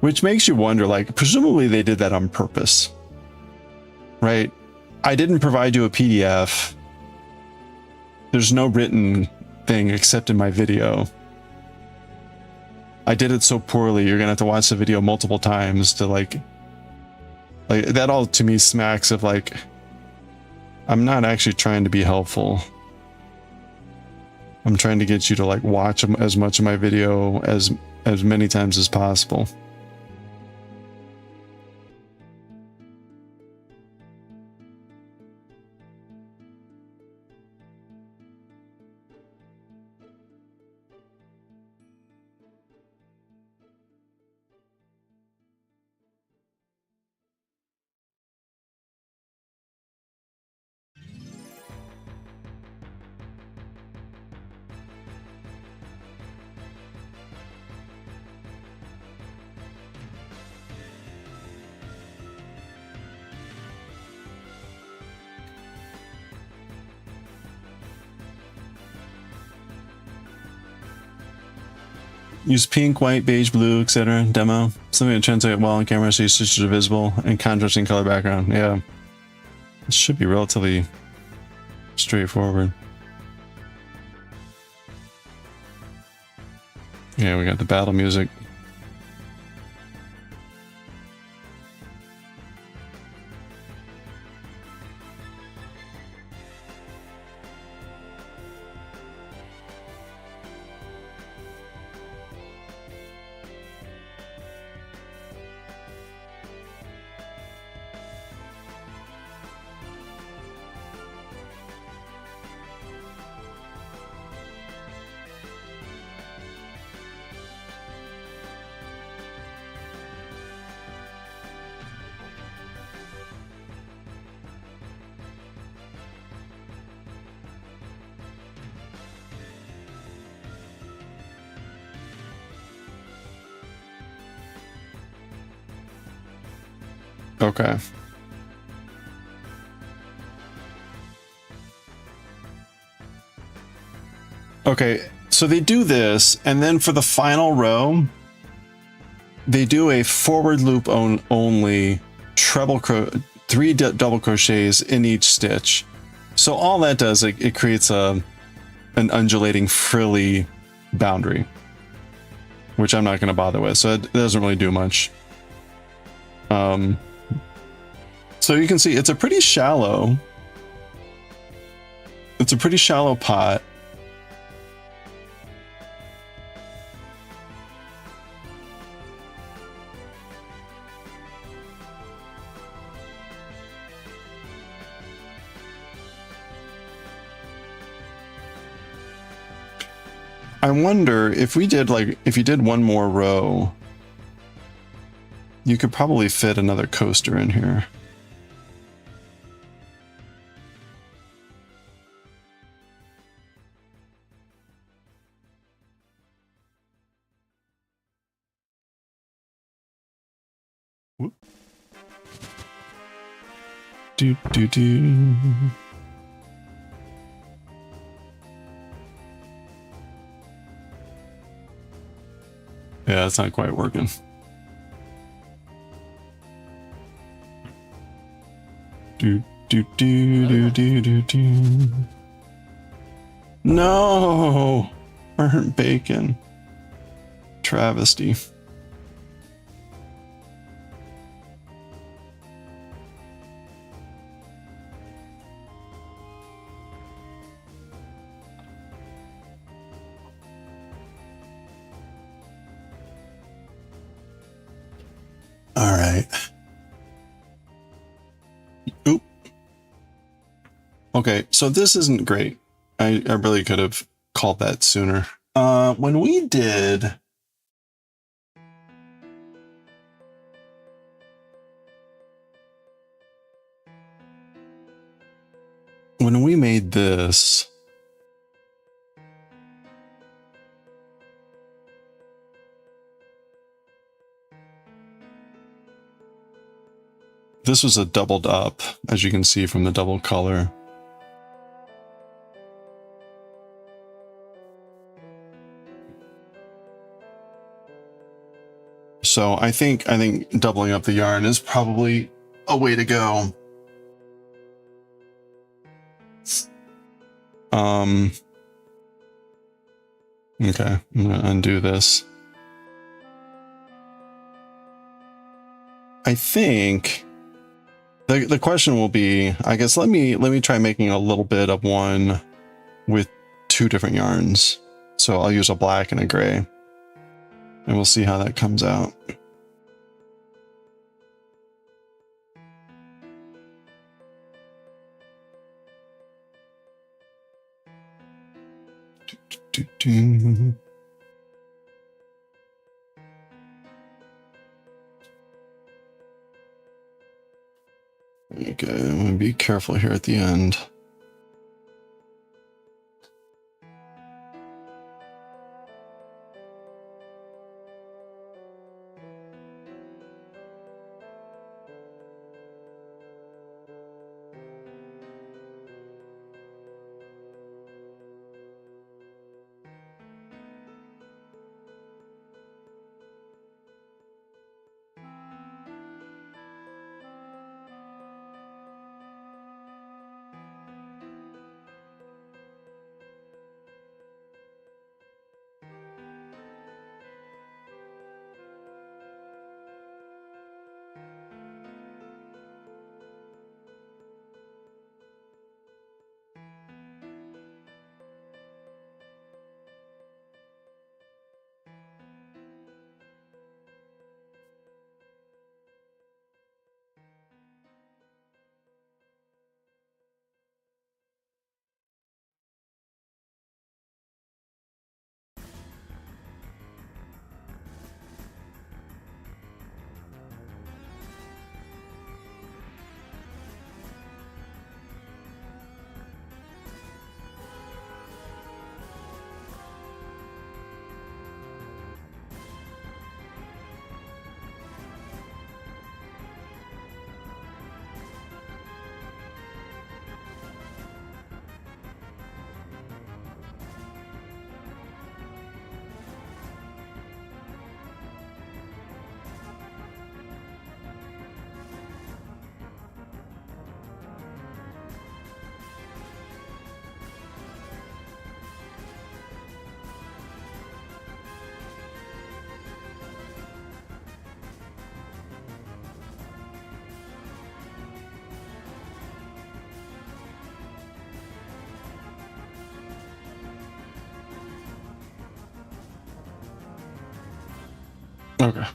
Which makes you wonder, like, presumably they did that on purpose, right? I didn't provide you a PDF. There's no written thing except in my video. I did it so poorly, you're gonna have to watch the video multiple times to like that all to me smacks of like, I'm not actually trying to be helpful. I'm trying to get you to like watch as much of my video as many times as possible. Use pink, white, beige, blue, etc. Demo. Something to translate well on camera so your stitches are visible and contrasting color background. Yeah. It should be relatively straightforward. Yeah, we got the battle music. Okay. Okay, so they do this, and then for the final row, they do a forward loop only treble three double crochets in each stitch. So all that does, it creates an undulating frilly boundary, which I'm not going to bother with. So it doesn't really do much. So you can see it's a pretty shallow pot. I wonder if we did if you did one more row, you could probably fit another coaster in here. Whoop. Do. Yeah, it's not quite working. Do do do do do do do. No, burnt bacon. Travesty. All right. Oop. Okay, so this isn't great. I really could have called that sooner. When we did when we made this, this was a doubled up, as you can see from the double color. So I think doubling up the yarn is probably a way to go. Okay, I'm gonna undo this. I think the question will be, I guess let me try making a little bit of one with two different yarns. So I'll use a black and a gray, and we'll see how that comes out. Okay, I'm gonna be careful here at the end. Okay.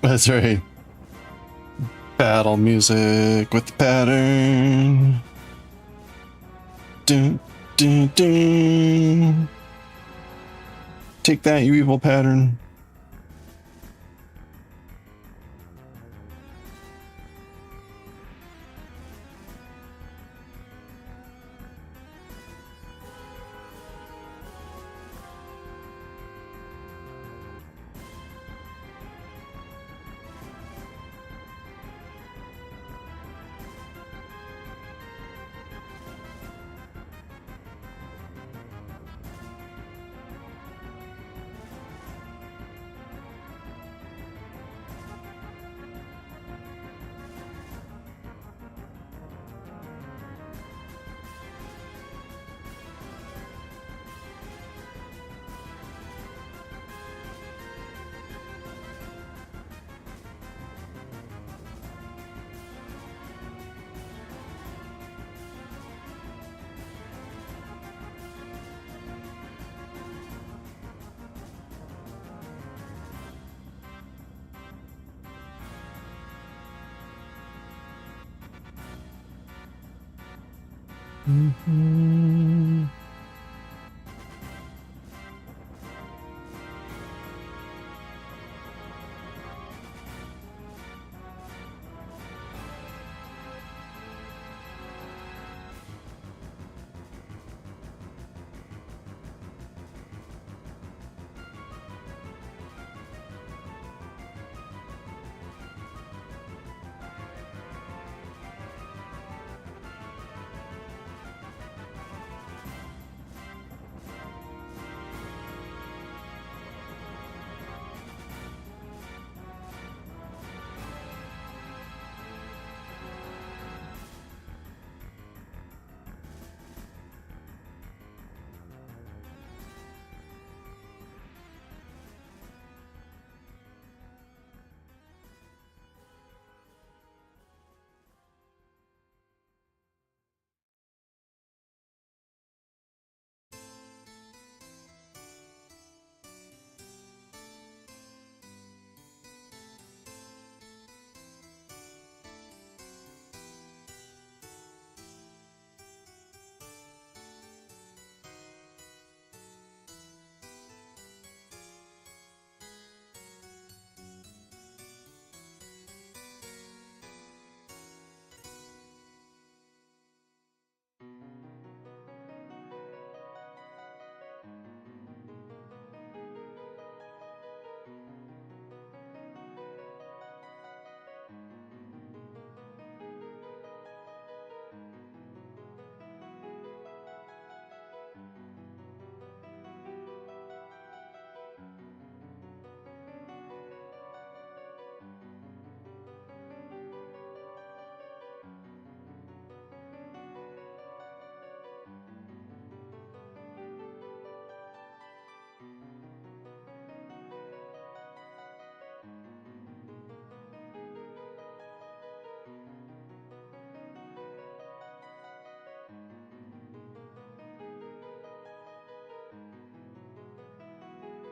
That's right. Battle music with the pattern. Dun, dun, dun. Take that, you evil pattern. Mm-hmm.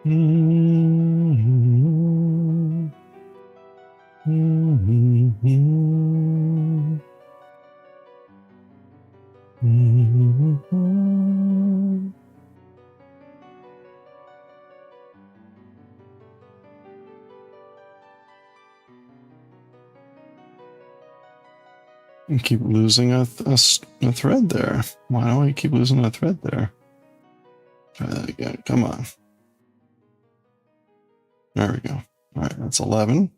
Mm-hmm. Mm-hmm. Mm-hmm. You keep losing a thread there. Why do I keep losing a thread there? Try that again. Come on. There we go. All right, that's 11.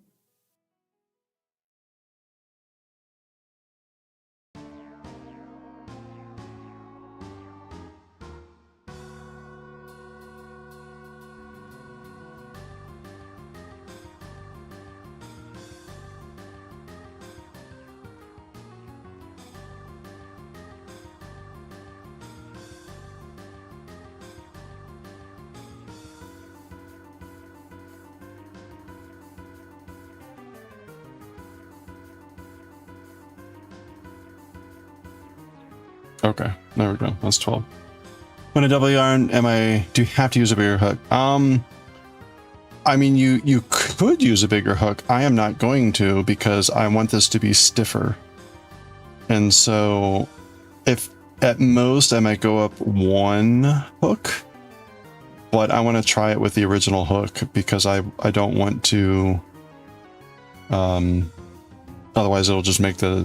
Okay, there we go. That's 12. When a double yarn, do you have to use a bigger hook? I mean, you could use a bigger hook. I am not going to because I want this to be stiffer. And so if at most I might go up one hook, but I want to try it with the original hook because I don't want to, otherwise it'll just make the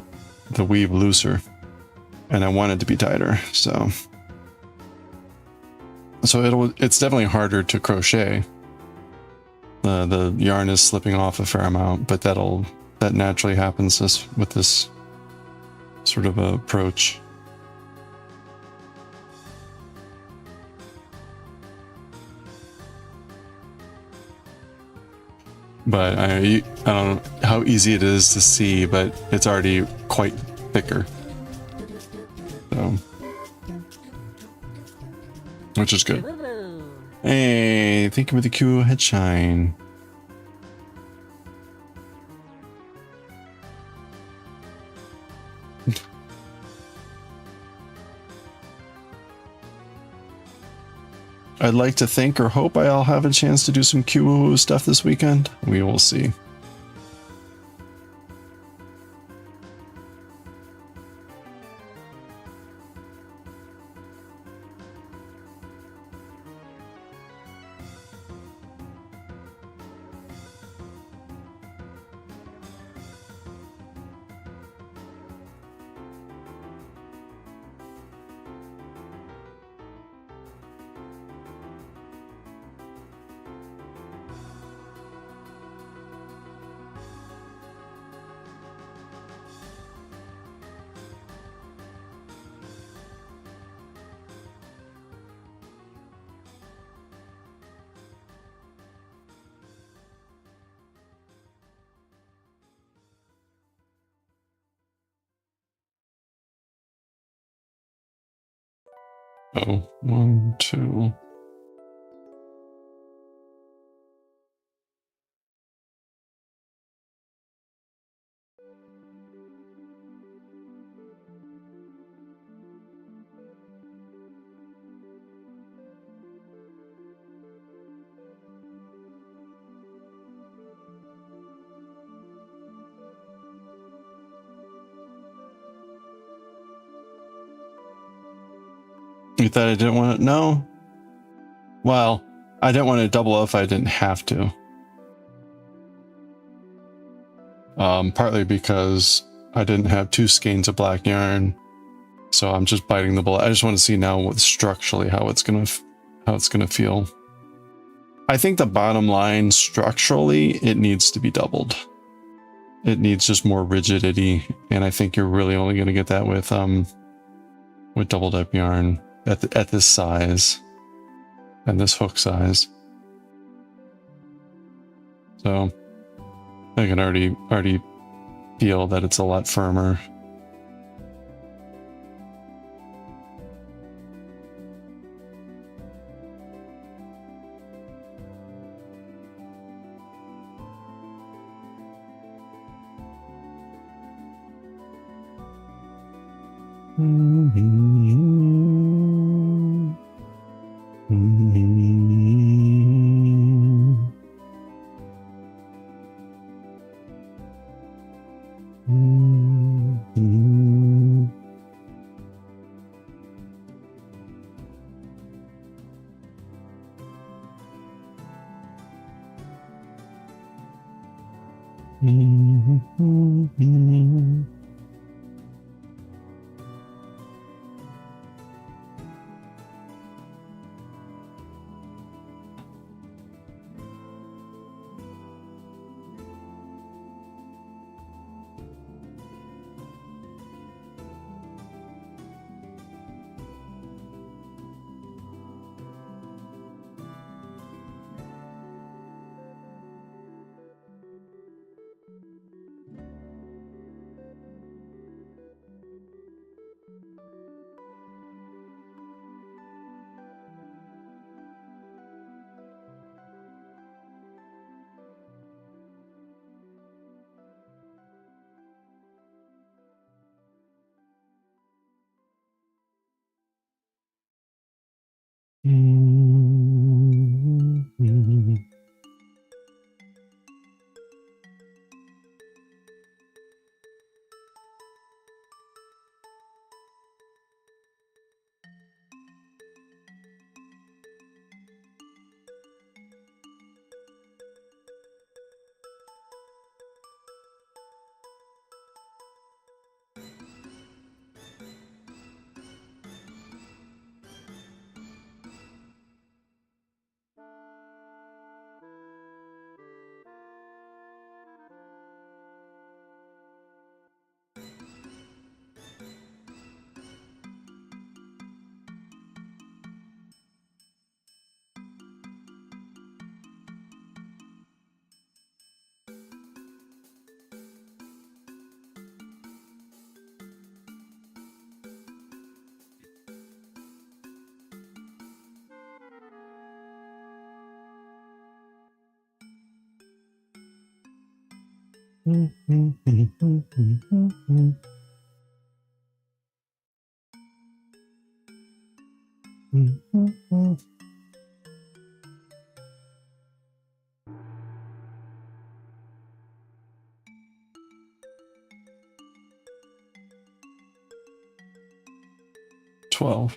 weave looser, and I want it to be tighter. So it's definitely harder to crochet. The yarn is slipping off a fair amount, but that naturally happens with this sort of approach. But I don't know how easy it is to see, but it's already quite thicker. So, which is good. Hey, thank you for the Q head shine. I'd like to think or hope I'll have a chance to do some Q stuff this weekend. We will see. Oh, 1, 2. You thought I didn't want to? No. Well, I didn't want to double if I didn't have to. Partly because I didn't have 2 skeins of black yarn, so I'm just biting the bullet. I just want to see now structurally how it's gonna feel. I think the bottom line structurally it needs to be doubled. It needs just more rigidity, and I think you're really only going to get that with doubled up yarn at this size and this hook size. So I can already feel that it's a lot firmer.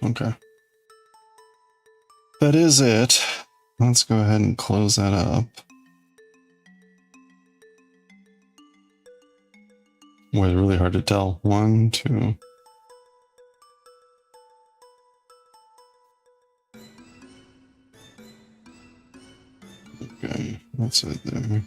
Okay. That is it. Let's go ahead and close that up. Boy, it's really hard to tell. 1, 2. Okay, that's it there.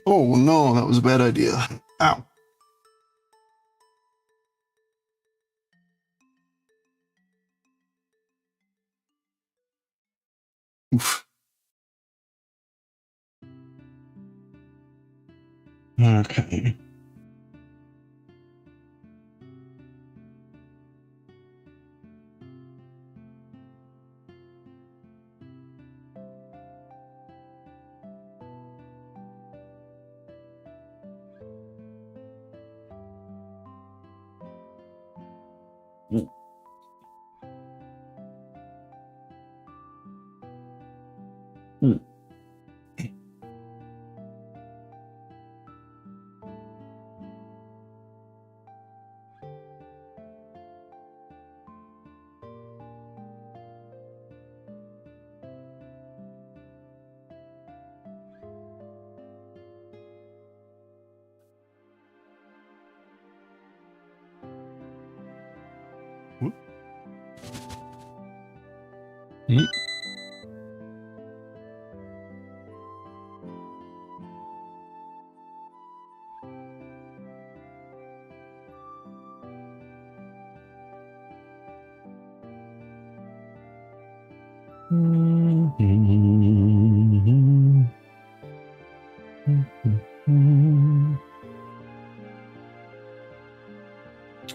Oh no, that was a bad idea. Ow. Oof. Okay.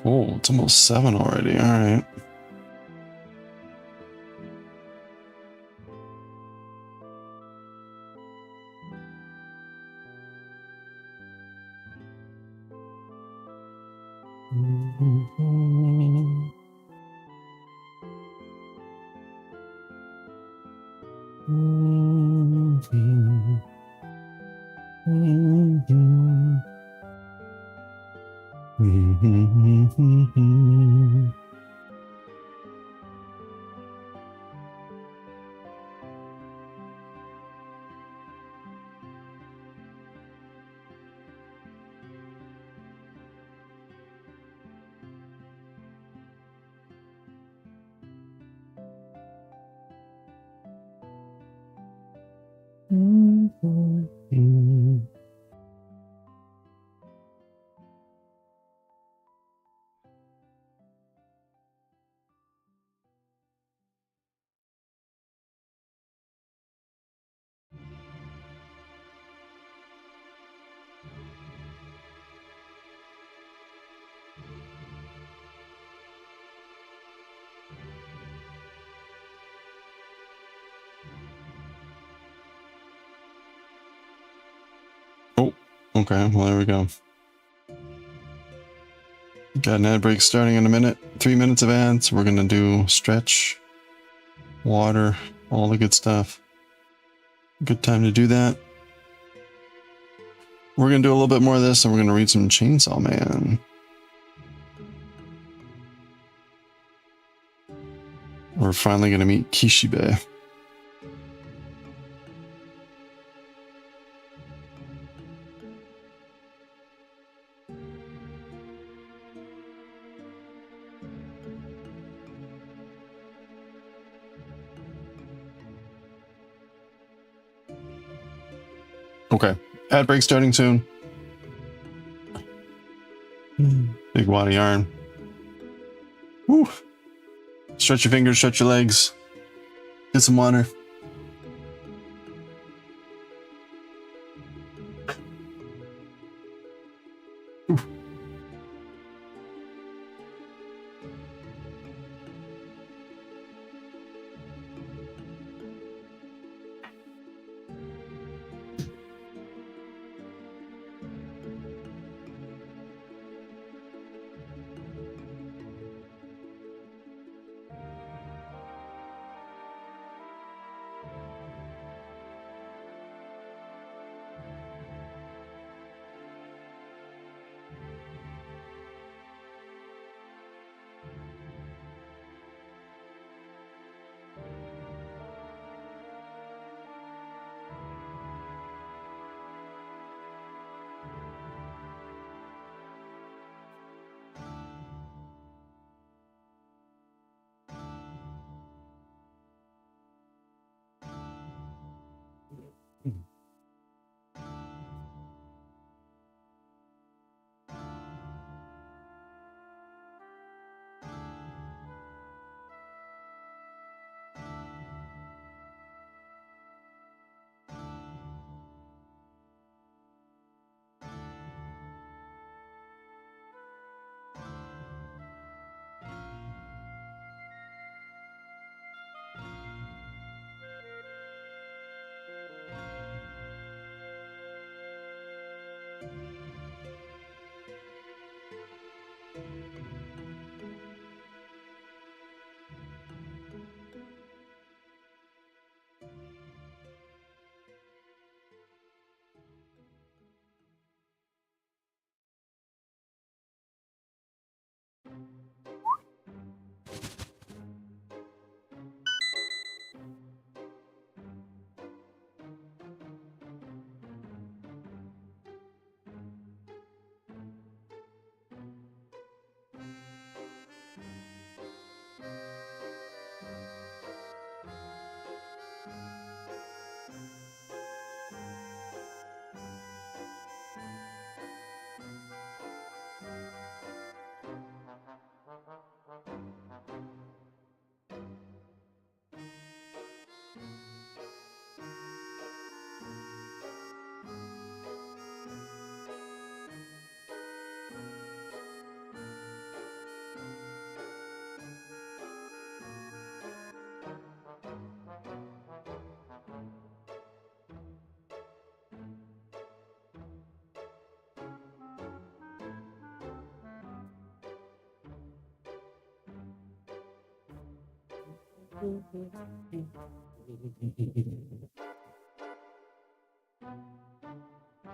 Oh, it's almost 7 already. All right. Oh, okay. Well, there we go. Got an ad break starting in a minute. 3 minutes of ads. We're going to do stretch, water, all the good stuff. Good time to do that. We're going to do a little bit more of this and we're going to read some Chainsaw Man. we're finally going to meet Kishibe. Okay, ad break starting soon. Big wad of yarn. Woo. Stretch your fingers, stretch your legs. Get some water. Ooh.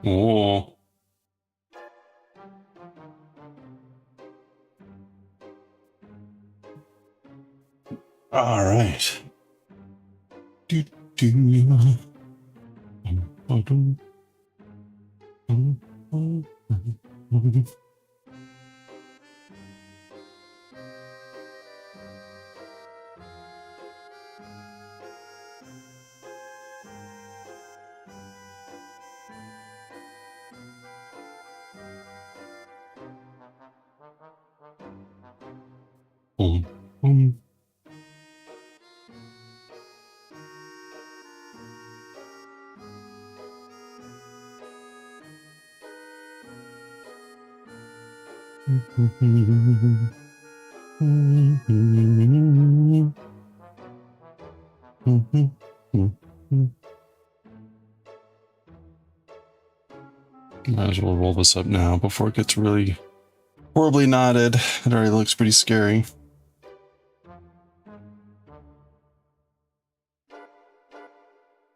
Oh. All right. Do, do. Boom, boom. Might as well roll this up now before it gets really horribly knotted. It already looks pretty scary.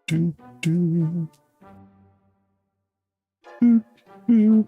Do, do. Do, do.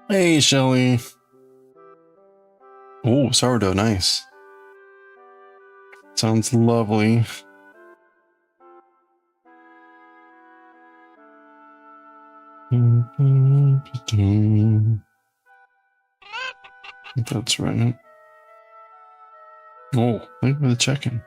Hey, Shelly. Oh, sourdough, nice. Sounds lovely. I think that's right. Oh, thank you for the check-in.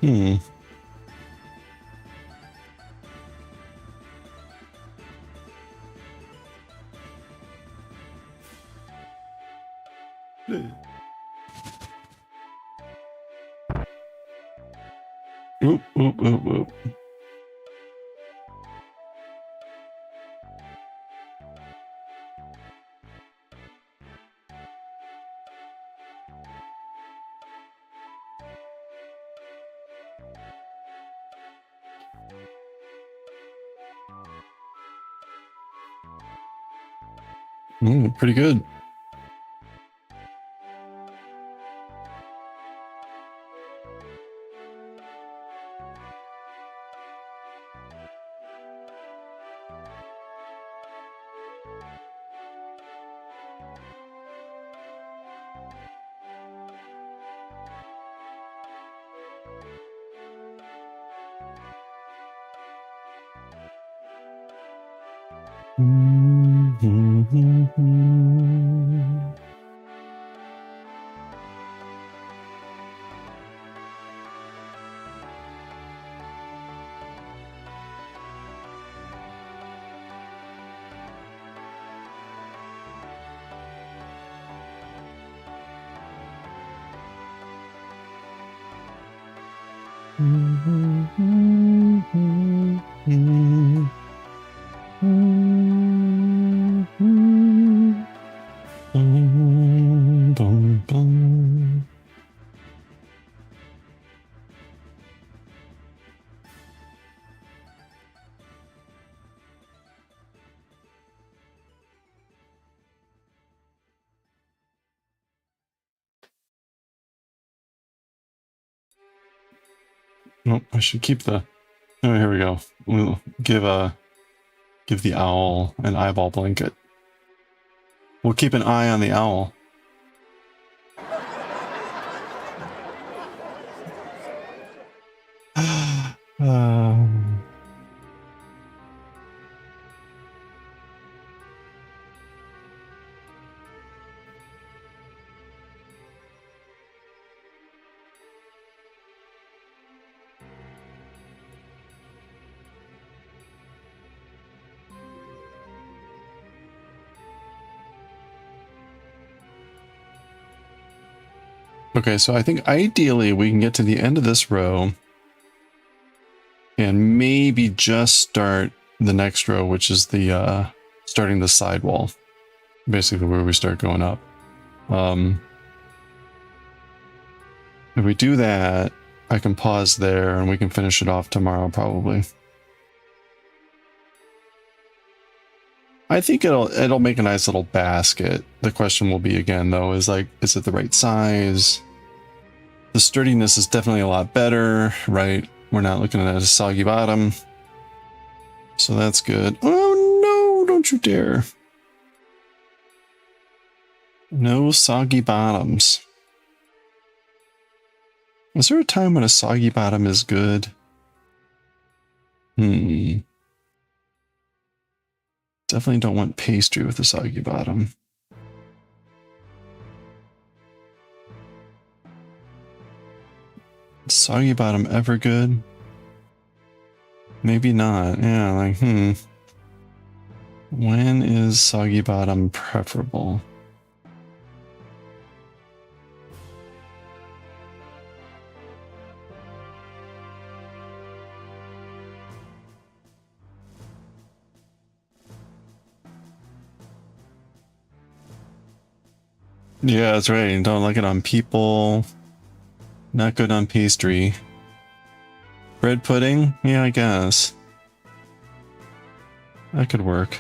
Hmm. Oop, oop, oop, oop. Pretty good. Nope, I should keep the... Oh, here we go. We'll give the owl an eyeball blanket. We'll keep an eye on the owl. um, okay, so I think ideally we can get to the end of this row and maybe just start the next row, which is the starting the sidewall, basically where we start going up. If we do that, I can pause there and we can finish it off tomorrow probably. I think it'll make a nice little basket. The question will be again though, is like, is it the right size? The sturdiness is definitely a lot better, right? We're not looking at a soggy bottom. So that's good. Oh no, don't you dare. No soggy bottoms. Is there a time when a soggy bottom is good? Definitely don't want pastry with a soggy bottom. Soggy bottom ever good? Maybe not. Yeah, like, when is soggy bottom preferable? Yeah, that's right. Don't like it on people. Not good on pastry. Bread pudding? Yeah, I guess. That could work.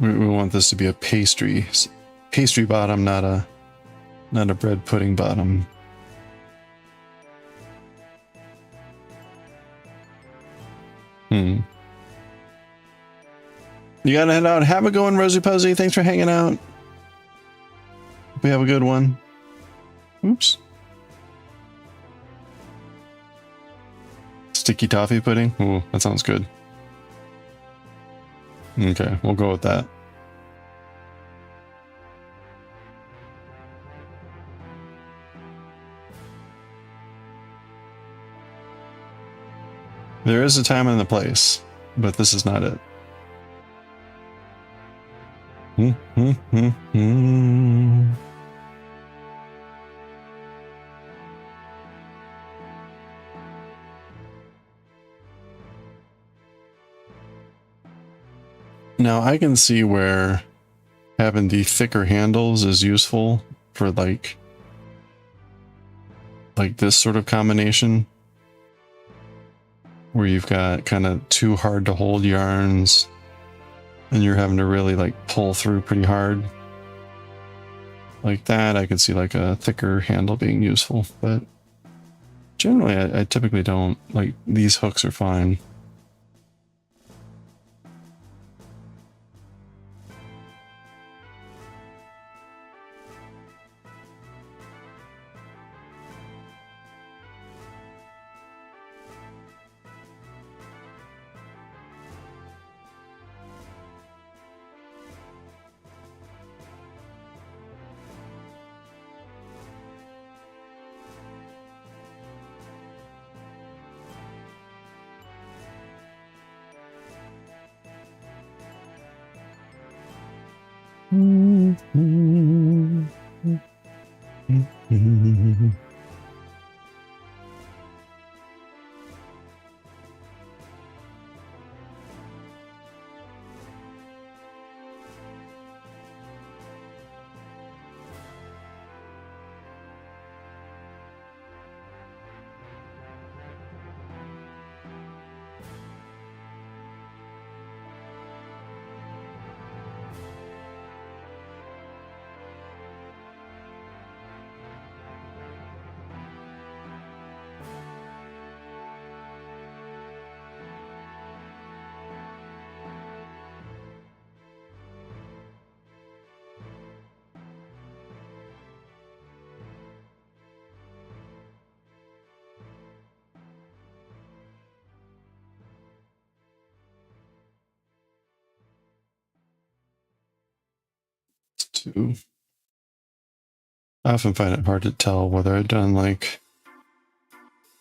We want this to be a pastry bottom, not a bread pudding bottom. You gotta head out. Have a good one, Rosie Posey. Thanks for hanging out. Hope we have a good one. Oops. Sticky toffee pudding? Ooh, that sounds good. Okay, we'll go with that. There is a time and a place, but this is not it. Now I can see where having the thicker handles is useful for like this sort of combination where you've got kind of too hard to hold yarns and you're having to really like pull through pretty hard. Like that, I could see like a thicker handle being useful, but generally I typically don't. Like these hooks are fine. Two. I often find it hard to tell whether I've done like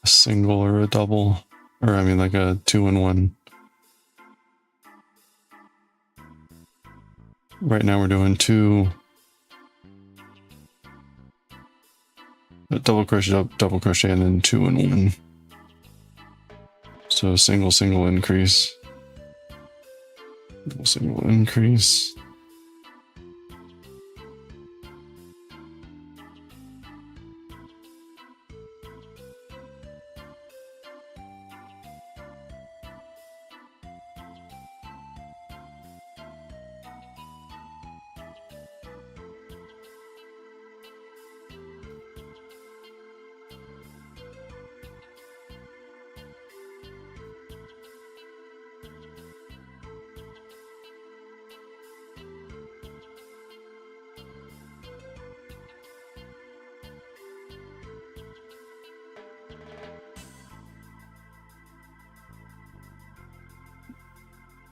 a single or a double, or I mean like a 2-in-1. Right now we're doing 2 double crochet, and then 2-in-1. So single increase, single increase.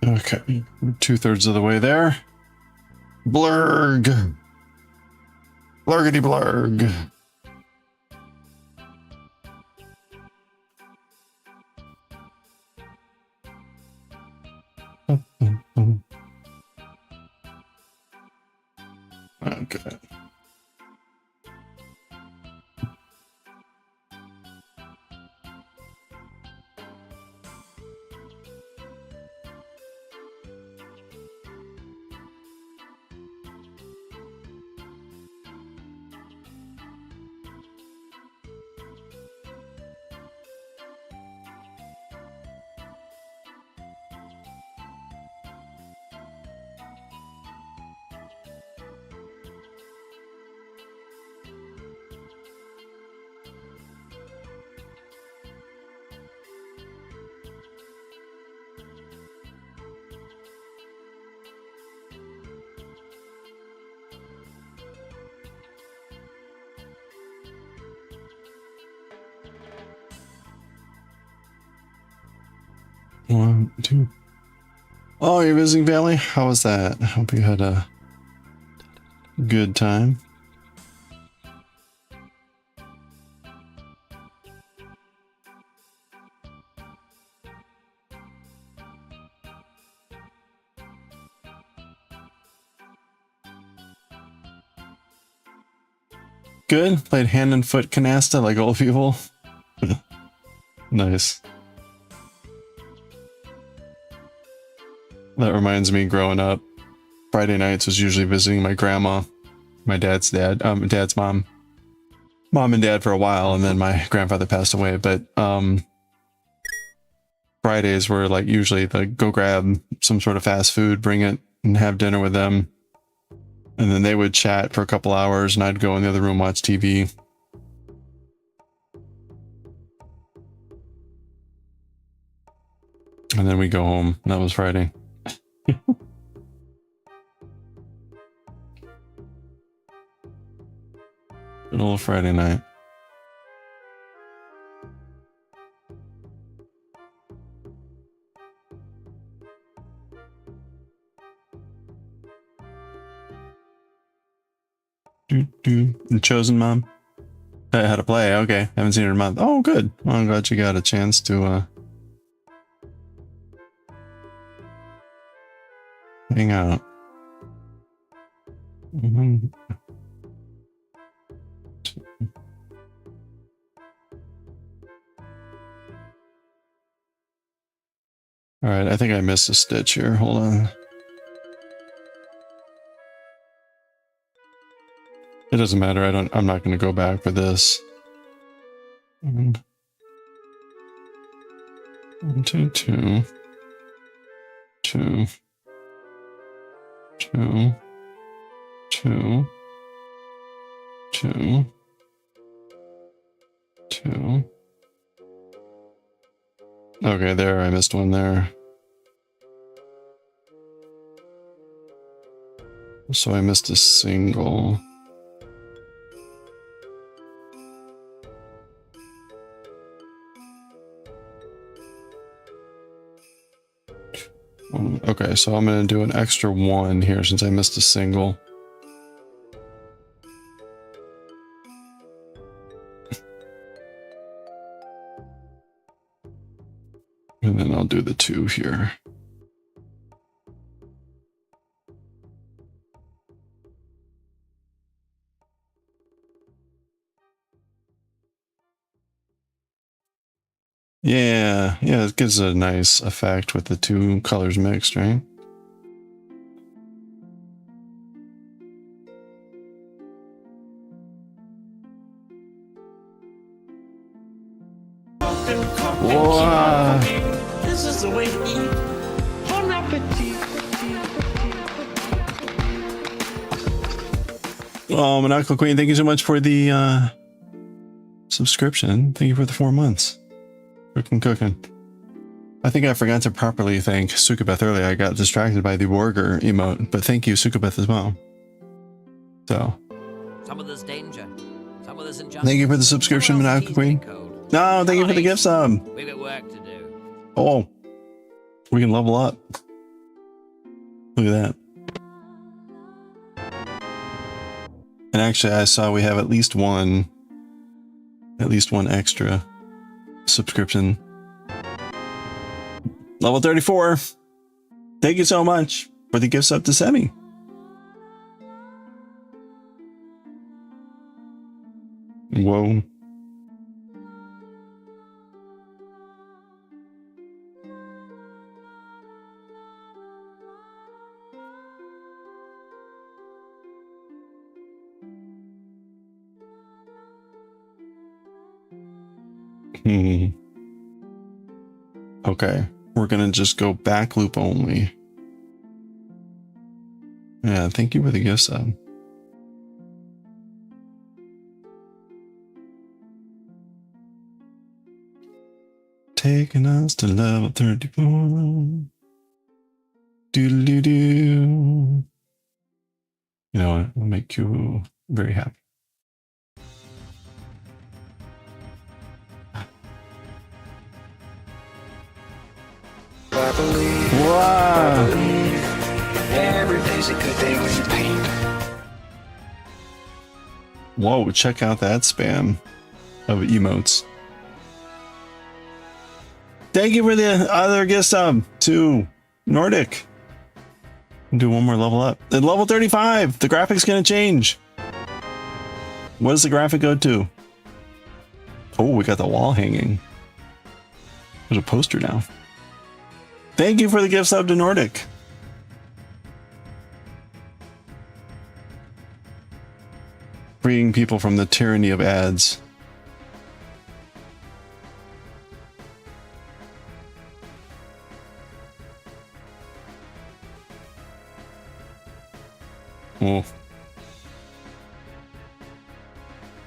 Okay, we're 2/3 of the way there. Blurg! Blurgity blurg! Okay. One, two. Oh, you're visiting family? How was that? I hope you had a good time. Good? Played hand and foot canasta like old people? Nice. That reminds me, growing up, Friday nights was usually visiting my grandma, my dad's mom. Mom and dad for a while, and then my grandfather passed away, but Fridays were like usually like go grab some sort of fast food, bring it, and have dinner with them. And then they would chat for a couple hours, and I'd go in the other room, watch TV. And then we go home. That was Friday. Good old Friday night. The chosen mom. How to play. Okay, haven't seen her in a month. Oh, good. Well, I'm glad you got a chance to hang out. Mhm. All right, I think I missed a stitch here. Hold on. It doesn't matter. I'm not going to go back for this. And 1, 2, 2, 2, 2, 2, 2, 2. Okay, there. I missed one there. So I missed a single. Okay, so I'm going to do an extra 1 here since I missed a single. And then I'll do the 2 here. Yeah, it gives a nice effect with the 2 colors mixed, right? Wow. This is the way to eat. Bon appetit. Oh, Monaco Queen, thank you so much for the subscription. Thank you for the 4 months. Cooking. I think I forgot to properly thank Sukabeth earlier. I got distracted by the burger emote, but thank you, Sukabeth, as well. So. Some of this danger. Some of this injustice. Thank you for the subscription, Monaco Queen. No, thank you for the gift sub. We've got work to do. Oh, we can level up. Look at that. And actually, I saw we have at least one extra subscription. Level 34. Thank you so much for the gift sub to Semi. Whoa. Okay, we're gonna just go back loop only. Yeah, thank you for the gift sub. Taking us to level 34. Doo-doo-doo-doo. You know what? It'll make you very happy. Wow. Every day's a good day when you paint. Whoa, check out that spam of emotes. Thank you for the other gift sub to Nordic. Do one more level up. At level 35, the graphic's gonna change. What does the graphic go to? Oh, we got the wall hanging. There's a poster now. Thank you for the gift sub to Nordic. Freeing people from the tyranny of ads. Oh.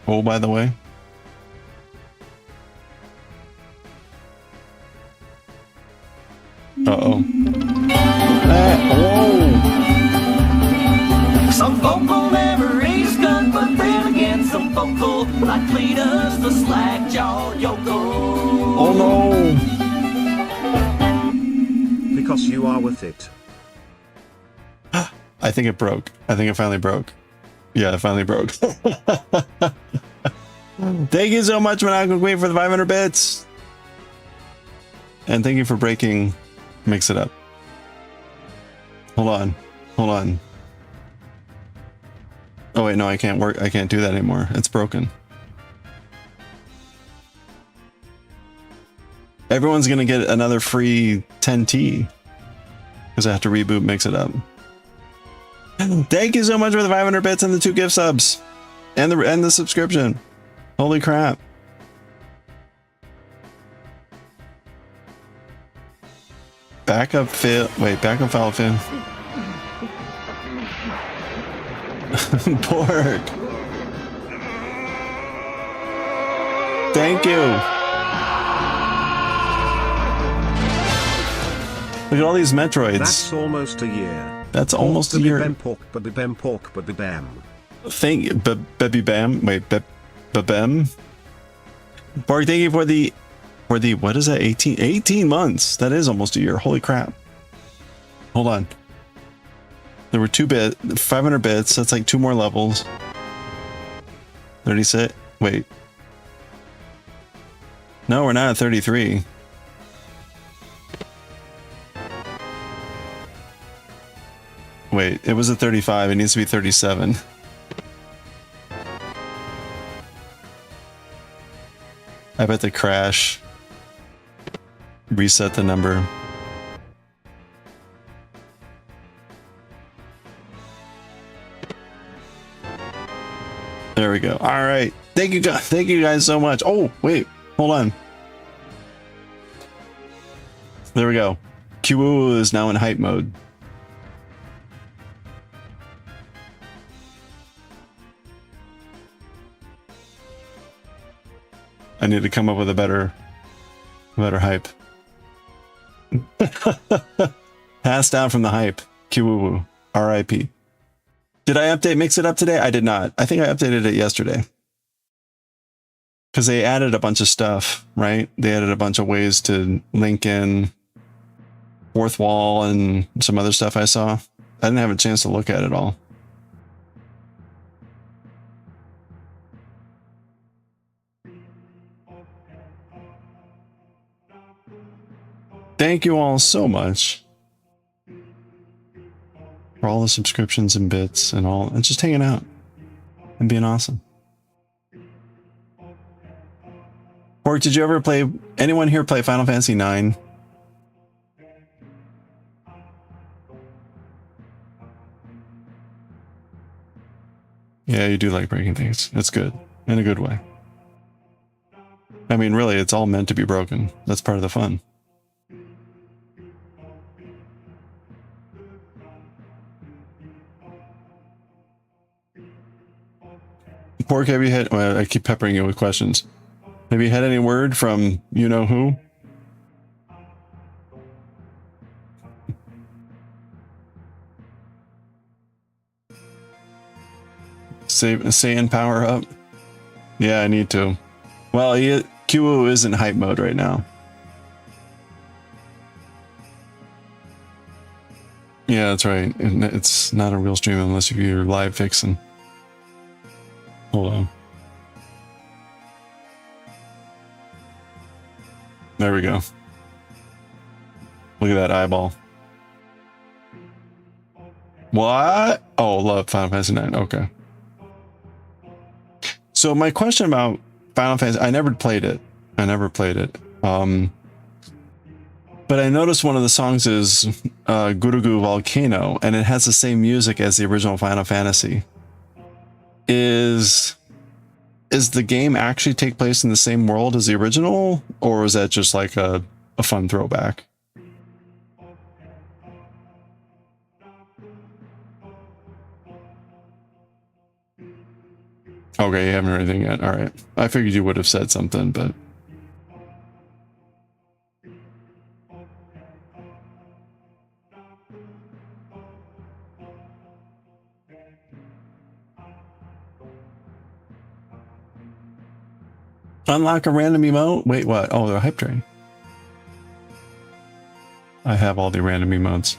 Oh, by the way. Uh-oh. Whoa! Some folk will never raise gun, but then again, some folk will, like Cletus, the slack-jawed Yoko. Oh no! Because you are with it. I think it broke. I think it finally broke. Yeah, it finally broke. Thank you so much, Monaco Queen, for the 500 bits. And thank you for breaking Mix It Up. Hold on. Hold on. Oh wait, no, I can't work. I can't do that anymore. It's broken. Everyone's gonna get another free 10T because I have to reboot, mix it up. Thank you so much for the 500 bits and the 2 gift subs and the subscription. Holy crap! Backup fail. Wait, backup file fail. Pork. Thank you. Look at all these Metroids. That's almost a year. That's almost a year. Pork, but bam, pork, but bam. Thank you, Baby Bam. Wait, Bam. Pork, thank you for the what is that? 18 months. That is almost a year. Holy crap. Hold on. There were 500 bits. That's like 2 more levels. 36. Wait. No, we're not at 33. Wait, it was at 35. It needs to be 37. I bet the crash. Reset the number. There we go. All right. Thank you guys so much. Oh, wait. Hold on. There we go. Kyuu is now in hype mode. I need to come up with a better hype. Pass down from the hype. Kyuu. R.I.P. Did I update Mix It Up today? I did not. I think I updated it yesterday. Because they added a bunch of stuff, right? They added a bunch of ways to link in fourth wall and some other stuff I saw. I didn't have a chance to look at it all. Thank you all so much for all the subscriptions and bits and all, and just hanging out and being awesome. Pork, did you ever play, anyone here play Final Fantasy 9? Yeah, you do like breaking things. It's good. In a good way. I mean, really, it's all meant to be broken. That's part of the fun. Pork, have you had, well, I keep peppering you with questions. Have you had any word from you know who? Saying power up? Yeah, I need to. Well, Kyuu is in hype mode right now. Yeah, that's right. It's not a real stream unless you're live fixing. Hold on. There we go. Look at that eyeball. What? Oh, love Final Fantasy 9. Okay. So my question about Final Fantasy, I never played it. But I noticed one of the songs is Gurugu Volcano, and it has the same music as the original Final Fantasy. Is the game actually take place in the same world as the original, or is that just like a fun throwback? Okay, you haven't heard anything yet. All right. I figured you would have said something, but... Unlock a random emote? Wait, what? Oh, they're hype train. I have all the random emotes.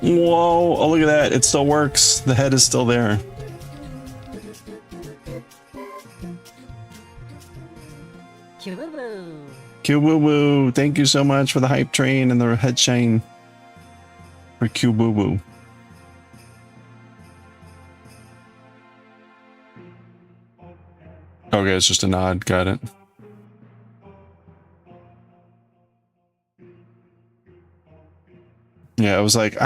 Whoa! Oh, look at that. It still works. The head is still there. Kyuu-woo-woo. Thank you so much for the hype train and the head chain for Kyuu-woo-woo. Okay, it's just a nod. Got it. Yeah, it was like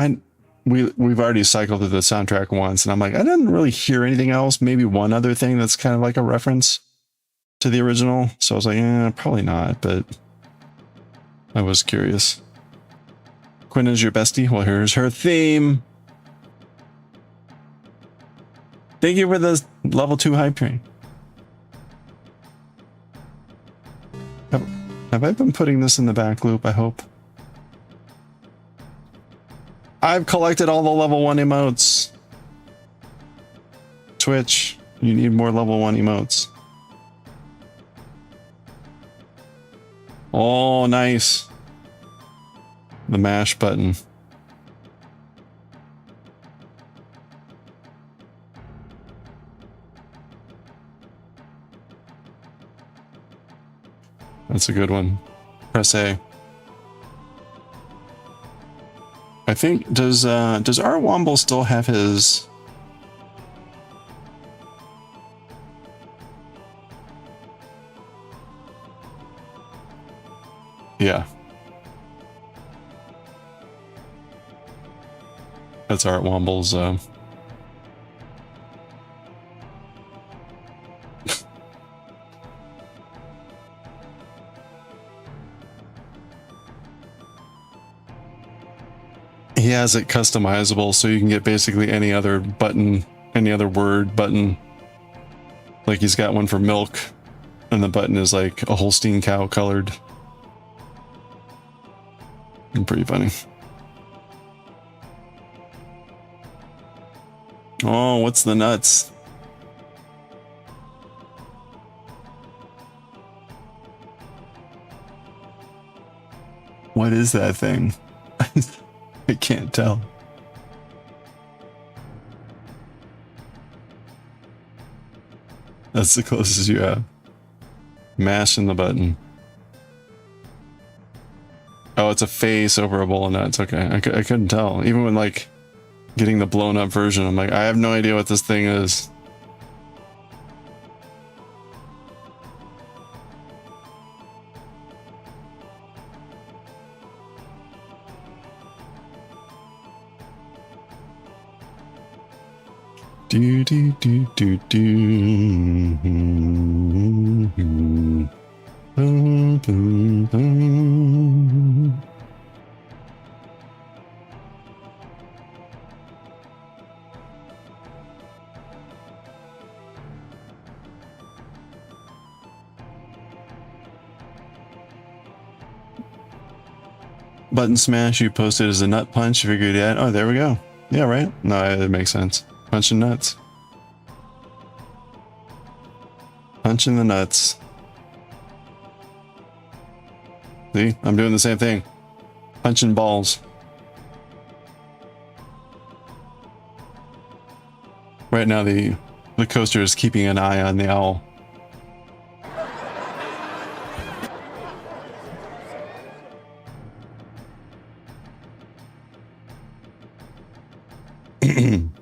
we've already cycled through the soundtrack once, and I'm like, I didn't really hear anything else. Maybe one other thing that's kind of like a reference to the original. So I was like, probably not, but I was curious. Quinn is your bestie. Well, here's her theme. Thank you for the level 2 hype train. Have I been putting this in the back loop? I hope. I've collected all the level 1 emotes. Twitch, you need more level 1 emotes. Oh, nice. The mash button. That's a good one. Press A. I think does our Womble still have his Yeah. That's Art Womble's he has it customizable, so you can get basically any other button, any other word button. Like he's got one for milk, and the button is like a Holstein cow colored. And pretty funny. Oh, what's the nuts? What is that thing? I can't tell. That's the closest you have. Mashing the button. Oh, it's a face over a bowl of nuts. Okay, I couldn't tell. Even when like getting the blown up version, I'm like, I have no idea what this thing is. Do do do do do. Boom, boom, boom. Button smash you posted as a nut punch. You figured that. Oh, there we go. Yeah, right. No, it makes sense. Punching nuts. Punching the nuts. See, I'm doing the same thing. Punching balls. Right now, the coaster is keeping an eye on the owl.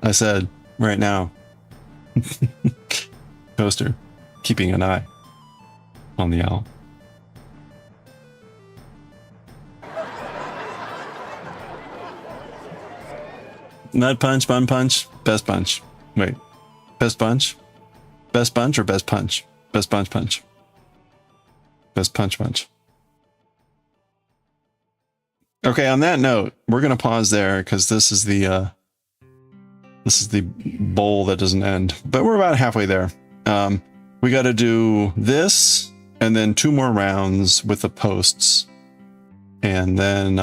I said, right now. Coaster, keeping an eye on the owl. Nut punch, bun punch, best punch. Wait, best punch? Best punch or best punch? Best punch punch. Best punch punch. Okay, on that note, we're gonna pause there because this is the bowl that doesn't end, but we're about halfway there. We got to do this and then 2 more rounds with the posts, and then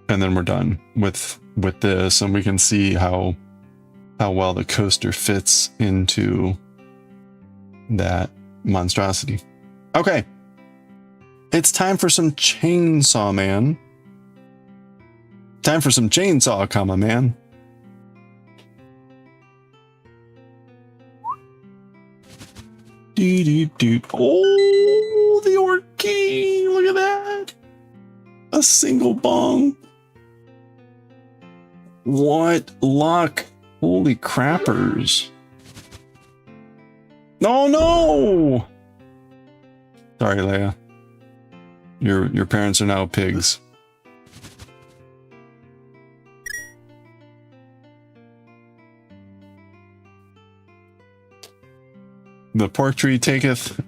we're done with this, and we can see how well the coaster fits into that monstrosity. Okay, it's time for some Chainsaw Man. Time for some chainsaw, comma man. Oh, the Orky! Look at that! A single bong. What luck! Holy crappers! No, no! Sorry, Leia. Your parents are now pigs. The pork tree taketh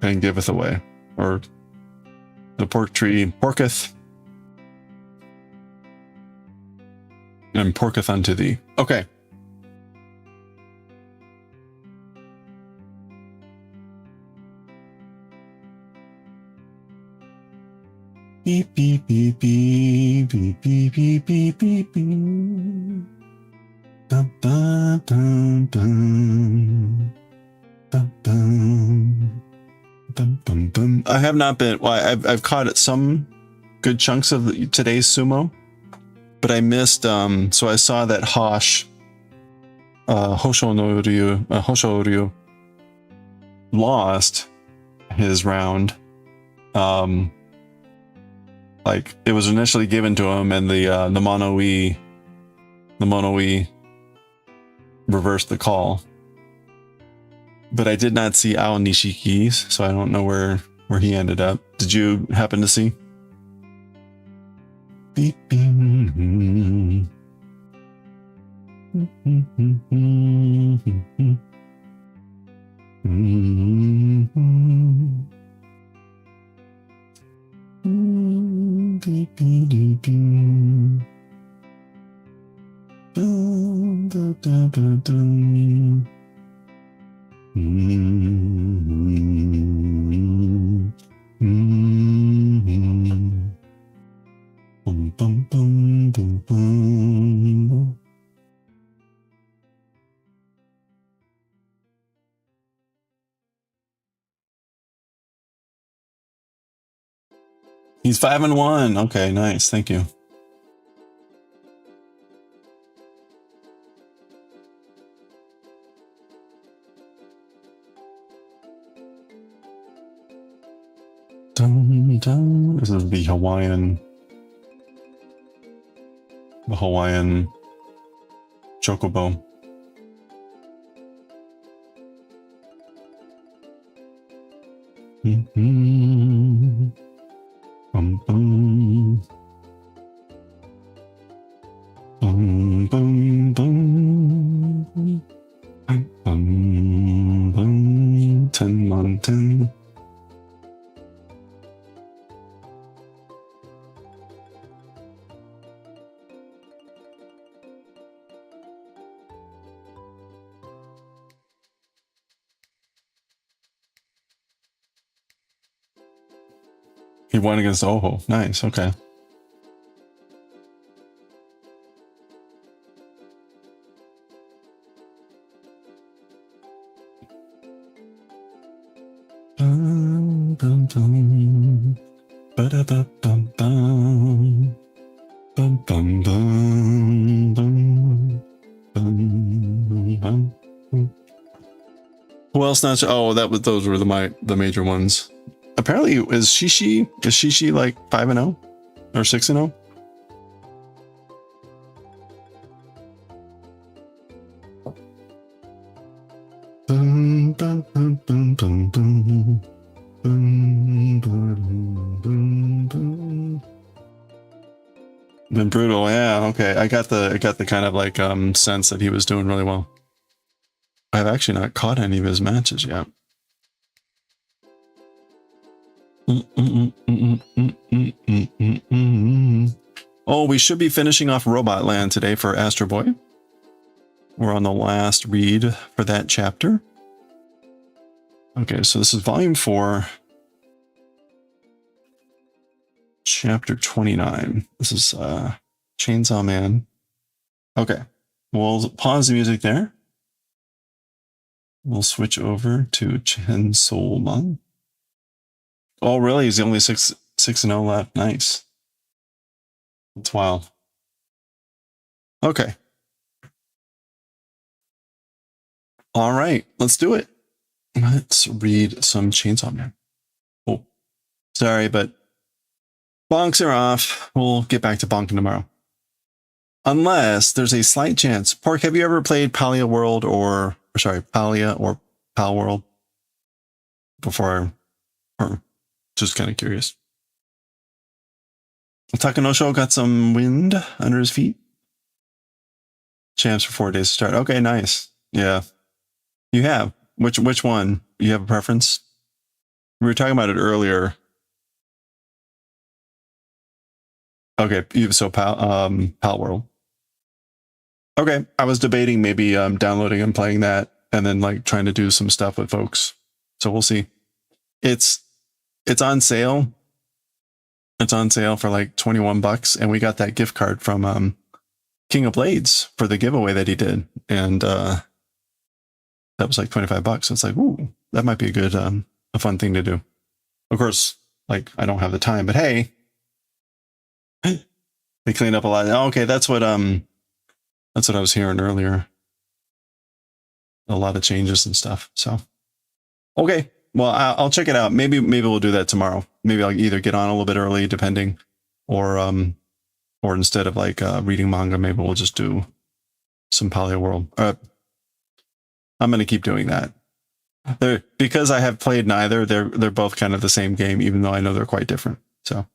and giveth away. Or the pork tree porketh and porketh unto thee. Okay. Beep beep beep beep beep beep beep beep beep beep. Dum dum dum dum. Dum dum. Dum dum dum. I have not been. Well, I've caught some good chunks of today's sumo, but I missed. So I saw that Hosho Ryu lost his round. Like it was initially given to him, and the Mono E reversed the call. But I did not see Ao Nishiki's, so I don't know where he ended up. Did you happen to see? Beep, beep. Beep, beep, beep, beep. Dun, dun, dun, dun, dun. Bum, bum, bum, bum, bum. He's 5-1. Okay, nice. Thank you. Dun, dun. This is the Hawaiian chocobo. Mm-hmm. Bum, bum. Bum, bum, bum. Bum, bum. 10 on 10. He won against Oho. Nice. Okay. Bum, bum, bum. Ba-da-ba-bum-bum. Bum, bum, bum, bum. Bum, bum, bum. Who else not? Oh, those were the major ones. Apparently, is Shishi like 5-0 or 6-0? Bum, bum, bum, bum, bum, bum. Bum, bum, bum, bum. Been brutal, yeah. Okay, I got the kind of like sense that he was doing really well. I've actually not caught any of his matches yet. Oh, we should be finishing off Robot Land today for Astro Boy. We're on the last read for that chapter. Okay, so this is volume 4, chapter 29. This is Chainsaw Man. Okay, we'll pause the music there. We'll switch over to Chainsaw Man. Oh, really? He's the only 6-0 left. Nice. That's wild. Okay. All right, let's do it. Let's read some Chainsaw Man. Oh, sorry, but bonks are off. We'll get back to bonking tomorrow. Unless there's a slight chance. Pork, have you ever played Palia World Palia or Pal World before, or just kind of curious. Takanosho got some wind under his feet. Champs for 4 days to start. Okay, nice. Yeah. You have. Which one? You have a preference? We were talking about it earlier. Okay, so Pal World. Okay, I was debating maybe downloading and playing that and then like trying to do some stuff with folks. So we'll see. It's on sale. It's on sale for like $21, and we got that gift card from King of Blades for the giveaway that he did, and that was like $25. So it's like, ooh, that might be a good a fun thing to do. Of course, like I don't have the time, but hey, they cleaned up a lot. Oh, okay, that's what I was hearing earlier. A lot of changes and stuff. So okay, well I'll check it out. Maybe we'll do that tomorrow. Maybe I'll either get on a little bit early, depending, or instead of like reading manga, maybe we'll just do some Paleo World. I'm gonna keep doing that. Because I have played neither. They're both kind of the same game, even though I know they're quite different. So,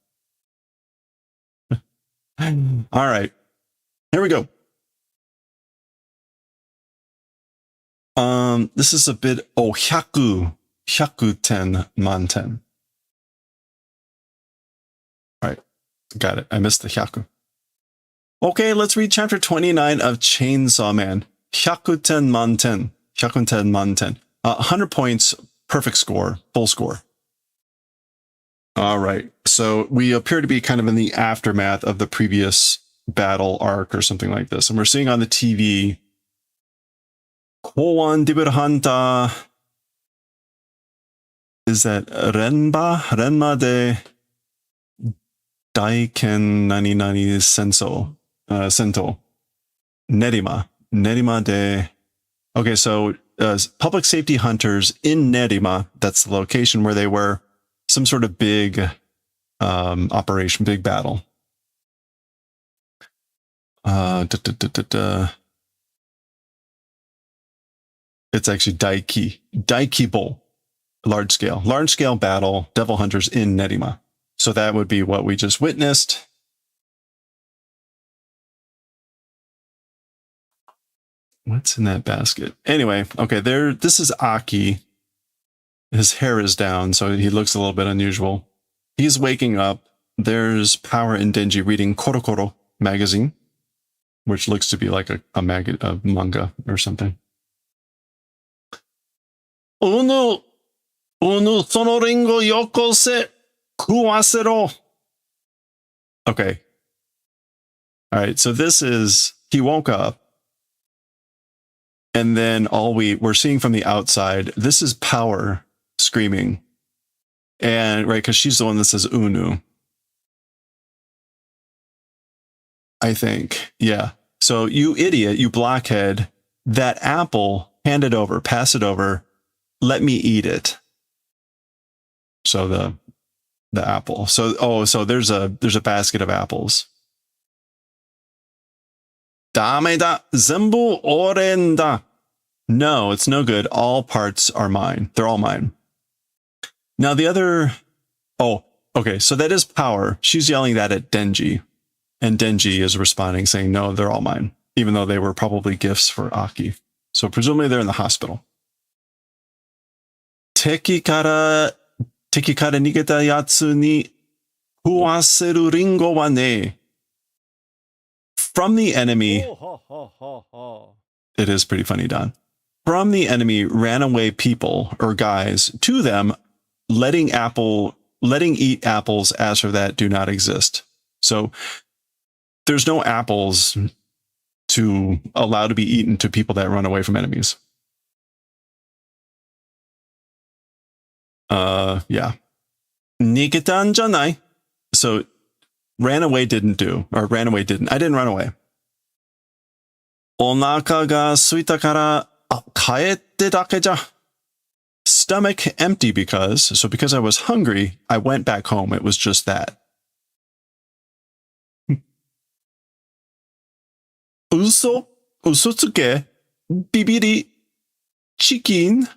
all right, here we go. This is a bit 100 manten. All right, got it. I missed the 100. Okay, let's read chapter 29 of Chainsaw Man. 100 manten. 100 manten. 100 points, perfect score, full score. All right, so we appear to be kind of in the aftermath of the previous battle arc or something like this, and we're seeing on the TV Kowan Dibirhanta. Is that Renma de Daiken Nani Nani Sento. Nerima de. Okay, so public safety hunters in Nerima, that's the location where they were, some sort of big operation, big battle. It's actually Daikibo, large scale battle, devil hunters in Nerima. So that would be what we just witnessed. What's in that basket? Anyway, okay, this is Aki. His hair is down, so he looks a little bit unusual. He's waking up. There's Power and Denji reading Korokoro magazine, which looks to be like a manga or something. Unu sono ringo yokose kuwasero. Okay. All right, so this is, he woke up. And then all we're seeing from the outside, this is Power screaming. And right, because she's the one that says Unu. I think. Yeah. So you idiot, you blockhead, that apple, hand it over, pass it over, let me eat it. So the apple. So there's a basket of apples. Dameda zembu orenda. No, it's no good. All parts are mine. They're all mine. Now the other, okay, so that is Power. She's yelling that at Denji. And Denji is responding saying, no, they're all mine. Even though they were probably gifts for Aki. So presumably they're in the hospital. Teki kara nigeta yatsu ni kuwaseru ringo wa ne. From the enemy, it is pretty funny, Don. From the enemy ran away people or guys to them, letting eat apples as for that do not exist. So there's no apples to allow to be eaten to people that run away from enemies. Yeah. Nigetan janai. So ran away didn't. I didn't run away. Onaka ga suita kara kaete dake ja. Stomach empty because I was hungry, I went back home. It was just that. Usotsuke bibiri chicken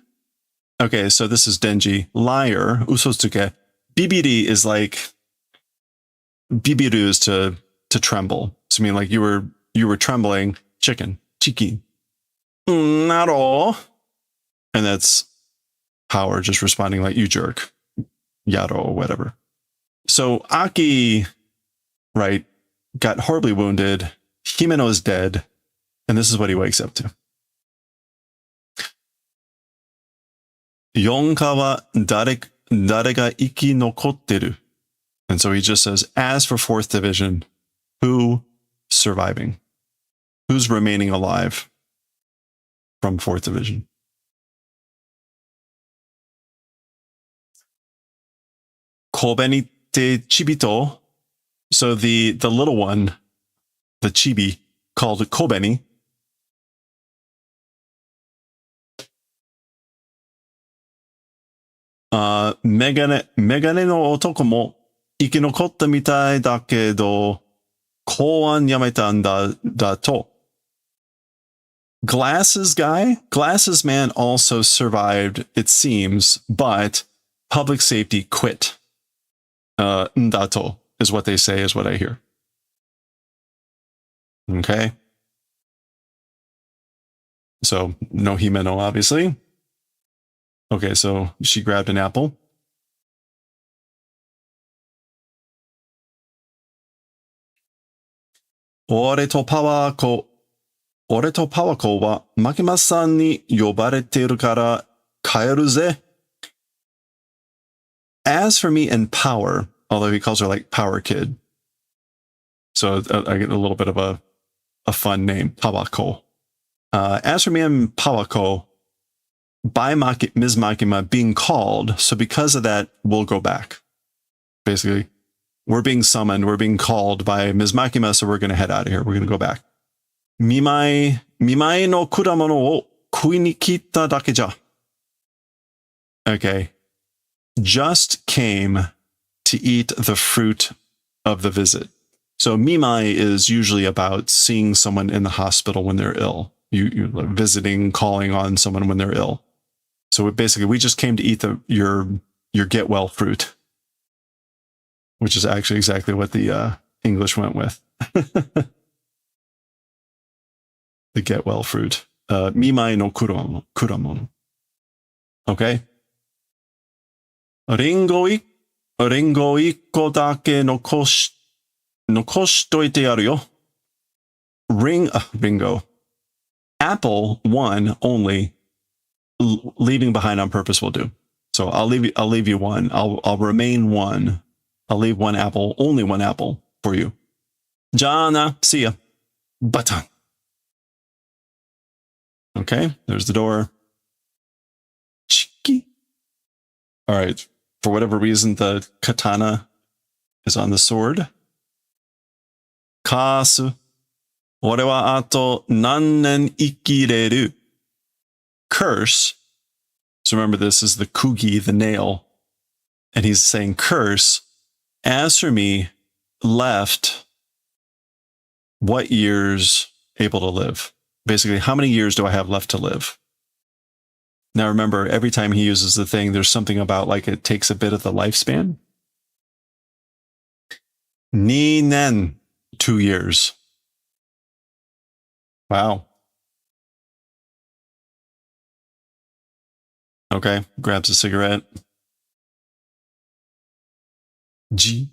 Okay, so this is Denji. Liar, usotsuke. Bibiri is like, bibiru is to tremble. So I mean like you were trembling, chicken, chiki. Not all. And that's Howard just responding like, you jerk, Yaro, or whatever. So Aki, right, got horribly wounded. Himeno is dead. And this is what he wakes up to. Yonka wa dare ga iki nokotteru. And so he just says, as for 4th Division, who surviving? Who's remaining alive from 4th Division? Kobeni te chibito. So the little one, the chibi, called Kobeni. Megane no otoko mo ikinokotta mitai dakedo koan yameta da to. Glasses guy, glasses man also survived, it seems, but public safety quit. Ndato is what they say, is what I hear. Okay. So no Himeno, obviously. Okay, so she grabbed an apple. Ore to Pawako wa Makimasan ni yobareteru kara kaeru ze. As for me and Power, although he calls her like Power Kid. So I get a little bit of a fun name, Pawako. As for me and Pawako, by Ms. Makima being called, so because of that, we'll go back. Basically, we're being summoned, we're being called by Ms. Makima, so we're going to head out of here. We're going to go back. Mimai no kuramono o kui ni kita dake ja. Okay. Just came to eat the fruit of the visit. So Mimai is usually about seeing someone in the hospital when they're ill. You're visiting, calling on someone when they're ill. So we just came to eat your get well fruit, which is actually exactly what the English went with. The get well fruit. Mimai no kuramono. Okay. Ringo ikko dake nokoshitoite yaru yo. Ringo. Apple, one only. Leaving behind on purpose will do. So I'll leave you one. I'll remain one. I'll leave one apple, only one apple for you. Jana, see ya. Batan. Okay, there's the door. Chiki. All right. For whatever reason, the katana is on the sword. Kasu. Ore wa ato nannen ikireru. Curse. So remember, this is the kugi, the nail. And he's saying curse. As for me, left, what years able to live? Basically, how many years do I have left to live? Now remember, every time he uses the thing, there's something about like it takes a bit of the lifespan. Ni nen, 2 years. Wow. Okay, grabs a cigarette. G.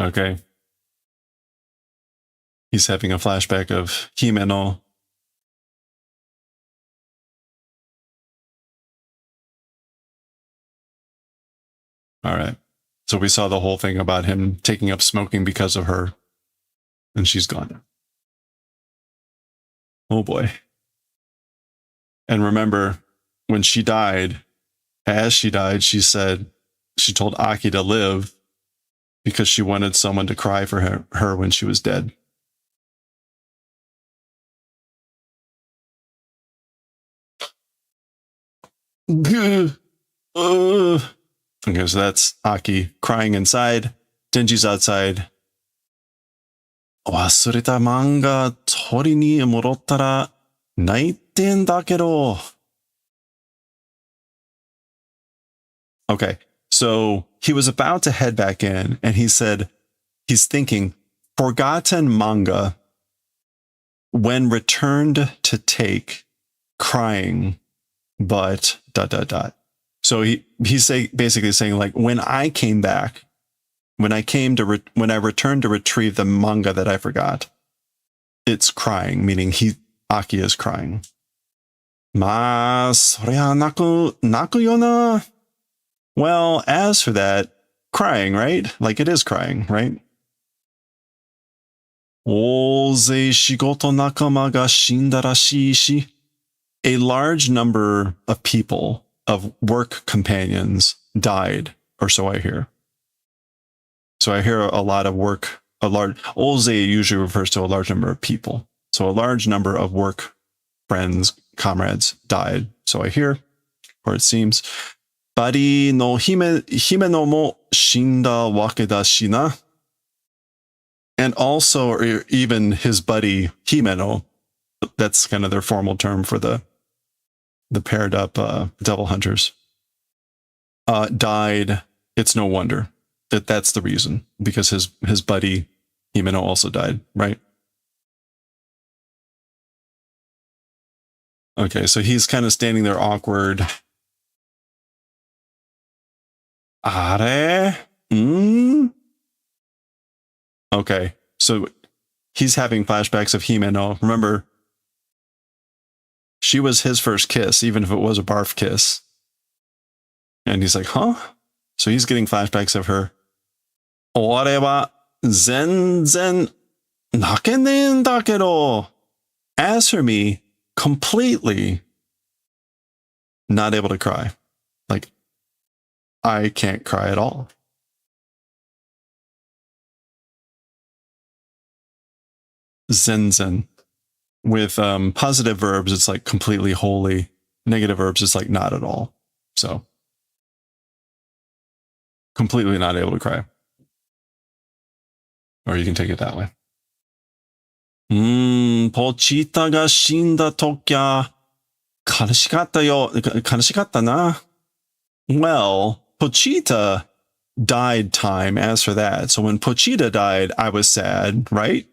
Okay. He's having a flashback of Himeno. All right. So we saw the whole thing about him taking up smoking because of her. And she's gone. Oh boy. And remember, when she died, as she died, she told Aki to live because she wanted someone to cry for her when she was dead. Okay, so that's Aki crying inside. Denji's outside. 忘れた漫画取りに戻ったら泣いてんだけど. Okay, so he was about to head back in, and he said he's thinking, forgotten manga when returned to take, crying, but ... So he's basically saying, like, when I came back, when I returned to retrieve the manga that I forgot, it's crying, meaning Aki is crying. まあ、そりゃ泣くよな. Well, as for that, crying, right? Like, it is crying, right? 大勢仕事仲間が死んだらしいし. A large number of people, of work companions, died, or so I hear. So I hear a lot of work, Olze usually refers to a large number of people. So a large number of work friends, comrades died. So I hear, or it seems. Bari no himeno mo shinda wake da shi na. And also, or even his buddy Himeno, that's kind of their formal term for the paired up devil hunters, died. It's no wonder that's the reason, because his buddy Himeno also died, right? Okay, so he's kind of standing there awkward. Are? Okay, so he's having flashbacks of Himeno. Remember, she was his first kiss, even if it was a barf kiss. And he's like, huh? So he's getting flashbacks of her. 俺は全然泣けねえんだけど. As for me, completely not able to cry. Like, I can't cry at all. Zenzen. With positive verbs, it's like completely wholly. Negative verbs, it's like not at all. So, completely not able to cry. Or you can take it that way. ポチータが死んだときゃ、悲しかったよ。悲しかったな. Well, Pochita died time as for that. So when Pochita died, I was sad, right?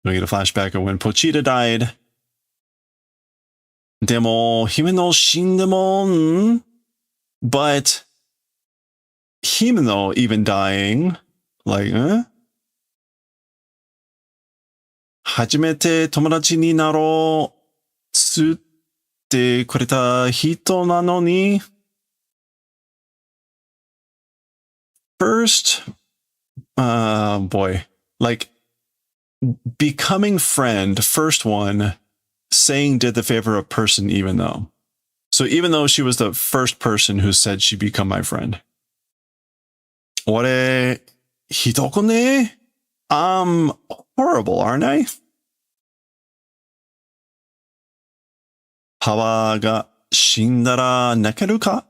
We get a flashback of when Pochita died. でも、Himeno 死んでも、but Himeno even dying, like, 初めて友達になろうつってくれた人なのに。First, boy, like, becoming friend, first one, saying did the favor of person even though. So even though she was the first person who said she'd become my friend. 俺、ひどくね? I'm horrible, aren't I? パワーが死んだら泣けるか?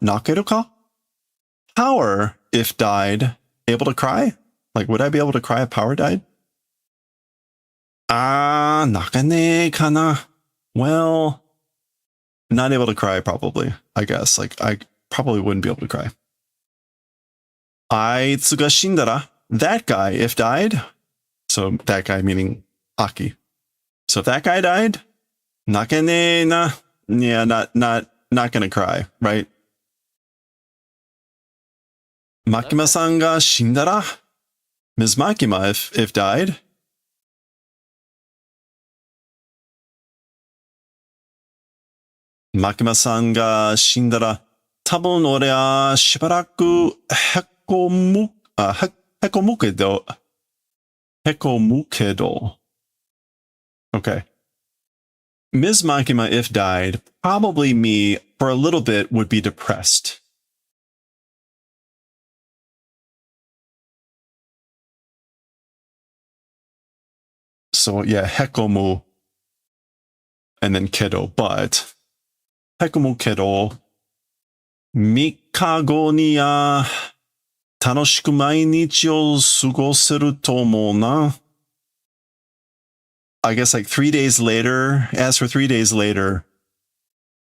Power, if died, able to cry? Like, would I be able to cry if Power died? 泣けねえかな? Well, not able to cry probably, I guess. Like, I probably wouldn't be able to cry. あいつが死んだら? That guy, if died? So that guy meaning Aki. So if that guy died, 泣けねえな. Yeah, not gonna cry, right? Makima-san ga shindara? Ms. Makima, if died? Makima-san ga shindara, tabun ore wa shibaraku hekomukedo. Okay. Ms. Makima, if died, probably me, for a little bit, would be depressed. So yeah, hekomu, and then kedo, but hekomu kedo, 3日後には楽しく毎日を過ごせると思うな. I guess like 3 days later, as for 3 days later,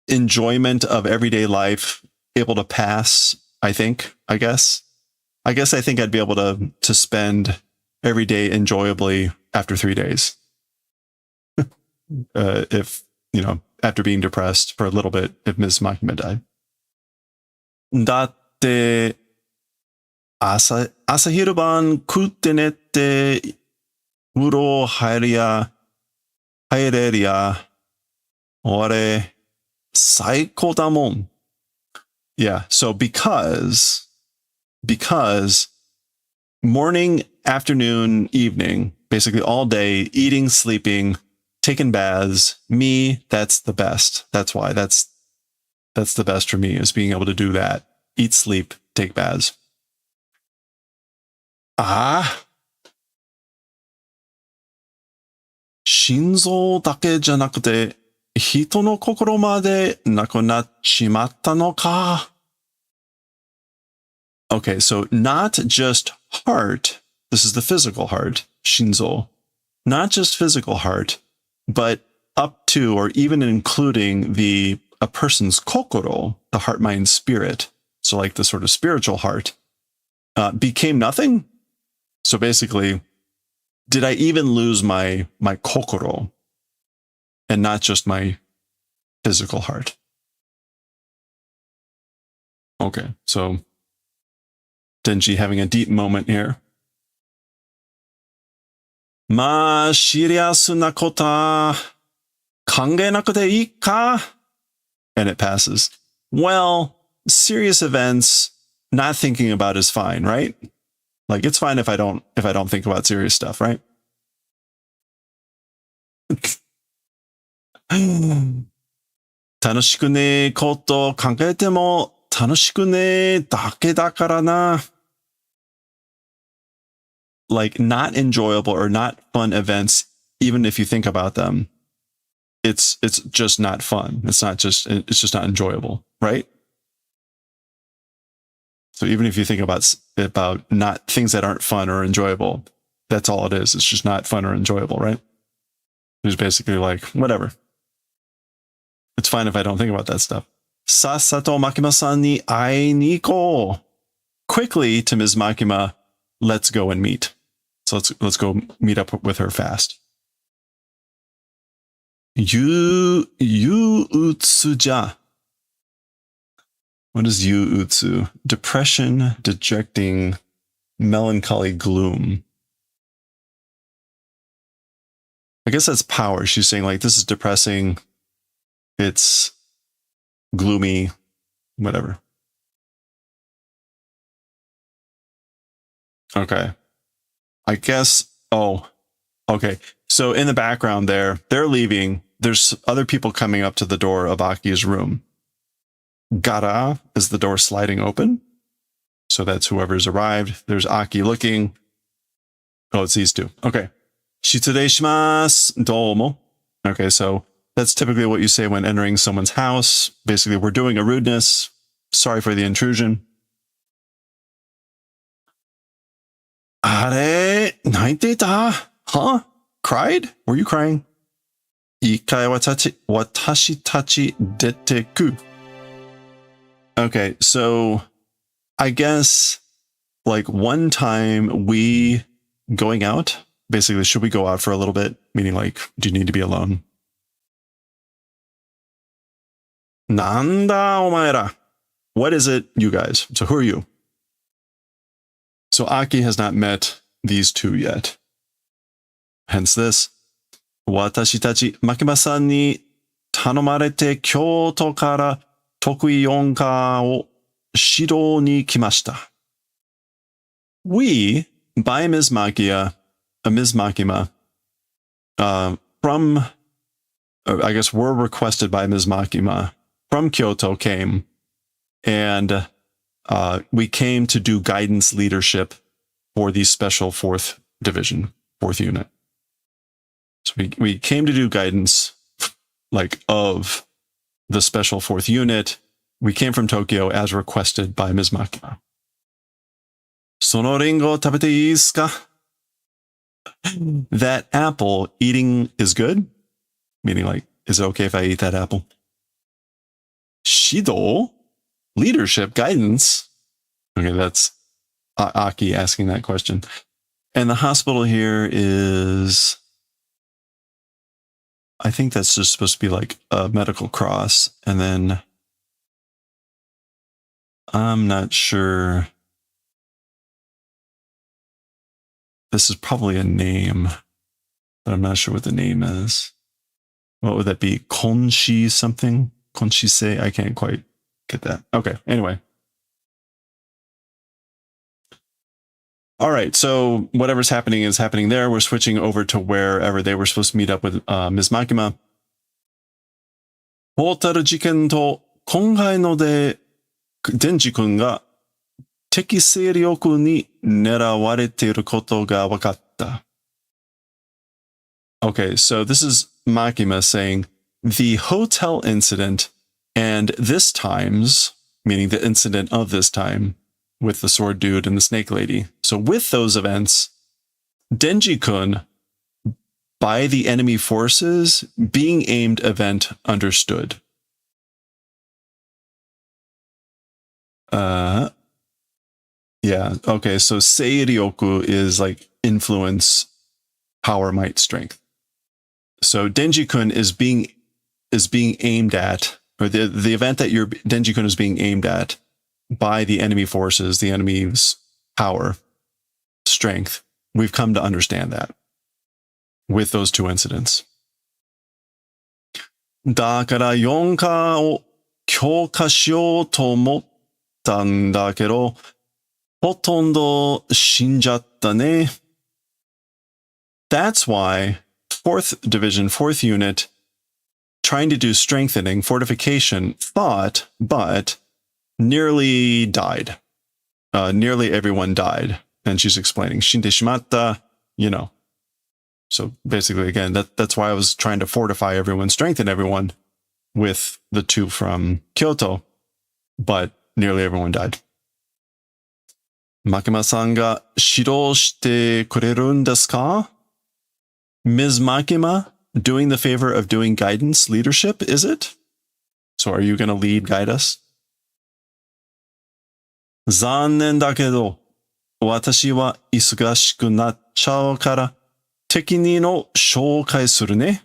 enjoyment of everyday life, able to pass, I guess I think I'd be able to spend every day enjoyably after 3 days. If, after being depressed for a little bit, if Ms. Makima died. だって、朝昼晩食って寝て、風呂入れりゃ、俺、最高だもん. Yeah, so because morning, afternoon, evening, basically all day, eating, sleeping, taking baths, me, that's the best. That's why that's the best for me, is being able to do that. Eat, sleep, take baths. 心臓だけじゃなくて、人の心までなくなっちまったのか. Okay, so not just heart, this is the physical heart, shinzo, not just physical heart, but up to or even including a person's kokoro, the heart, mind, spirit, so like the sort of spiritual heart, became nothing. So basically, did I even lose my kokoro and not just my physical heart? Okay, so Denji having a deep moment here. まあ、シリアスなこと考えなくていいか? And it passes. Well, serious events, not thinking about is fine, right? Like, it's fine if I don't think about serious stuff, right? 楽しくねえこと考えても楽しくねえだけだからな. Like, not enjoyable or not fun events, even if you think about them, it's just not fun. It's just not enjoyable, right? So even if you think about not things that aren't fun or enjoyable, that's all it is. It's just not fun or enjoyable, right? It's basically like, whatever. It's fine if I don't think about that stuff. さっさとMakima-sanに会いに行こう. Quickly to Ms. Makima, let's go and meet. So let's go meet up with her fast. 憂鬱じゃ. What is 憂鬱? Depression, dejecting, melancholy, gloom. I guess that's power. She's saying, like, this is depressing. It's gloomy, whatever. Okay. I guess, okay. So in the background there, they're leaving. There's other people coming up to the door of Aki's room. Gara is the door sliding open. So that's whoever's arrived. There's Aki looking. Oh, it's these two. Okay. Shitsurei shimasu, domo. Okay, so that's typically what you say when entering someone's house. Basically, we're doing a rudeness. Sorry for the intrusion. あれ、泣いてた? Huh? Cried? Were you crying? 一回私たち出てく. Okay, so I guess like one time we going out, basically, should we go out for a little bit? Meaning like, do you need to be alone? なんだお前ら? What is it, you guys? So who are you? So Aki has not met these two yet. Hence this. 私たちMakima-sanに頼まれて京都から得意音歌を指導に来ました. We, by Ms. Makima, from, I guess were requested by Ms. Makima, from Kyoto came, and we came to do guidance leadership for the special 4th division, 4th unit. So we came to do guidance, like, of the special 4th unit. We came from Tokyo as requested by Ms. Makima. そのリンゴ食べていいですか? That apple eating is good? Meaning like, is it okay if I eat that apple? Shido? Leadership, guidance. Okay, that's Aki asking that question. And the hospital here is, I think that's just supposed to be like a medical cross. And then I'm not sure. This is probably a name, but I'm not sure what the name is. What would that be? Konshi something? Konshise? I can't quite get that. Okay, anyway. All right, so whatever's happening is happening there. We're switching over to wherever they were supposed to meet up with Ms. Makima. ポータル事件と今回ので、デンジ君が敵勢力に狙われていることが分かった。Okay, so this is Makima saying, the hotel incident and this time's, meaning the incident of this time, with the sword dude and the snake lady. So with those events, Denji-kun, by the enemy forces, being aimed event understood. Yeah, okay, so Seiryoku is like influence, power, might, strength. So Denji-kun is being aimed at, or the event that your Denji-kun is being aimed at by the enemy forces, the enemy's power, strength. We've come to understand that with those two incidents. だから4課を強化しようと思ったんだけど、ほとんど死んじゃったね。That's why 4th Division, 4th Unit, trying to do strengthening, fortification, thought, but nearly died. Nearly everyone died. And she's explaining, shinte shimatta, you know. So basically, again, that's why I was trying to fortify everyone, strengthen everyone with the two from Kyoto, but nearly everyone died. Makima-san ga shirou shite kureru desu ka? Ms. Makima doing the favor of doing guidance, leadership, is it? So are you going to lead, guide us? 残念だけど、私は忙しくなっちゃうから、敵にの紹介するね。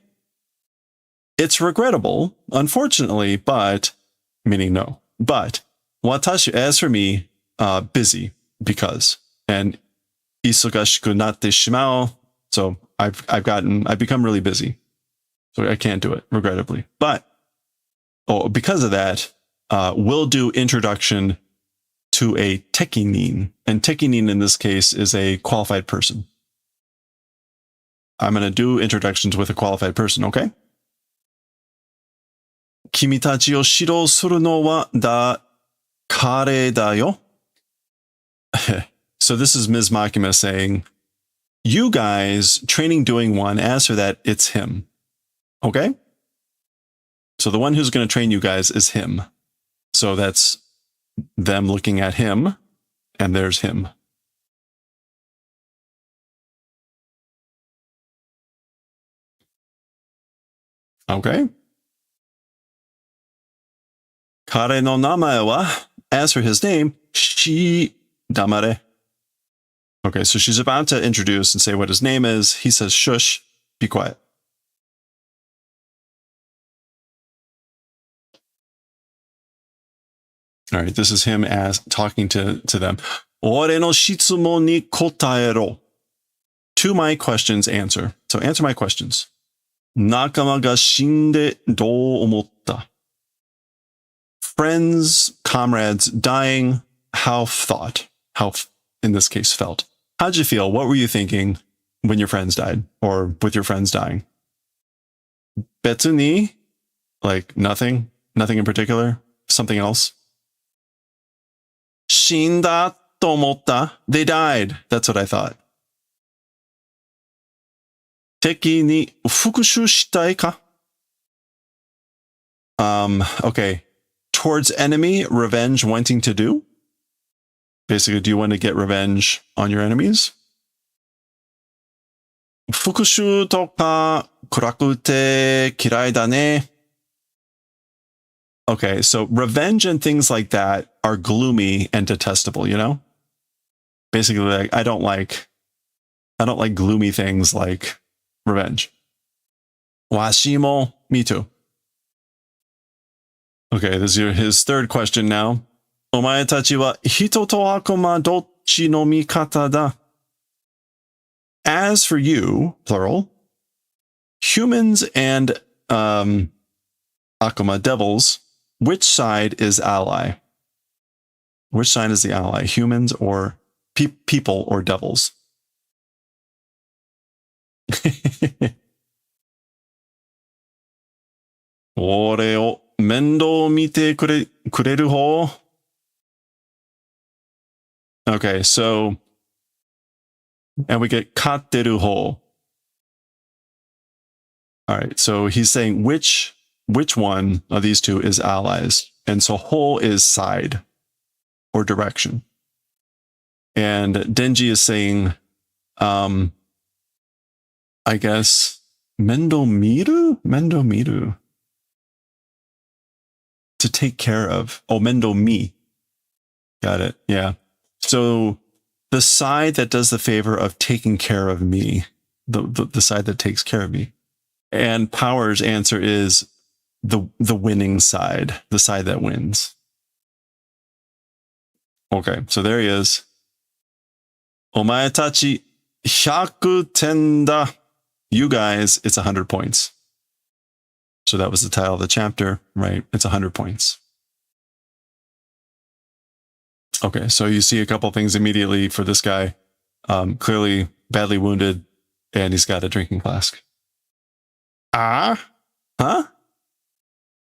It's regrettable, unfortunately, but, meaning no, but, watashi, as for me, busy, because, and 忙しくなってしまう, so I've become really busy. So I can't do it, regrettably. But, because of that, we'll do introduction to a tekinin. And tekinin in this case is a qualified person. I'm going to do introductions with a qualified person, okay? 君たちを指導するのは彼だよ. So this is Ms. Makima saying, you guys, training doing one, as for that, it's him. Okay? So the one who's going to train you guys is him. So that's them looking at him, and there's him. Okay. 彼の名前は, as for his name, damare. Okay, so she's about to introduce and say what his name is. He says, shush, be quiet. All right, this is him talking to them. 俺の質問に答えろ. To my questions, answer. So answer my questions. 仲間が死んでどう思った? Friends, comrades dying, how thought, how in this case felt. How'd you feel? What were you thinking when your friends died or with your friends dying? 別に, like nothing in particular, something else. 死んだと思った. They died. That's what I thought. 敵に復讐したいか? Okay. Towards enemy, revenge, wanting to do? Basically, do you want to get revenge on your enemies? 復讐とか暗くて嫌いだね. Okay, so revenge and things like that are gloomy and detestable, you know? Basically, like, I don't like gloomy things like revenge. Washimo, me too. Okay, this is his third question now. お前たちは人と悪魔どっちの味方だ? As for you, plural, humans and akuma devils, which side is ally? Which side is the ally? Humans or people or devils? 俺を面倒見てくれる方? Okay, so, and we get 飼ってる方. All right, so he's saying which one of these two is allies? And so whole is side or direction. And Denji is saying, I guess, Mendomiru? To take care of. Oh, Mendomi. Got it. Yeah. So the side that does the favor of taking care of me, the side that takes care of me. And Power's answer is the winning side, the side that wins. Okay, so there he is. お前たち100点だ. You guys, it's 100 points. So that was the title of the chapter, right? It's 100 points. Okay, so you see a couple things immediately for this guy. Clearly badly wounded, and he's got a drinking flask. Ah? Huh?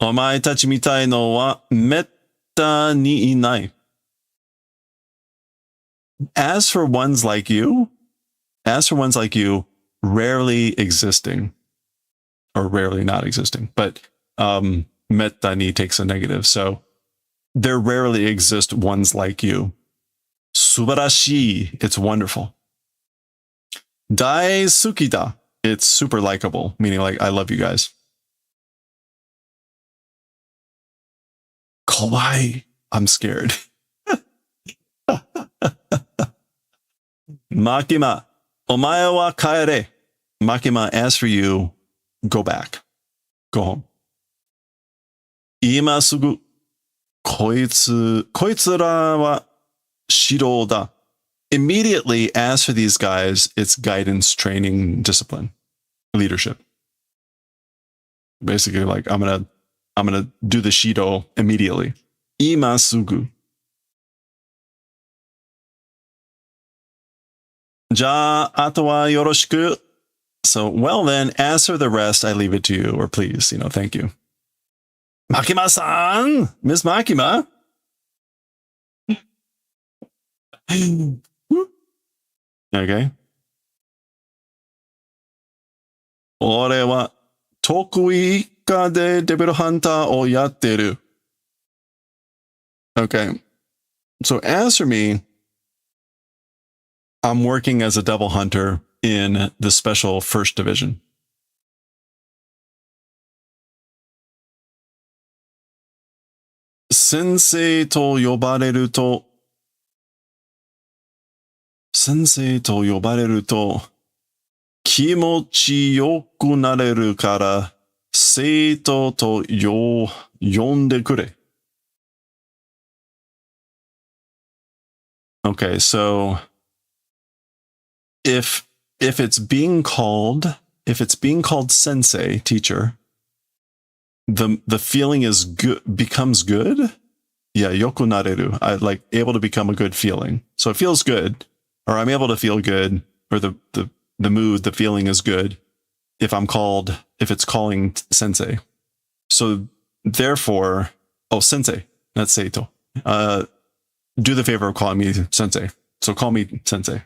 お前たちみたいのはめったにいない. As for ones like you, rarely existing, or rarely not existing, but metta ni takes a negative, so there rarely exist ones like you. Subarashi, it's wonderful. Daisuki da, it's super likable, meaning like I love you guys. Kawaii, I'm scared. Makima, omae wa kaere. Makima, as for you, go back. Go home. Imasugu, koitsura wa shirou da. Immediately, as for these guys, it's guidance, training, discipline, leadership. Basically, like I'm gonna do the shido immediately. Imasugu. じゃあ、あとはよろしく. So, well then, as for the rest, I leave it to you, or please, thank you. Makima-san! Miss Makima? Okay. 俺は得意化でデビルハンターをやってる. Okay. So, as for me, I'm working as a devil hunter in the special first division. Sensei to yobareru to kimochi yoku nareru kara seito to yonde kure. Okay, so if it's being called sensei, teacher, the feeling is good, becomes good. Yeah, yoku nareru. I like able to become a good feeling. So it feels good, or I'm able to feel good, or the mood, the feeling is good if it's calling sensei. So therefore, sensei, that's seito. Do the favor of calling me sensei. So call me sensei.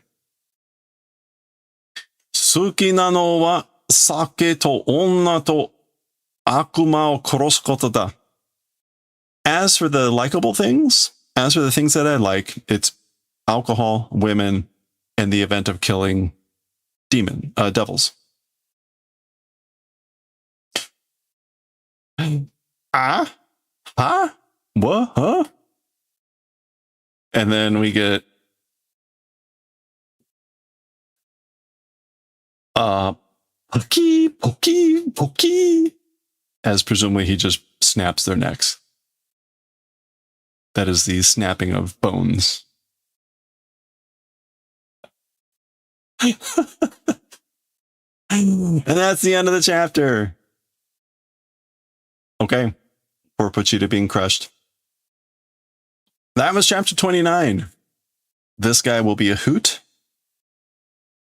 好きなのは酒と女と悪魔を殺すことだ. As for the likable things, as for the things that I like, it's alcohol, women, and the event of killing devils. Ah? Huh? What? Huh? And then we get pokey, pokey, pokey, as presumably he just snaps their necks. That is the snapping of bones. And that's the end of the chapter. Okay. Poor Pochita being crushed. That was chapter 29. This guy will be a hoot.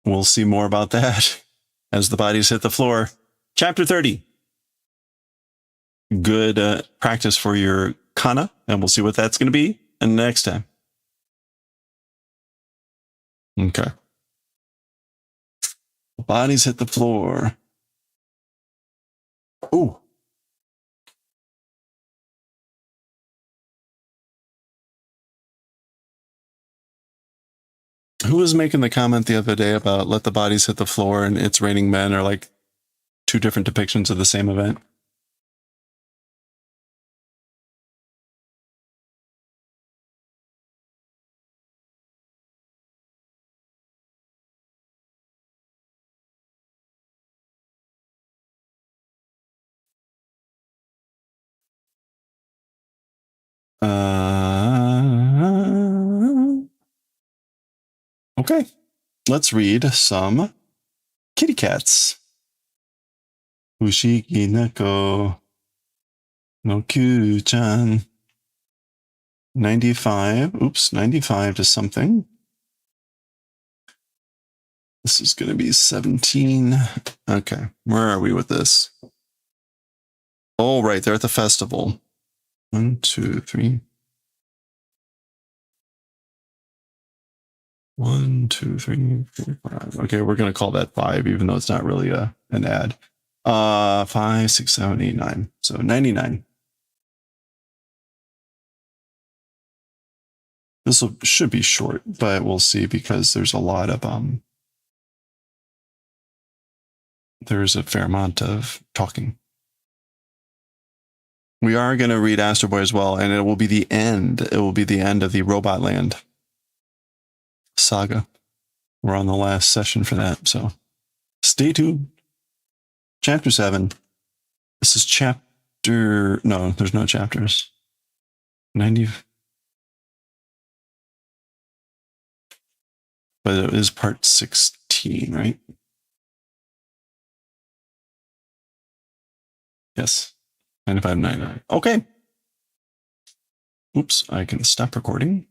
We'll see more about that as the bodies hit the floor. Chapter 30. Good practice for your kana, and we'll see what that's going to be next time. Okay. Bodies hit the floor. Ooh. Who was making the comment the other day about let the bodies hit the floor and It's Raining Men are like two different depictions of the same event? Okay, let's read some kitty cats. Fushigi Neko no Kyuu-chan. 95. Oops, 95 to something. This is going to be 17. Okay, where are we with this? Oh, right, they're at the festival. 1, 2, 3. 1, 2, 3, 4, 5. Okay, we're going to call that 5, even though it's not really an ad. 5, 6, 7, 8, 9. So 99. This should be short, but we'll see because there's a lot of there's a fair amount of talking. We are going to read Astro Boy as well, and it will be the end. It will be the end of the Robot Land saga. We're on the last session for that, so stay tuned. Chapter 7. This is chapter... No, there's no chapters. 90... But it is part 16, right? Yes. 95.99. Okay. Oops, I can stop recording.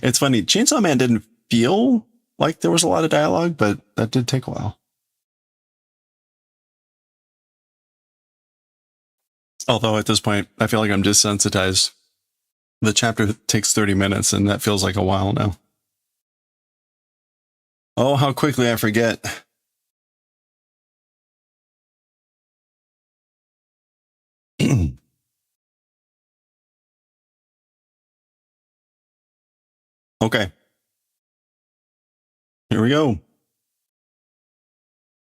It's funny, Chainsaw Man didn't feel like there was a lot of dialogue, but that did take a while. Although at this point, I feel like I'm desensitized. The chapter takes 30 minutes, and that feels like a while now. Oh, how quickly I forget. Okay. Here we go.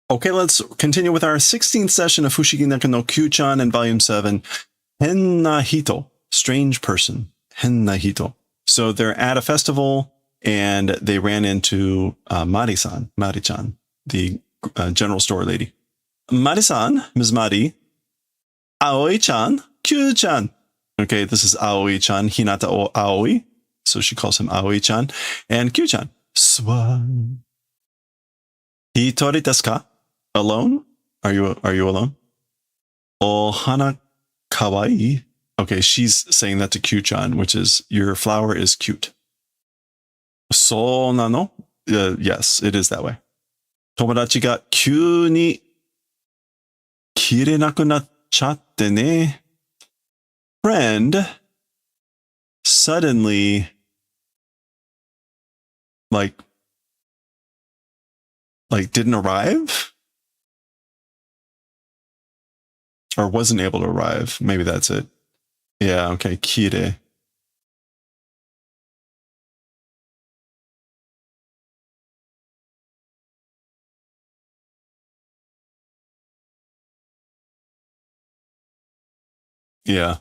Okay, let's continue with our 16th session of Fushigi no Kyuu-chan in Volume 7. Henna Hito, Strange Person. Henna Hito. So they're at a festival, and they ran into Mari-chan, the general store lady. Mari-san, Ms. Mari, Aoi-chan, Kyuu-chan. Okay, this is Aoi-chan, Hinata Aoi. So she calls him Aoi-chan. And Kyuu-chan, Swan. Hitori desu ka? Alone? Are you alone? Ohana kawaii. Okay, she's saying that to Kyuu-chan, which is your flower is cute. So nano? Yes, it is that way. Tomodachi ga kyū ni kirenaku nachchatte ne. Friend suddenly like didn't arrive or wasn't able to arrive. Maybe that's it. Yeah, okay, kire. Yeah.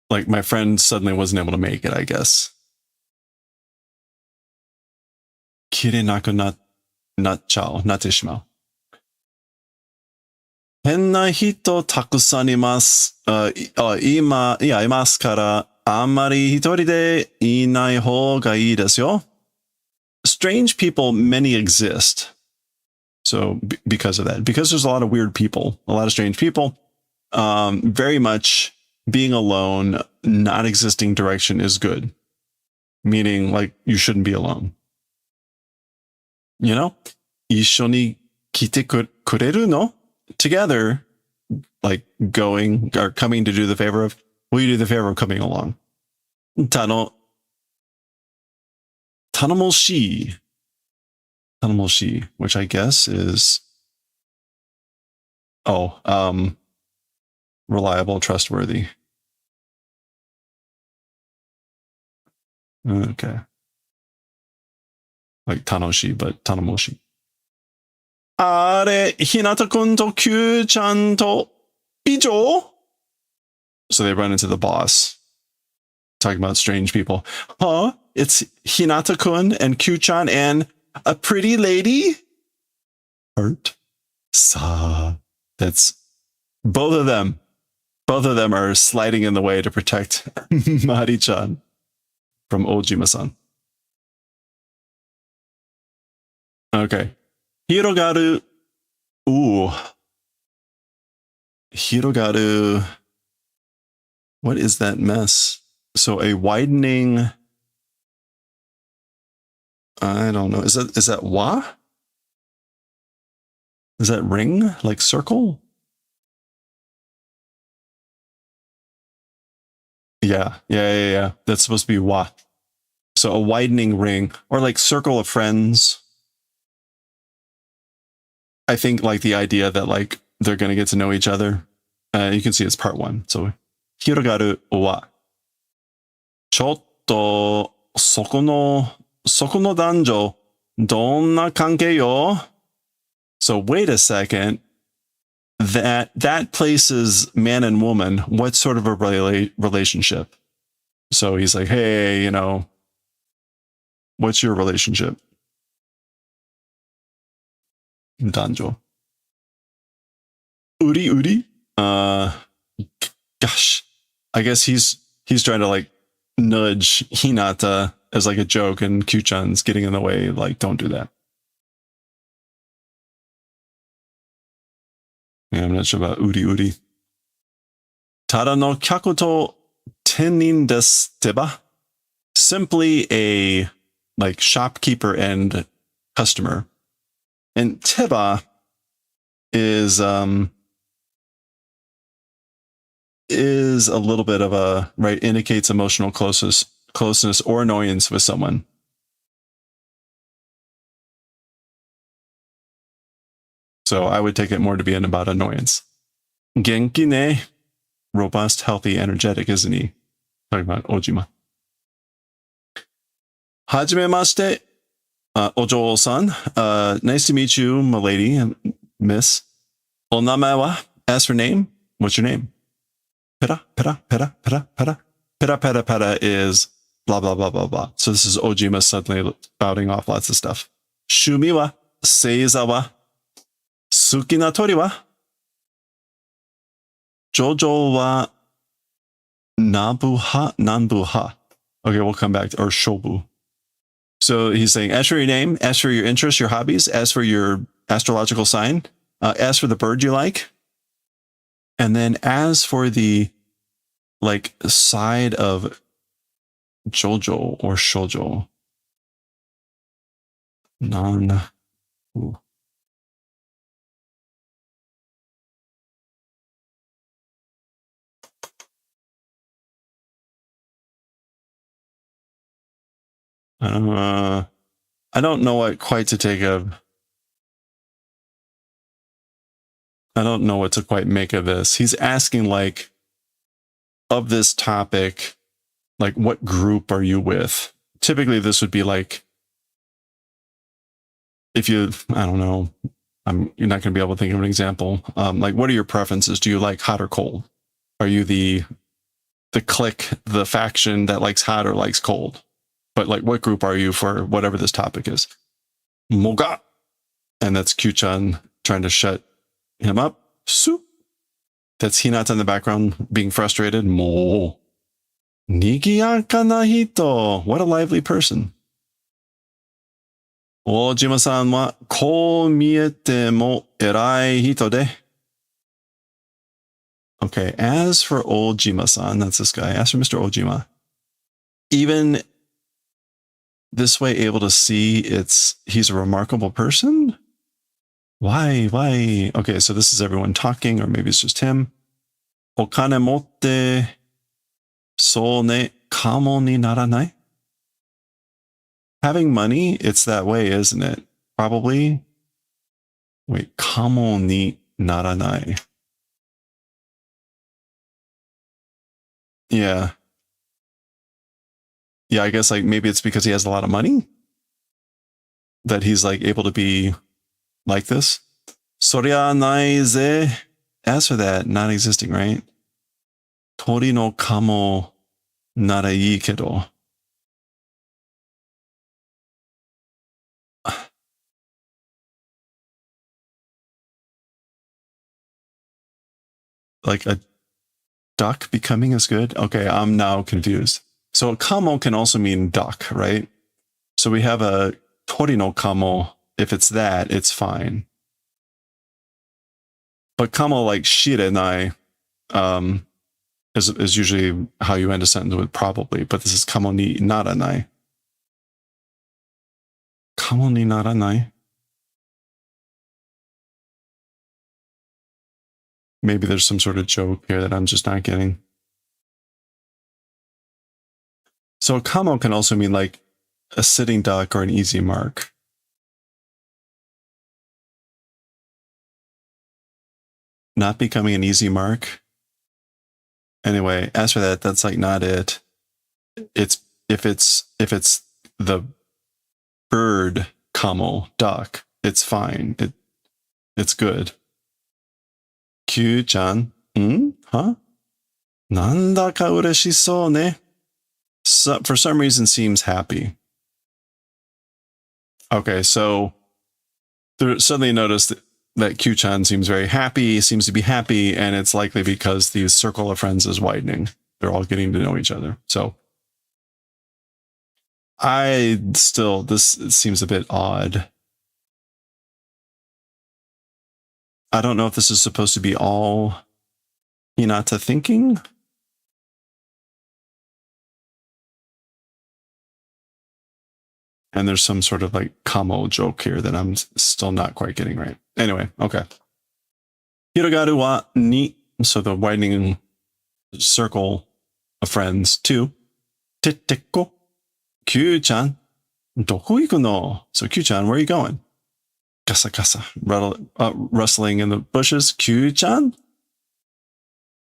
Like my friend suddenly wasn't able to make it, I guess. Kirenaku natte shimau. 変な人たくさんいます。いますから、あんまり一人でいない方がいいですよ。Strange people, many exist. So because of that, because there's a lot of weird people, a lot of strange people, very much being alone, not existing direction is good. Meaning like you shouldn't be alone. You know? 一緒に来てくれるの? Together, like going or coming to do the favor of, will you do the favor of coming along? Tanomoshi, which I guess is, reliable, trustworthy. Okay. Like Tanoshi, but Tanomoshi. あれ、ひなたくんと Kyuu-chan と以上? So they run into the boss. Talking about strange people. Huh? It's Hinata-kun and Kyuu-chan and a pretty lady? Hurt? Sa. That's both of them. Both of them are sliding in the way to protect Mari-chan from Ojima-san. Okay. Hirogaru. Ooh. Hirogaru. What is that mess? So a widening. I don't know. Is that wa? Is that ring? Like circle? Yeah. That's supposed to be wa. So a widening ring or like circle of friends. I think like the idea that like they're going to get to know each other. You can see it's part 1. So, hirogaru wa. Chotto, soko no danjo, donna kanke yo? So wait a second. That places man and woman. What sort of a relationship? So he's like, hey, you know, what's your relationship? Danjo. Uri? Gosh. I guess he's trying to like nudge Hinata as like a joke and Kyuu-chan's getting in the way. Like, don't do that. Yeah, I'm not sure about Uri. Tada no kyaku to tenin desu teba? Simply a like shopkeeper and customer. And teba is a little bit of a, right, indicates emotional closeness or annoyance with someone. So I would take it more to be about annoyance. Genki ne, robust, healthy, energetic, isn't he? Talking about Ojima. Hajimemashite, Ojo-san. Nice to meet you, my lady, miss. Onamae wa? Ask for name. What's your name? Pera. Pera is blah, blah, blah, blah, blah. So this is Ojima suddenly spouting off lots of stuff. Shumi wa? Seiza wa? Suki na tori wa? Jojo wa nanbuha. Okay, we'll come back to, or shobu. So he's saying, ask for your name, ask for your interests, your hobbies, ask for your astrological sign, ask for the bird you like. And then as for the like side of Jojo or Shoujo. Ooh. I don't know what quite to take of. I don't know what to quite make of this. He's asking like, of this topic, like what group are you with? Typically this would be like, if you, I don't know, you're not going to be able to think of an example. Like what are your preferences? Do you like hot or cold? Are you the clique, the faction that likes hot or likes cold? But like, what group are you for whatever this topic is? Moga. And that's Kyuu-chan trying to shut him up. Su. That's Hinata in the background being frustrated. Mo. Nigiyaka na hito. What a lively person. Ojima-san wa kou miete mo erai hito de. Okay, as for Ojima-san, that's this guy. As for Mr. Ojima, even this way able to see he's a remarkable person? Why? Okay, so this is everyone talking, or maybe it's just him. Okane motte so ne kamo ni naranai? Having money, it's that way, isn't it? Probably. Wait, kamo ni naranai. Yeah. Yeah, I guess like maybe it's because he has a lot of money that he's like able to be like this. Sorya nai ze. As for that, not existing, right? Tori no kamo nara ii kedo. Like a duck becoming as good? Okay, I'm now confused. So kamo can also mean duck, right? So we have a tori no kamo. If it's that, it's fine. But kamo like shirenai is usually how you end a sentence with probably, but this is kamo ni naranai. Kamo ni naranai. Maybe there's some sort of joke here that I'm just not getting. So kamo can also mean like a sitting duck or an easy mark. Not becoming an easy mark. Anyway, as for that, that's like not it. It's if it's the bird kamo duck, it's fine. It's good. Kyuu-chan, huh? Nanda ka ureshisou ne. So, for some reason seems happy. Okay, so there suddenly noticed that Kyuu-chan seems very happy, seems to be happy, and it's likely because the circle of friends is widening. They're all getting to know each other. So this seems a bit odd. I don't know if this is supposed to be all Hinata thinking. And there's some sort of like kamo joke here that I'm still not quite getting right. Anyway, okay. Hirogaru wa ni, so the widening circle of friends. 2. Teteko. Kyuu-chan. Doku iku no? So Kyuu-chan, where are you going? Kasa kasa. Rustling in the bushes. Kyuu-chan?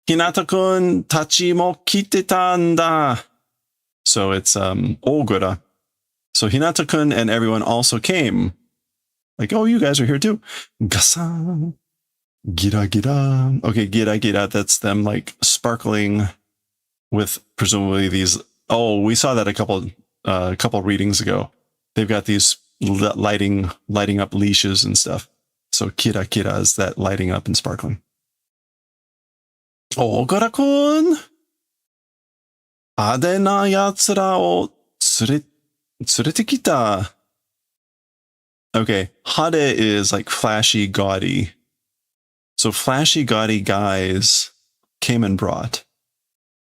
Hinata-kun tachi mo kiteta nda. So it's Ogura. So Hinata-kun and everyone also came. Like, oh, you guys are here too. Gasa. Gira gira. Okay, gira gira. That's them like sparkling with presumably these. Oh, we saw that a couple readings ago. They've got these lighting up leashes and stuff. So kira kira is that lighting up and sparkling. Ogura-kun. Ade na yatsura o tsurete kita. Okay, hade is like flashy, gaudy. So flashy, gaudy guys came and brought.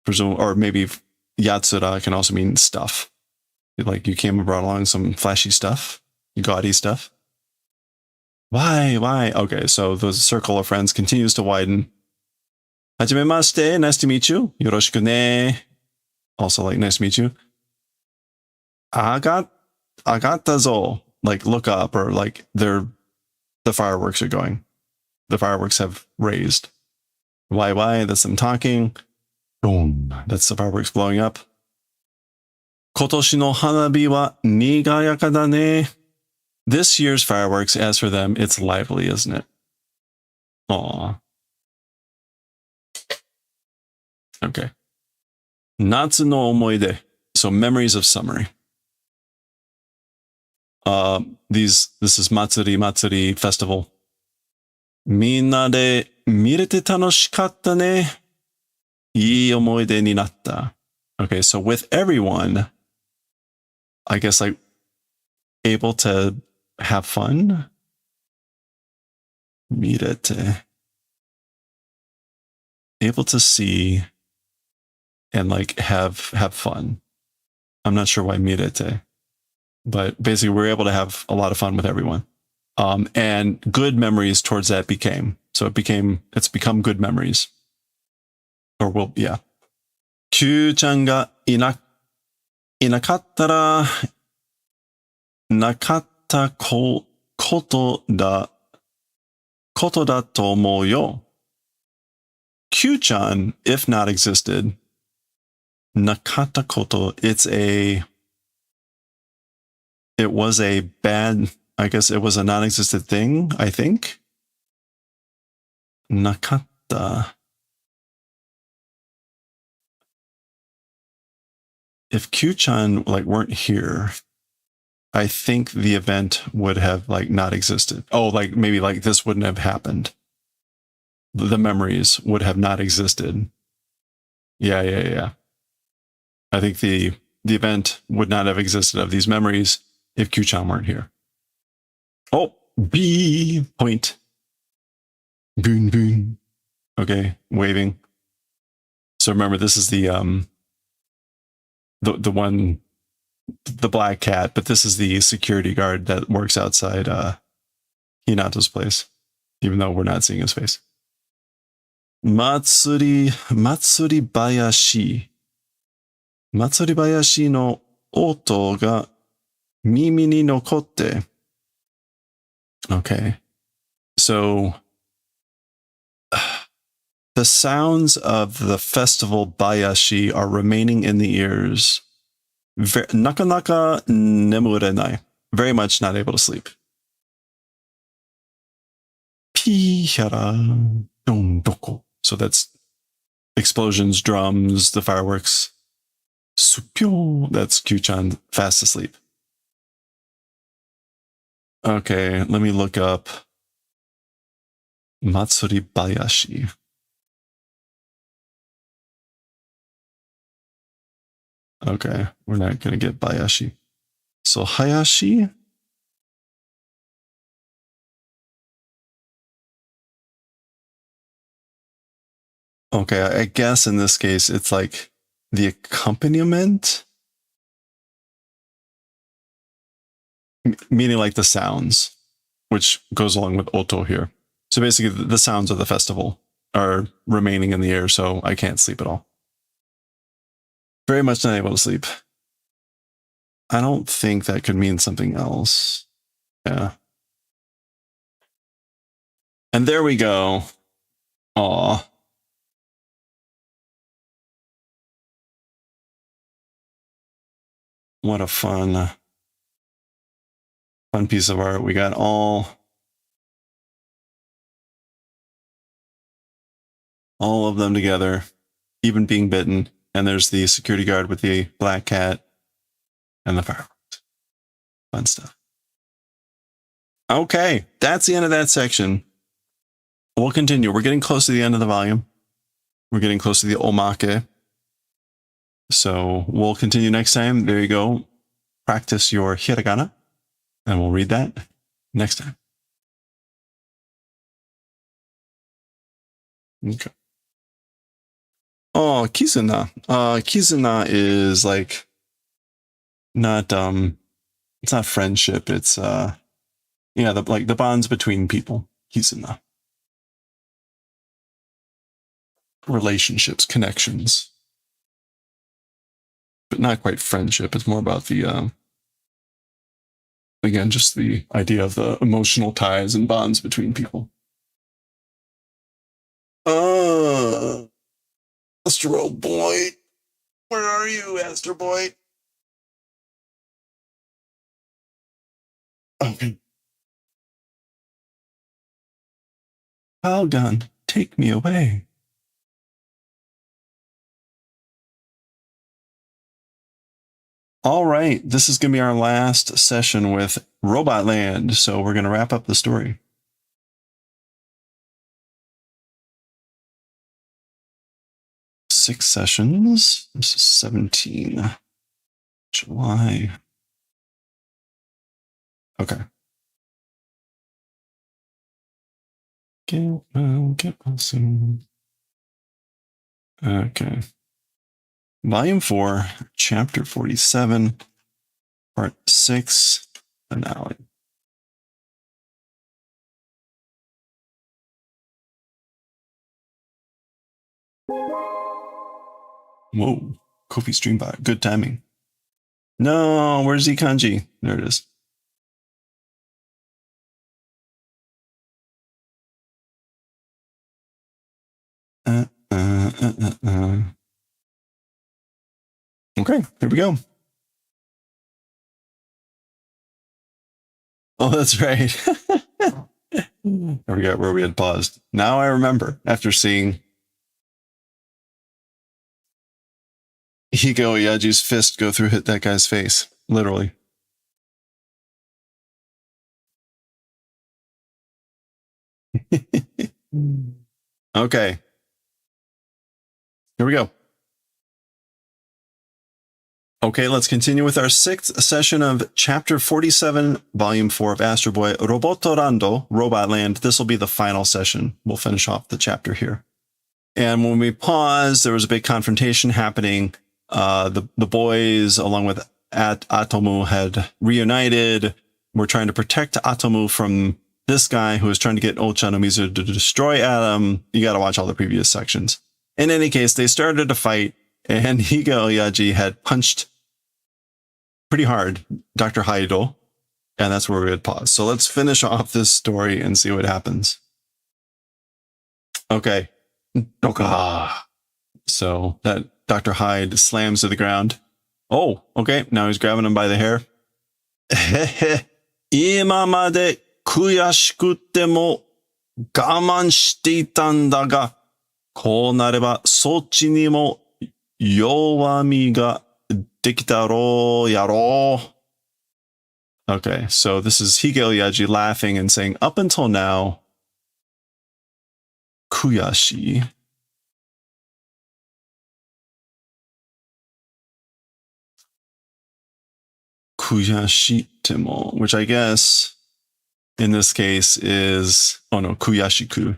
Or maybe yatsura can also mean stuff. Like you came and brought along some flashy stuff, gaudy stuff. Why? Okay, so the circle of friends continues to widen. Hajimemashite, nice to meet you. Yoroshiku ne. Also like, nice to meet you. Agatazo. Like look up, or like the fireworks are going. The fireworks have raised. Why? That's them talking. Boom. That's the fireworks blowing up. Kotoshi no hanabi wa nigayaka da ne. This year's fireworks, as for them, it's lively, isn't it? Aww. Okay. Natsu no omoide. So memories of summer. This is Matsuri festival. Minna de mirete tanoshikatta ne. Ii omoide ni natta. Okay, so with everyone, I guess like able to have fun. Mirete. Able to see and like have fun. I'm not sure why mirete, but basically we're able to have a lot of fun with everyone. And good memories towards that it's become good memories. Or will, yeah. Kyuu-chan ga inakattara nakatta koto da to omou yo. Kyuu-chan, if not existed, nakatta koto, it was a bad, I guess it was a non-existent thing, I think. Nakatta. If Kyuu-chan like weren't here, I think the event would have like not existed. Oh, like maybe like this wouldn't have happened. The memories would have not existed. Yeah. I think the event would not have existed of these memories if Kyuu-chan weren't here. Oh, B point. Boon. Okay, waving. So remember, this is the one, the black cat, but this is the security guard that works outside Hinato's place, even though we're not seeing his face. Matsuri Bayashi. Matsuri Bayashi no oto ga mimi ni nokotte. Okay. So the sounds of the festival Bayashi are remaining in the ears. Nakanaka nemurenai. Very much not able to sleep. Pihara dondoko. So that's explosions, drums, the fireworks. Supyo. That's Kyuu-chan fast asleep. Okay, let me look up Matsuri Bayashi. Okay, we're not going to get Bayashi. So Hayashi? Okay, I guess in this case, it's like the accompaniment, meaning like the sounds, which goes along with oto here. So basically the sounds of the festival are remaining in the air, so I can't sleep at all. Very much not able to sleep. I don't think that could mean something else. Yeah. And there we go. Aw. What a fun piece of art. We got all of them together, even being bitten. And there's the security guard with the black cat and the fireworks. Fun stuff. Okay, that's the end of that section. We'll continue. We're getting close to the end of the volume. We're getting close to the omake. So we'll continue next time. There you go. Practice your hiragana. And we'll read that next time. Okay. Oh, Kizuna. Kizuna is like not it's not friendship, it's the bonds between people. Kizuna. Relationships, connections. But not quite friendship. It's more about the again, just the idea of the emotional ties and bonds between people. Astro Boy. Where are you, Astro Boy? Okay. Calgon, take me away. All right, this is going to be our last session with Robot Land, so we're going to wrap up the story. Six sessions. This is 17. July. Okay. Get well soon. Okay. Volume 4, Chapter 47, Part 6, Finale. Whoa, Kofi Streambot. Good timing. No, where's Ikanji? There it is. Okay, here we go. Oh, that's right. I forgot where we had paused. Now I remember after seeing Hiko Yaji's fist go through hit that guy's face. Literally. Okay. Here we go. Okay, let's continue with our 6th session of Chapter 47, Volume 4 of Astro Boy, Robotorando, Robot Land. This will be the final session. We'll finish off the chapter here. And when we paused, there was a big confrontation happening. The boys, along with Atomu, had reunited. We're trying to protect Atomu from this guy who is trying to get Ochanomizu to destroy Adam. You got to watch all the previous sections. In any case, they started to fight, and Higa Oyaji had punched pretty hard Dr. Haido, and that's where we had paused. So let's finish off this story and see what happens. Okay. So that Dr. Hyde slams to the ground. Oh, okay. Now he's grabbing him by the hair. 今まで悔しくても我慢していたんだが、こうなればそっちにも弱みができたろうやろう. Okay, so this is Higel Yaji laughing and saying, up until now, kuyashi. Kuyashitemo, which I guess in this case is, oh no, kuyashiku.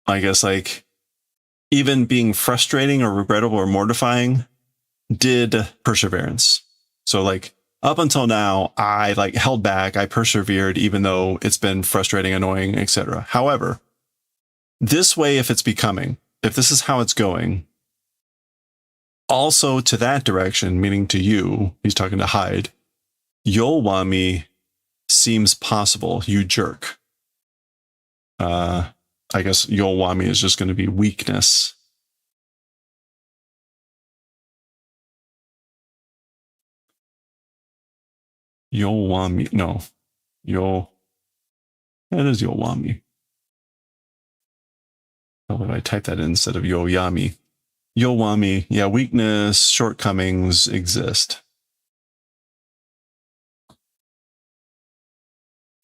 I guess like even being frustrating or regrettable or mortifying did perseverance. So like up until now, I like held back, I persevered, even though it's been frustrating, annoying, etc. However, this way, if it's becoming, if this is how it's going, also to that direction, meaning to you, he's talking to Hyde, Yowami seems possible, you jerk. I guess Yowami is just going to be weakness. Yowami, no. That is Yowami. How would I type that in instead of Yoyami? Yowami, yeah, weakness, shortcomings exist.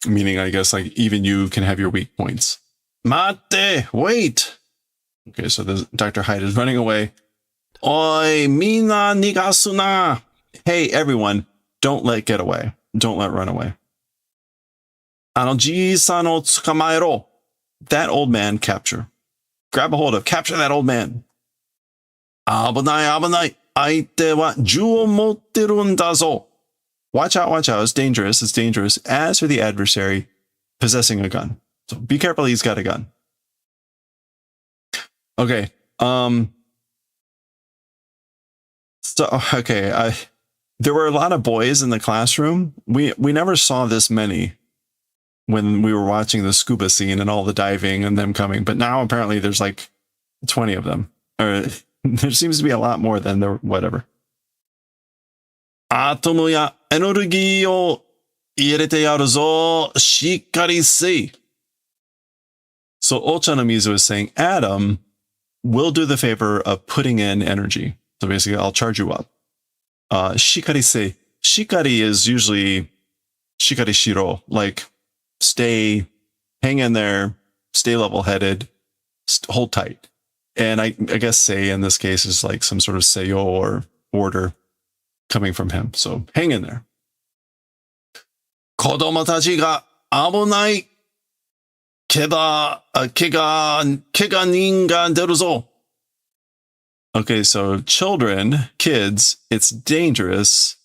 Meaning, I guess, like, even you can have your weak points. Mate, wait! Okay, so Dr. Hyde is running away. Oi, mina nigasuna! Hey, everyone, don't let get away. Don't let run away. Ji-san o tsukamaero. That old man, capture. Grab a hold of, capture that old man. Abunai, abunai. Aite wa ju o motteru nda zo. Watch out, it's dangerous, it's dangerous. As for the adversary, possessing a gun. So be careful, he's got a gun. Okay, so, okay, there were a lot of boys in the classroom. We never saw this many when we were watching the scuba scene and all the diving and them coming, but now apparently there's like 20 of them. Or there seems to be a lot more than there, whatever. Atomu ya energy o irete yaru zo, shikkari sei. So Ochanomizu is saying, Adam will do the favor of putting in energy. So basically, I'll charge you up. Shikari se. Shikari is usually shikari shiro, like stay, hang in there, stay level-headed, hold tight. And I guess say in this case is like some sort of seyo or order coming from him. So hang in there. 子供たちが危ない。怪我人が出るぞ。Okay, so children, kids, it's dangerous.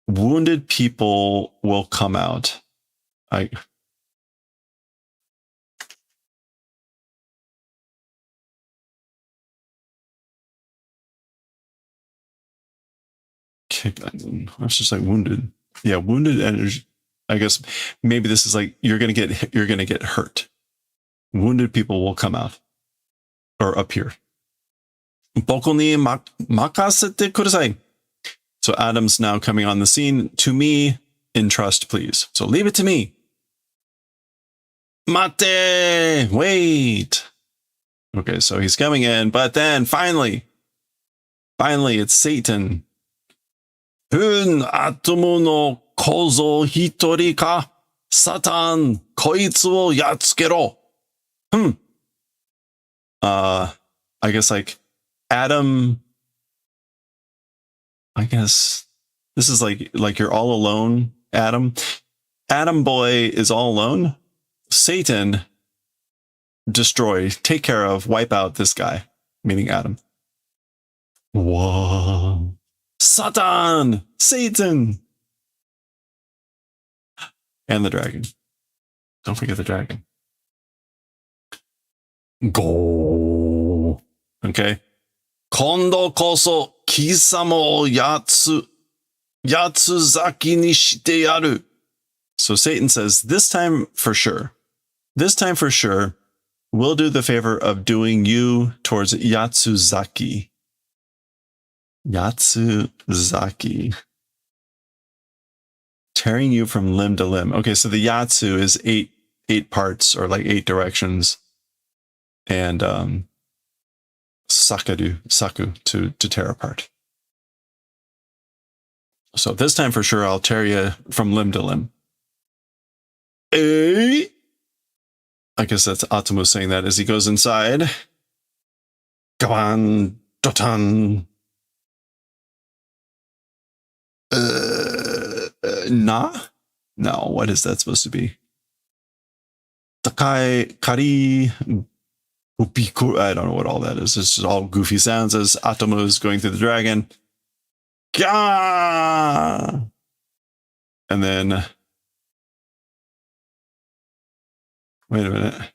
Wounded people will come out. It's just like wounded. Yeah, wounded energy. I guess maybe this is like you're gonna get hurt. Wounded people will come out or appear. 僕に任せてください. So Adam's now coming on the scene. To me, entrust, please. So leave it to me. Mate, wait. Okay, so he's coming in, but then finally, it's Satan. アトムの構造一人か。サタン、こいつをやっつけろ。I guess like Adam. I guess this is like you're all alone, Adam. Adam boy is all alone. Satan, destroy, take care of, wipe out this guy, meaning Adam. Whoa. Satan! Satan! And the dragon. Don't forget the dragon. Go. Okay. 今度こそ貴様を八つ咲きにしてやる. So Satan says, this time for sure, we'll do the favor of doing you towards Yatsuzaki. Yatsuzaki. Tearing you from limb to limb. Okay, so the Yatsu is eight parts or like 8 directions. And saku to tear apart. So this time for sure I'll tear you from limb to limb. I guess that's Atomu saying that as he goes inside. Gawan Dotan. Nah? No, what is that supposed to be? Takai Kari Upiku. I don't know what all that is. It's just all goofy sounds as Atomu is going through the dragon. Gah! And then wait a minute.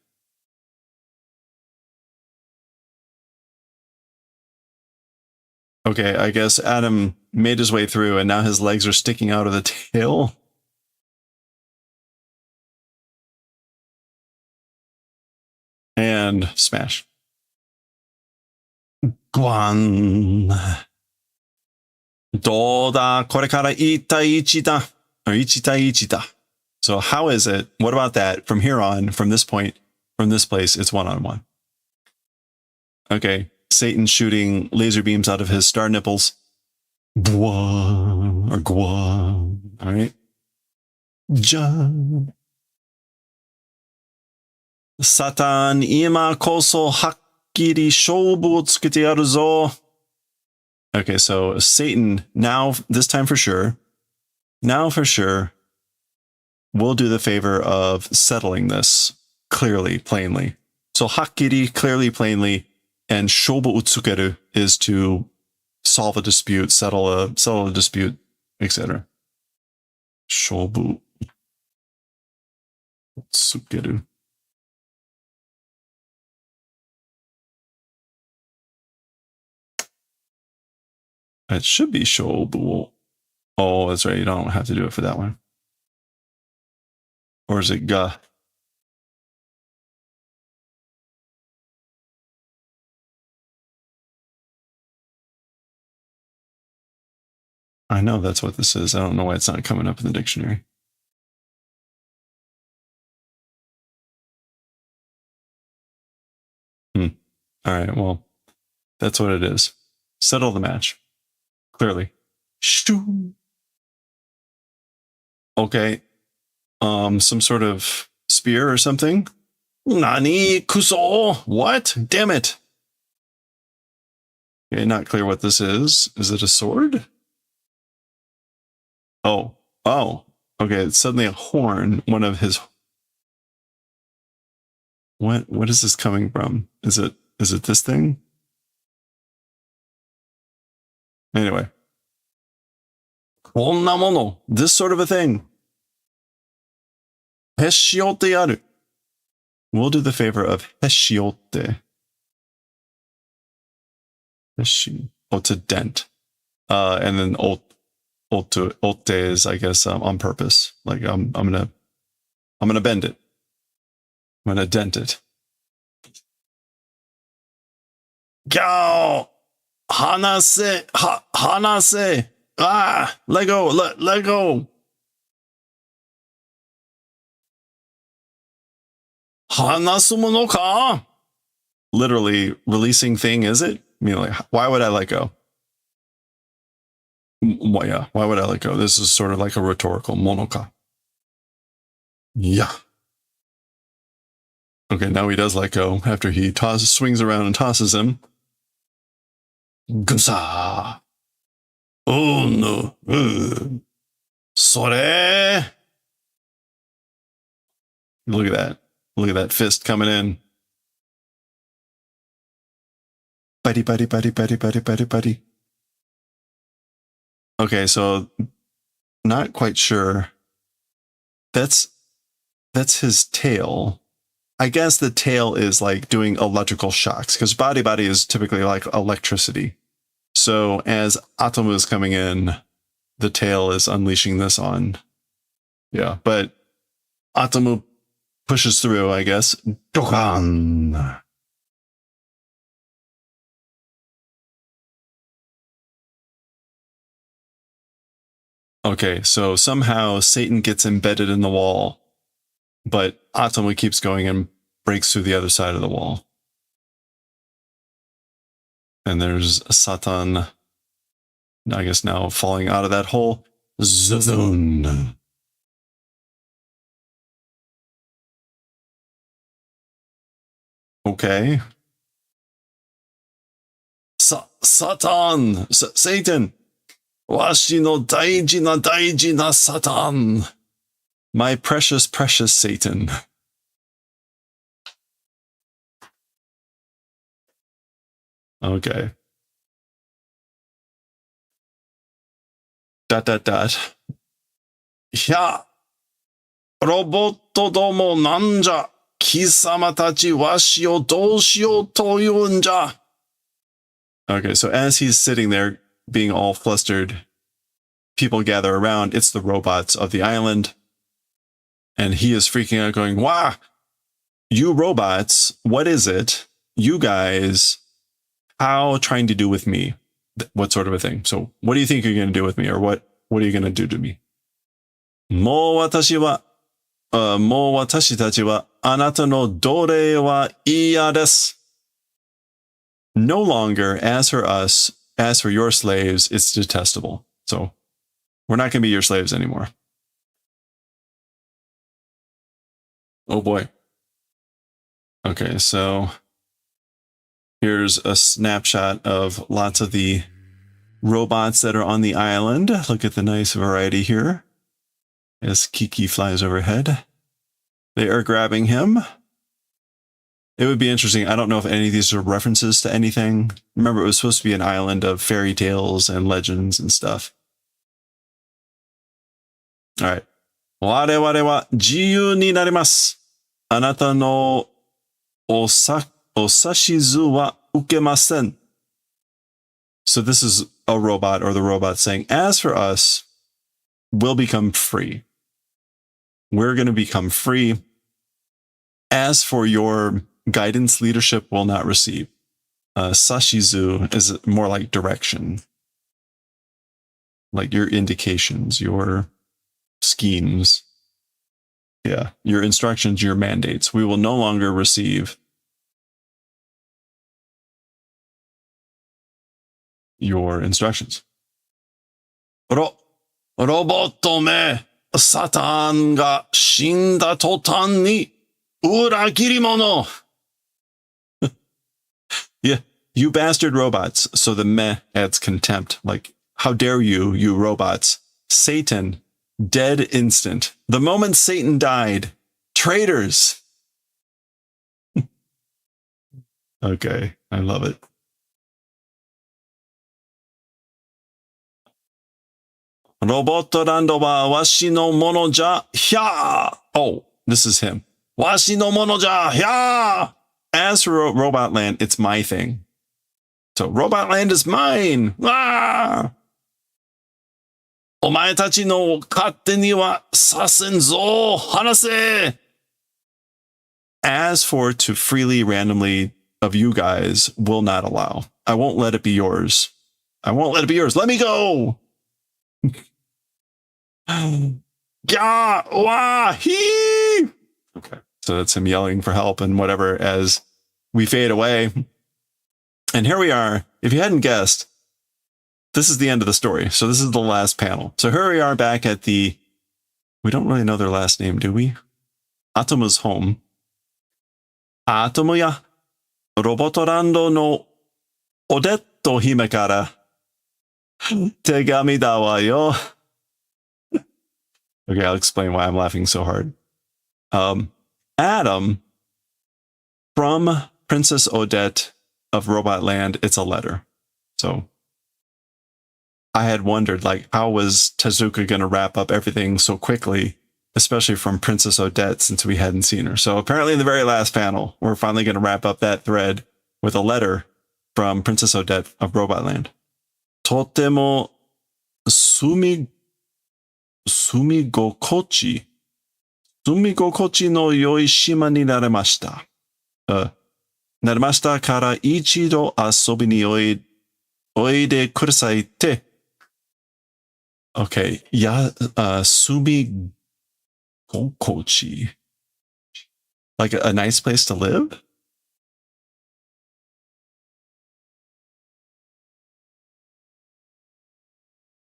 Okay, I guess Adam made his way through and now his legs are sticking out of the tail. And smash. Guan. どうだこれから1対1だ or 1対1だ So how is it? What about that? From here on, from this point, from this place, it's one-on-one. Okay, Satan shooting laser beams out of his star nipples. Gua or gua. All right. Ja. Satan, ima koso hakkiri shobu o tsukete yaru zo. Okay, so Satan, now, this time for sure, we'll do the favor of settling this clearly, plainly. So hakkiri, clearly, plainly, and shobu utsukeru is to solve a dispute, settle a dispute, etc. Shobu utsukeru. It should be shobu. Oh, that's right. You don't have to do it for that one. Or is it ga? I know that's what this is. I don't know why it's not coming up in the dictionary. All right. Well, that's what it is. Settle the match. Clearly. Shoo. Okay. Some sort of spear or something. Nani kuso? What? Damn it. Okay, not clear what this is. Is it a sword? Oh. Oh. Okay, it's suddenly a horn. One of his... What is this coming from? Is it this thing? Anyway. Konnamono. This sort of a thing. Heshiote aru. We'll do the favor of heshiote. Heshi. Oh, to dent. And then ote is, I guess, on purpose. Like I'm gonna bend it. I'm gonna dent it. Gao! Hanase! Hanase! Ah! Let go! Let go! Hanasu mono ka? Literally, releasing thing, is it? I mean, like, why would I let go? Well, yeah, why would I let go? This is sort of like a rhetorical monoka. Yeah. Okay, now he does let go after he swings around and tosses him. Gusa. Oh no. Sore. Look at that. Look at that fist coming in. Buddy, buddy, buddy, buddy, buddy, buddy, buddy. Okay, so not quite sure. That's his tail. I guess the tail is like doing electrical shocks because body is typically like electricity. So as Atomu is coming in, the tail is unleashing this on. Yeah, but Atomu pushes through, I guess. Dokan. Okay, so somehow Satan gets embedded in the wall. But Atomu keeps going and breaks through the other side of the wall. And there's Satan, I guess now falling out of that hole. Zazun. Okay. Satan! Satan! Washi no daiji na Satan! My precious, precious Satan. Okay. ... Hya! Roboto domo nanja! Kisama tachi washi o dou shiyou to iunja! Okay, so as he's sitting there being all flustered, people gather around. It's the robots of the island. And he is freaking out going, "Wah! You robots, what is it? You guys, how trying to do with me? What sort of a thing? So what do you think you're going to do with me? Or what are you going to do to me?" Mo watashi tachi wa anata no dore wa iya desu. No longer, as for us, as for your slaves, it's detestable. So we're not going to be your slaves anymore. Oh boy. Okay, so here's a snapshot of lots of the robots that are on the island. Look at the nice variety here. As Kiki flies overhead. They are grabbing him. It would be interesting. I don't know if any of these are references to anything. Remember, it was supposed to be an island of fairy tales and legends and stuff. All right. 我々は自由になります。あなたのお指図は受けません. So this is a robot, or the robot saying, as for us, we'll become free. We're going to become free. As for your guidance, leadership will not receive. Sashizu is more like direction. Like your indications, your schemes. Yeah, your instructions, your mandates. We will no longer receive. your instructions. ロボットめ、サタンが死んだ途端に裏切り者 Yeah, you bastard robots. So the meh adds contempt. Like, how dare you, you robots. Satan, dead instant. The moment Satan died. Traitors. Okay, I love it. Robotorando wa washi no mono ja hya. Oh, this is him. Washi no mono ja hya. As for Robot Land, it's my thing. So Robot Land is mine. Ah! お前たちの勝手にはさせんぞ。話せ。As for to freely, randomly of you guys will not allow. I won't let it be yours. I won't let it be yours. Let me go. Yeah, wah, hee. Okay. So that's him yelling for help and whatever as we fade away. And here we are. If you hadn't guessed, this is the end of the story. So this is the last panel. So here we are back at the, we don't really know their last name, do we? Atomu's home. Atomu ya Robotorando no Odetto hime kara tegami da wa yo. Okay, I'll explain why I'm laughing so hard. Adam, from Princess Odette of Robot Land, it's a letter. So I had wondered, like, how was Tezuka going to wrap up everything so quickly, especially from Princess Odette, since we hadn't seen her. So apparently in the very last panel, we're finally going to wrap up that thread with a letter from Princess Odette of Robot Land. Totemo sumigokochi no yoi shima ni naremashita. Naremashita kara ichido asobi ni oide kudasai te. Okay, sumigokochi. Like a nice place to live?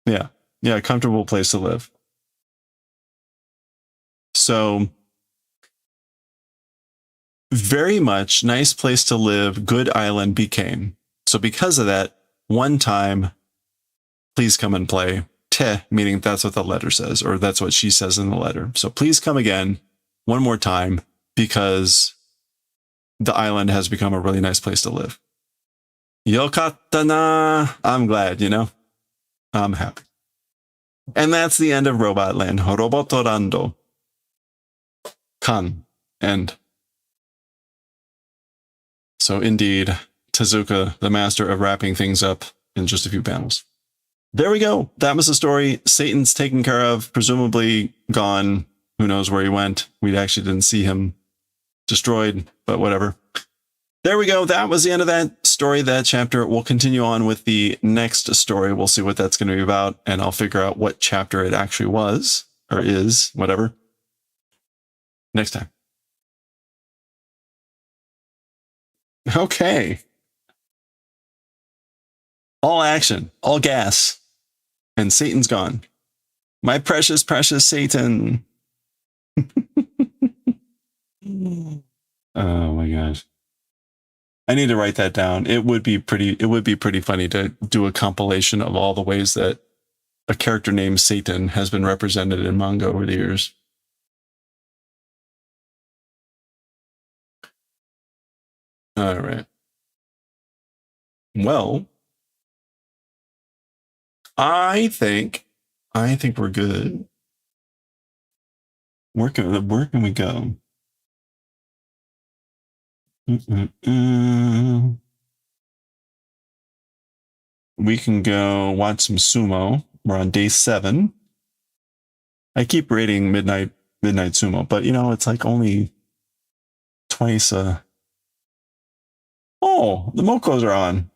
Yeah, a comfortable place to live. So, very much nice place to live, good island became. So because of that, one time, please come and play. Te, meaning that's what the letter says, or that's what she says in the letter. So please come again, one more time, because the island has become a really nice place to live. Yokatta na. I'm glad, you know? I'm happy. And that's the end of Robot Land. Robotorando. Kan. End. So indeed, Tezuka, the master of wrapping things up in just a few panels. There we go. That was the story. Satan's taken care of, presumably gone. Who knows where he went? We actually didn't see him destroyed, but whatever. There we go. That was the end of that story, that chapter. We'll continue on with the next story. We'll see what that's going to be about, and I'll figure out what chapter it actually was, or is, whatever, next time. Okay. All action, all gas, and Satan's gone. My precious, precious Satan. Oh my gosh. I need to write that down. It would be pretty funny to do a compilation of all the ways that a character named Satan has been represented in manga over the years. All right. Well, I think we're good. Where can we go? We can go watch some sumo. We're on day 7. I keep rating midnight sumo, but you know, it's like only twice oh, the Mokos are on.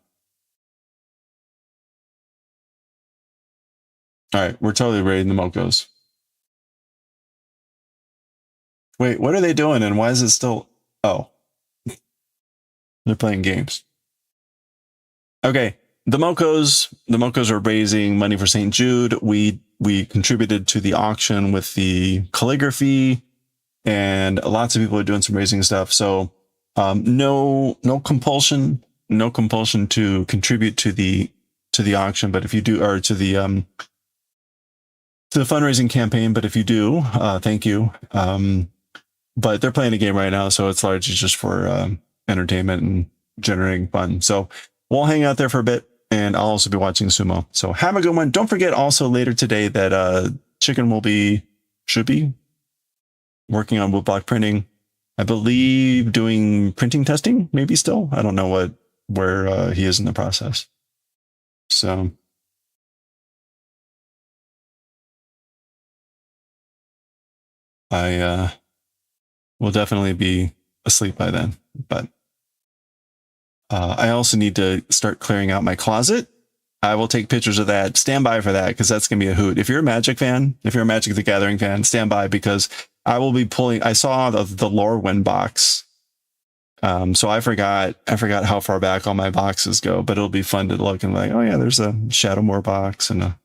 All right, we're totally rating the Mokos. Wait, what are they doing and why is it still... Oh. They're playing games. Okay, the Mokos are raising money for St. Jude. We contributed to the auction with the calligraphy, and lots of people are doing some raising stuff. So no compulsion to contribute to the auction, but if you do, or to the fundraising campaign, but if you do, thank you. But they're playing a game right now, so it's largely just for entertainment and generating fun. So we'll hang out there for a bit, and I'll also be watching sumo. So have a good one. Don't forget also later today that Chicken should be working on woodblock printing. I believe doing printing testing, maybe still. I don't know where he is in the process. So I will definitely be asleep by then, but I also need to start clearing out my closet. I will take pictures of that. Stand by for that, because that's going to be a hoot. If you're a Magic fan, if you're a Magic the Gathering fan, stand by, because I will be pulling. I saw the Lorwyn box. So I forgot how far back all my boxes go, but it'll be fun to look and like, oh yeah, there's a Shadowmoor box and a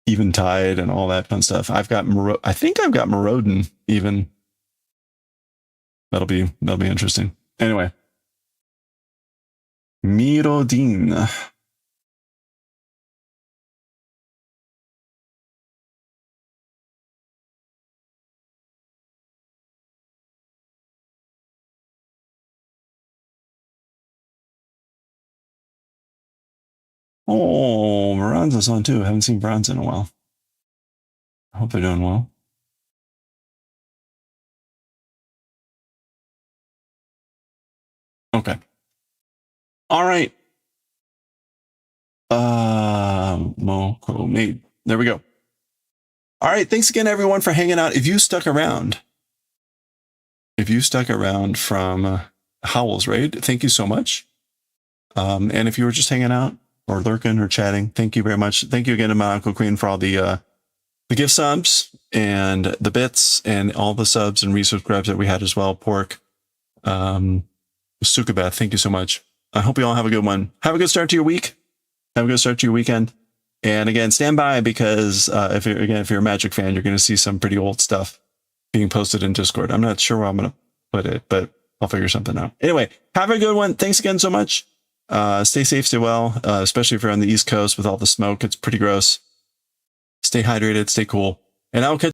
Eventide and all that fun stuff. I think I've got Maraudon even. That'll be interesting. Anyway. Mirodin. Oh, Miranda's on too. I haven't seen Bronze in a while. I hope they're doing well. Okay. All right. Moko made. There we go. All right. Thanks again, everyone, for hanging out. If you stuck around from Howl's Raid, thank you so much. And if you were just hanging out or lurking or chatting, thank you very much. Thank you again to my Uncle Queen for all the gift subs and the bits and all the subs and resubscribes that we had as well. Pork, Sukabeth, thank you so much. I hope you all have a good one. Have a good start to your week. Have a good start to your weekend. And again, stand by, because if you're a Magic fan, you're going to see some pretty old stuff being posted in Discord. I'm not sure where I'm going to put it, but I'll figure something out. Anyway, have a good one. Thanks again so much. Stay safe, stay well, especially if you're on the East Coast with all the smoke. It's pretty gross. Stay hydrated, stay cool. And I'll catch